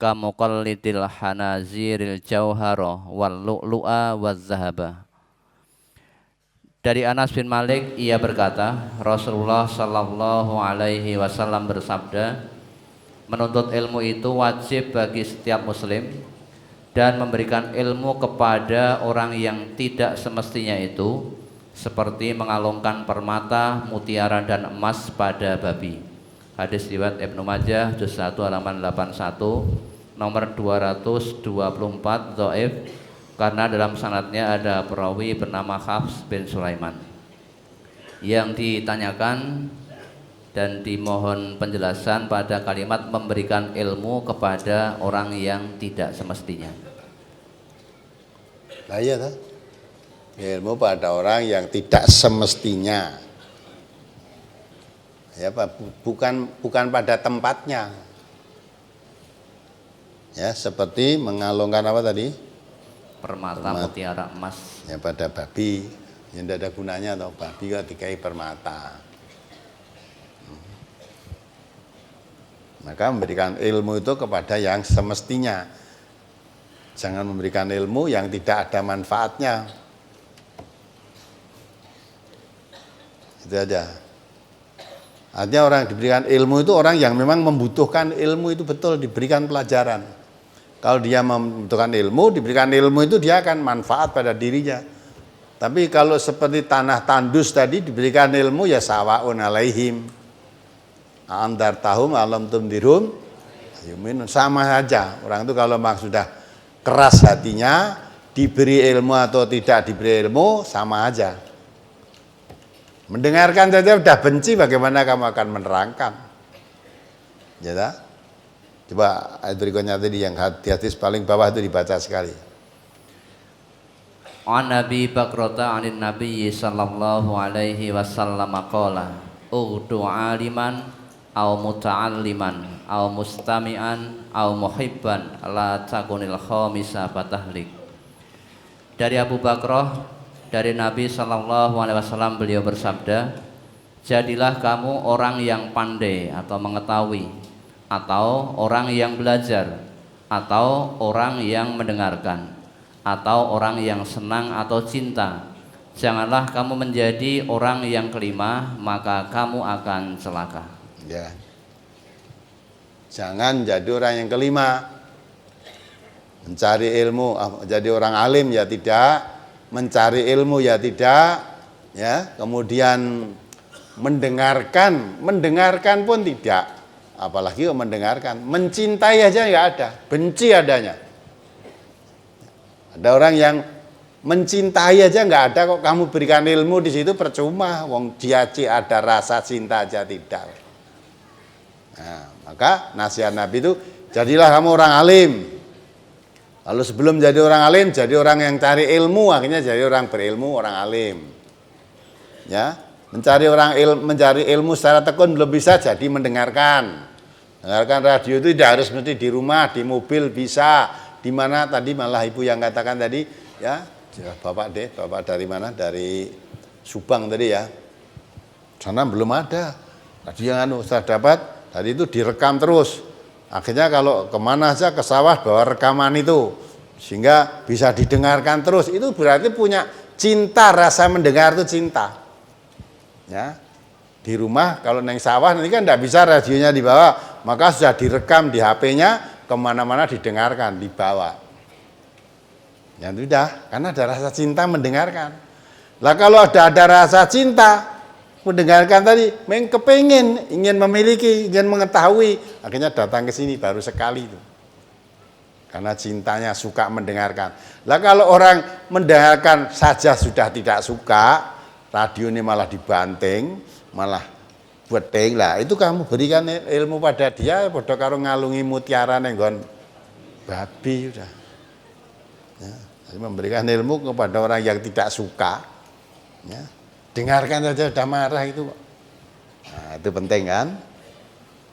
kamuqallidil hanaziril jauhara wal lu'lu'a waz zahaba. Dari Anas bin Malik ia berkata, Rasulullah sallallahu alaihi wasallam bersabda, menuntut ilmu itu wajib bagi setiap muslim dan memberikan ilmu kepada orang yang tidak semestinya itu seperti mengalungkan permata, mutiara dan emas pada babi. Hadis riwayat Ibnu Majah juz 1 halaman 81 nomor 224 dhaif karena dalam sanadnya ada perawi bernama Hafs bin Sulaiman. Yang ditanyakan dan dimohon penjelasan pada kalimat memberikan ilmu kepada orang yang tidak semestinya. Nah iya kan? Ilmu pada orang yang tidak semestinya. Ya bukan pada tempatnya. Ya seperti mengalungkan apa tadi? Permata, mutiara, emas. Ya pada babi. yang tidak ada gunanya atau babi kok dikai permata. Maka memberikan ilmu itu kepada yang semestinya. Jangan memberikan ilmu yang tidak ada manfaatnya. Itu aja. Artinya orang diberikan ilmu itu orang yang memang membutuhkan ilmu itu betul, diberikan pelajaran. Kalau dia membutuhkan ilmu, diberikan ilmu itu dia akan manfaat pada dirinya. Tapi kalau seperti tanah tandus tadi diberikan ilmu ya sawaun alaihim. Andar tahum alam tumdirum yumin, sama saja. Orang itu kalau memang sudah keras hatinya, diberi ilmu atau tidak diberi ilmu sama aja. Mendengarkan saja sudah benci, bagaimana kamu akan menerangkan? Ya tak? Coba ayat berikutnya tadi yang hadis paling bawah itu dibaca sekali. An Nabi Bakrata anin Nabi sallallahu alaihi wasallam qala udu aliman au muta'alliman au mustami'an au muhibban la takunil khamisa fatahlik. Dari Abu Bakrah dari Nabi sallallahu alaihi wasallam, beliau bersabda, jadilah kamu orang yang pandai atau mengetahui, atau orang yang belajar, atau orang yang mendengarkan, atau orang yang senang atau cinta. Janganlah kamu menjadi orang yang kelima, maka kamu akan celaka. Ya. Jangan jadi orang yang kelima. Mencari ilmu, jadi orang alim ya tidak, mencari ilmu ya tidak, ya. Kemudian mendengarkan pun tidak. Apalagi mendengarkan, mencintai aja nggak ada, benci adanya. Ada orang yang mencintai aja nggak ada, kok kamu berikan ilmu di situ percuma, wong dia ada rasa cinta aja tidak. Nah, maka nasihat Nabi itu jadilah kamu orang alim. Lalu sebelum jadi orang alim, jadi orang yang cari ilmu, akhirnya jadi orang berilmu, orang alim. Ya, mencari ilmu secara tekun belum bisa, jadi mendengarkan. Mendengarkan radio itu tidak harus mesti di rumah, di mobil bisa. Di mana tadi malah ibu yang katakan tadi, ya, bapak dari mana? Dari Subang tadi ya. Sana belum ada. Tadi yang saya dapat, tadi itu direkam terus. Akhirnya kalau kemana aja ke sawah bawa rekaman itu, sehingga bisa didengarkan terus. Itu berarti punya cinta, rasa mendengar itu cinta. Ya. Di rumah kalau neng sawah nanti kan tidak bisa radionya dibawa, maka sudah direkam di HP-nya, kemana-mana didengarkan, dibawa. Ya sudah, karena ada rasa cinta mendengarkan. Lah kalau ada rasa cinta mendengarkan tadi, kepingin, ingin memiliki, ingin mengetahui, akhirnya datang ke sini baru sekali itu. Karena cintanya suka mendengarkan. Lah kalau orang mendengarkan saja sudah tidak suka, radio ini malah dibanting, malah beting, lah itu kamu berikan ilmu pada dia, padha karo ngalungi mutiara nenggon babi udah. Ya, jadi memberikan ilmu kepada orang yang tidak suka, ya, dengarkan saja sudah marah itu. Nah, itu penting kan?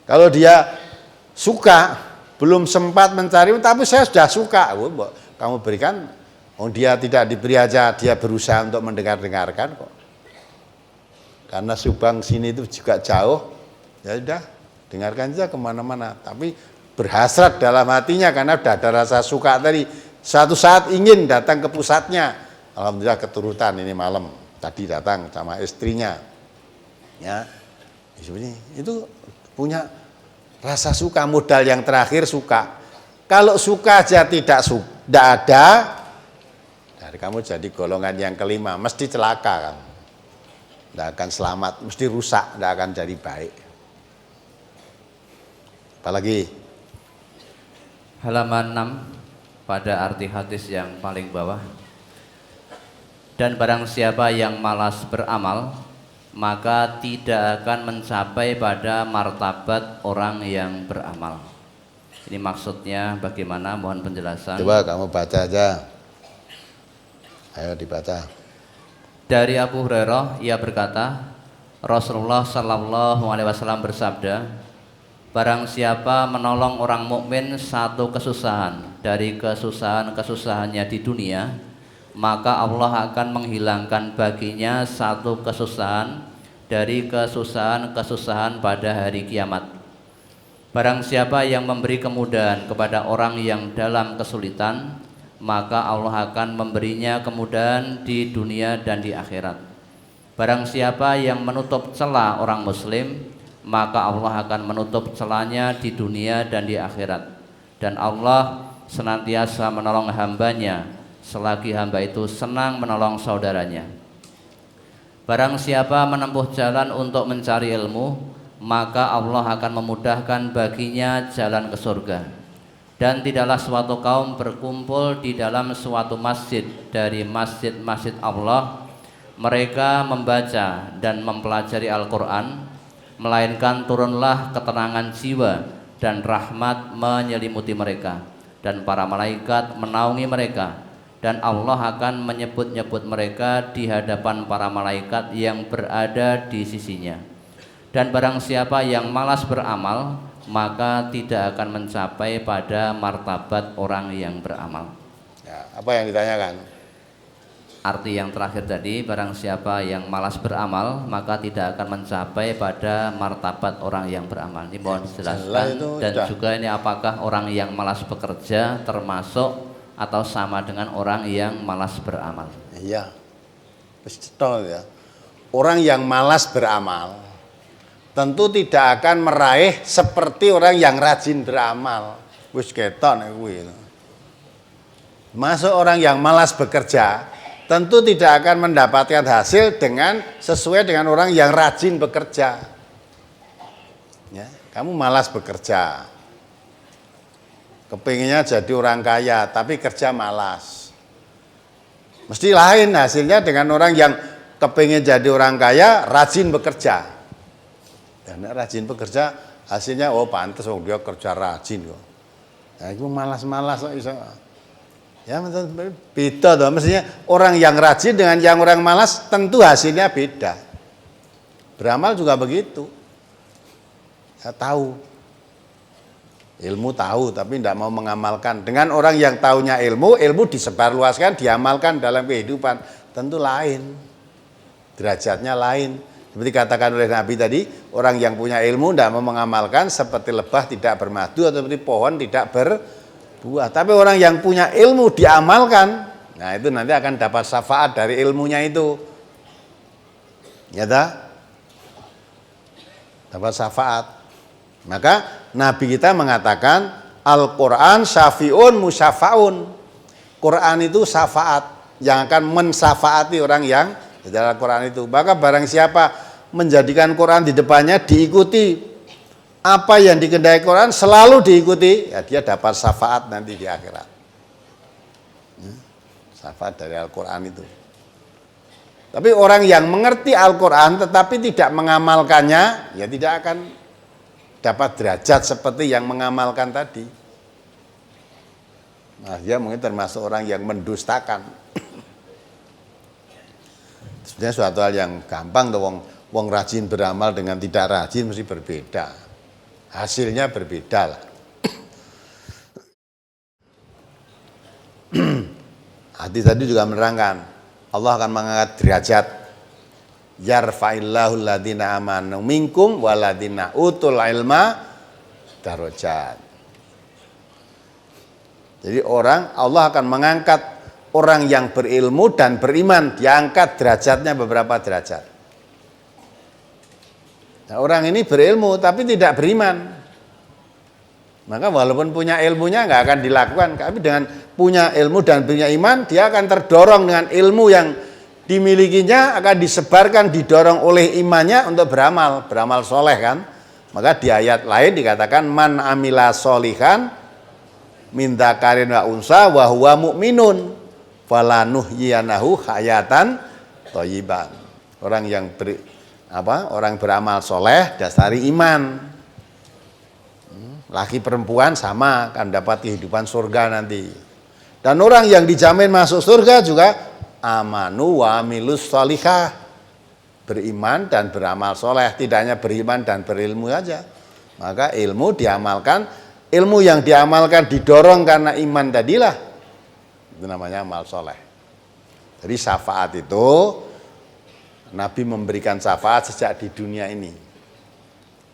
Kalau dia suka, belum sempat mencari, tapi saya sudah suka, kamu berikan, dia tidak diberi aja, dia berusaha untuk mendengarkan kok. Karena Subang sini itu juga jauh, ya sudah dengarkan saja kemana-mana. Tapi berhasrat dalam hatinya karena sudah ada rasa suka tadi. Suatu saat ingin datang ke pusatnya. Alhamdulillah keturutan ini malam tadi datang sama istrinya. Ya, itu punya rasa suka, modal yang terakhir suka. Kalau suka aja tidak ada, dari kamu jadi golongan yang kelima, mesti celaka kan. Tidak akan selamat, mesti rusak, tidak akan jadi baik. Apalagi halaman 6 pada arti hadis yang paling bawah. Dan barang siapa yang malas beramal, maka tidak akan mencapai pada martabat orang yang beramal. Ini maksudnya bagaimana? Mohon penjelasan. Coba kamu baca aja. Ayo dibaca. Dari Abu Hurairah, ia berkata, Rasulullah Sallallahu Alaihi Wasallam bersabda, barang siapa menolong orang mukmin satu kesusahan dari kesusahan-kesusahannya di dunia, maka Allah akan menghilangkan baginya satu kesusahan dari kesusahan-kesusahan pada hari kiamat. Barang siapa yang memberi kemudahan kepada orang yang dalam kesulitan, maka Allah akan memberinya kemudahan di dunia dan di akhirat. Barang siapa yang menutup celah orang muslim, maka Allah akan menutup celahnya di dunia dan di akhirat. Dan Allah senantiasa menolong hambanya selagi hamba itu senang menolong saudaranya. Barang siapa menempuh jalan untuk mencari ilmu, maka Allah akan memudahkan baginya jalan ke surga. Dan tidaklah suatu kaum berkumpul di dalam suatu masjid dari masjid-masjid Allah, mereka membaca dan mempelajari Al-Quran, melainkan turunlah ketenangan jiwa dan rahmat menyelimuti mereka, dan para malaikat menaungi mereka, dan Allah akan menyebut-nyebut mereka di hadapan para malaikat yang berada di sisinya. Dan barang siapa yang malas beramal, maka tidak akan mencapai pada martabat orang yang beramal. Ya, apa yang ditanyakan? Arti yang terakhir tadi, barang siapa yang malas beramal, maka tidak akan mencapai pada martabat orang yang beramal. Ini mohon dijelaskan. Dan juga ini apakah orang yang malas bekerja termasuk atau sama dengan orang yang malas beramal? Iya, ya. Orang yang malas beramal tentu tidak akan meraih seperti orang yang rajin beramal. Wis ketok nek kuwi. Masuk orang yang malas bekerja tentu tidak akan mendapatkan hasil dengan sesuai dengan orang yang rajin bekerja. Ya, kamu malas bekerja, kepinginnya jadi orang kaya tapi kerja malas, mesti lain hasilnya dengan orang yang kepingin jadi orang kaya rajin bekerja. Dan rajin bekerja hasilnya pantes dia kerja rajin kok. Nah, itu malas-malas kok iso. Ya beda toh, mestinya orang yang rajin dengan yang orang malas tentu hasilnya beda. Beramal juga begitu. Ya tahu. Ilmu tahu tapi tidak mau mengamalkan. Dengan orang yang tahunya ilmu disebarluaskan, diamalkan dalam kehidupan, tentu lain. Derajatnya lain. Seperti katakan oleh Nabi tadi, orang yang punya ilmu tidak mau mengamalkan seperti lebah tidak bermadu atau seperti pohon tidak berbuah. Tapi orang yang punya ilmu diamalkan, nah itu nanti akan dapat syafaat dari ilmunya itu. Ya tak? Dapat syafaat. Maka Nabi kita mengatakan Al-Quran syafi'un musyafaun. Quran itu syafaat yang akan mensyafaati orang yang di dalam Quran itu. Maka barang siapa menjadikan Quran di depannya diikuti, apa yang dikehendaki Quran selalu diikuti, ya dia dapat syafaat nanti di akhirat. Syafaat dari Al-Quran itu. Tapi orang yang mengerti Al-Quran tetapi tidak mengamalkannya, ya tidak akan dapat derajat seperti yang mengamalkan tadi. Nah, dia mungkin termasuk orang yang mendustakan. Sebenarnya suatu hal yang gampang tuh, wong rajin beramal dengan tidak rajin mesti berbeda. Hasilnya berbeda lah. Hadis tadi juga menerangkan Allah akan mengangkat derajat. Yarfa'illahu alladziina amanu minkum walladziina utul ilma darajat. Jadi Allah akan mengangkat orang yang berilmu dan beriman, diangkat derajatnya beberapa derajat. Nah, orang ini berilmu tapi tidak beriman, maka walaupun punya ilmunya nggak akan dilakukan. Tapi dengan punya ilmu dan punya iman, dia akan terdorong dengan ilmu yang dimilikinya, akan disebarkan, didorong oleh imannya untuk beramal soleh kan. Maka di ayat lain dikatakan man amila solihan min dzakarin wa unsa wa huwa mu'minun falanuhyiyanahu hayatan thayyiban. Orang yang orang beramal soleh dasari iman. Laki perempuan sama akan dapat kehidupan surga nanti. Dan orang yang dijamin masuk surga juga amanu wa amilus sholihah, beriman dan beramal soleh. Tidak hanya beriman dan berilmu saja. Maka ilmu diamalkan, ilmu yang diamalkan didorong karena iman tadilah, itu namanya amal soleh. Jadi syafaat itu Nabi memberikan syafaat sejak di dunia ini.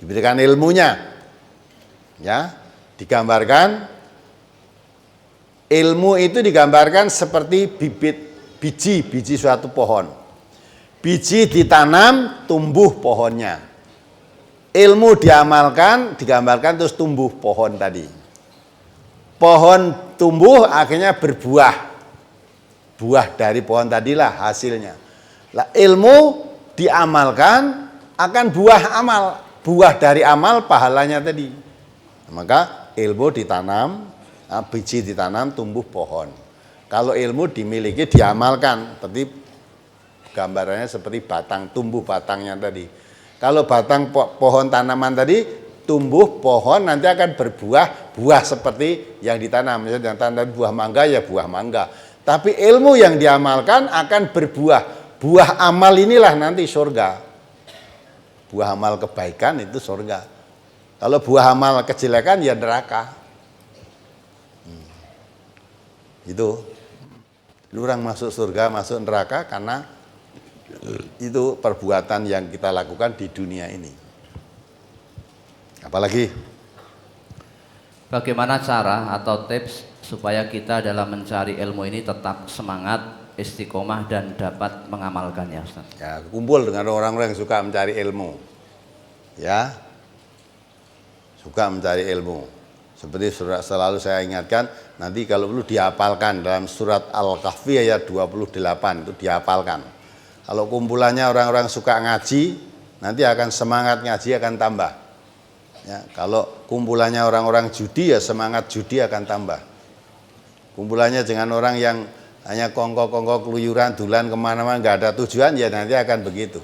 Diberikan ilmunya. Ya, digambarkan ilmu itu digambarkan seperti biji suatu pohon. Biji ditanam, tumbuh pohonnya. Ilmu diamalkan, digambarkan terus tumbuh pohon tadi. Pohon tumbuh akhirnya berbuah. Buah dari pohon tadilah hasilnya. Lah, ilmu diamalkan akan buah amal. Buah dari amal pahalanya tadi. Maka ilmu ditanam, biji ditanam, tumbuh pohon. Kalau ilmu dimiliki, diamalkan, seperti gambarannya seperti batang, tumbuh batangnya tadi. Kalau batang pohon tanaman tadi, tumbuh pohon nanti akan berbuah, buah seperti yang ditanam. Misalnya yang tanam buah mangga ya buah mangga. Tapi ilmu yang diamalkan akan berbuah. Buah amal inilah nanti surga. Buah amal kebaikan itu surga. Kalau buah amal kejelekan ya neraka. Itu. Orang masuk surga, masuk neraka karena itu perbuatan yang kita lakukan di dunia ini. Apalagi? Bagaimana cara atau tips supaya kita dalam mencari ilmu ini tetap semangat, istiqomah dan dapat mengamalkannya, Ustaz? Ya, kumpul dengan orang-orang yang suka mencari ilmu. Ya. Suka mencari ilmu. Seperti selalu saya ingatkan, nanti kalau perlu dihafalkan dalam surat Al-Kahfi ayat 28 itu dihafalkan. Kalau kumpulannya orang-orang suka ngaji, nanti akan semangat ngaji akan tambah. Ya, kalau kumpulannya orang-orang judi ya semangat judi akan tambah. Kumpulannya dengan orang yang hanya kongko-kongko keluyuran, dulan kemana-mana, nggak ada tujuan, ya nanti akan begitu.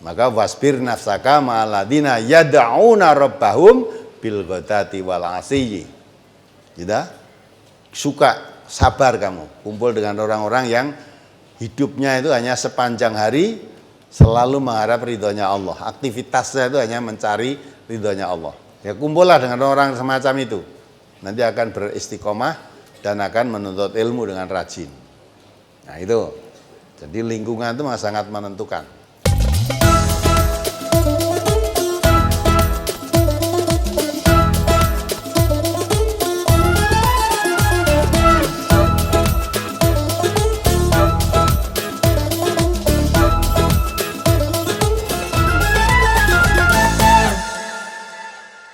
Maka wasbir nafsaka ma'aladina yada'una rabbahum bil ghadati wal asiyyi. Tidak? Suka, sabar kamu. Kumpul dengan orang-orang yang hidupnya itu hanya sepanjang hari selalu mengharap ridhonya Allah. Aktivitasnya itu hanya mencari ridhonya Allah. Ya kumpullah dengan orang semacam itu. Nanti akan beristiqomah dan akan menuntut ilmu dengan rajin. Nah itu, jadi lingkungan itu sangat menentukan.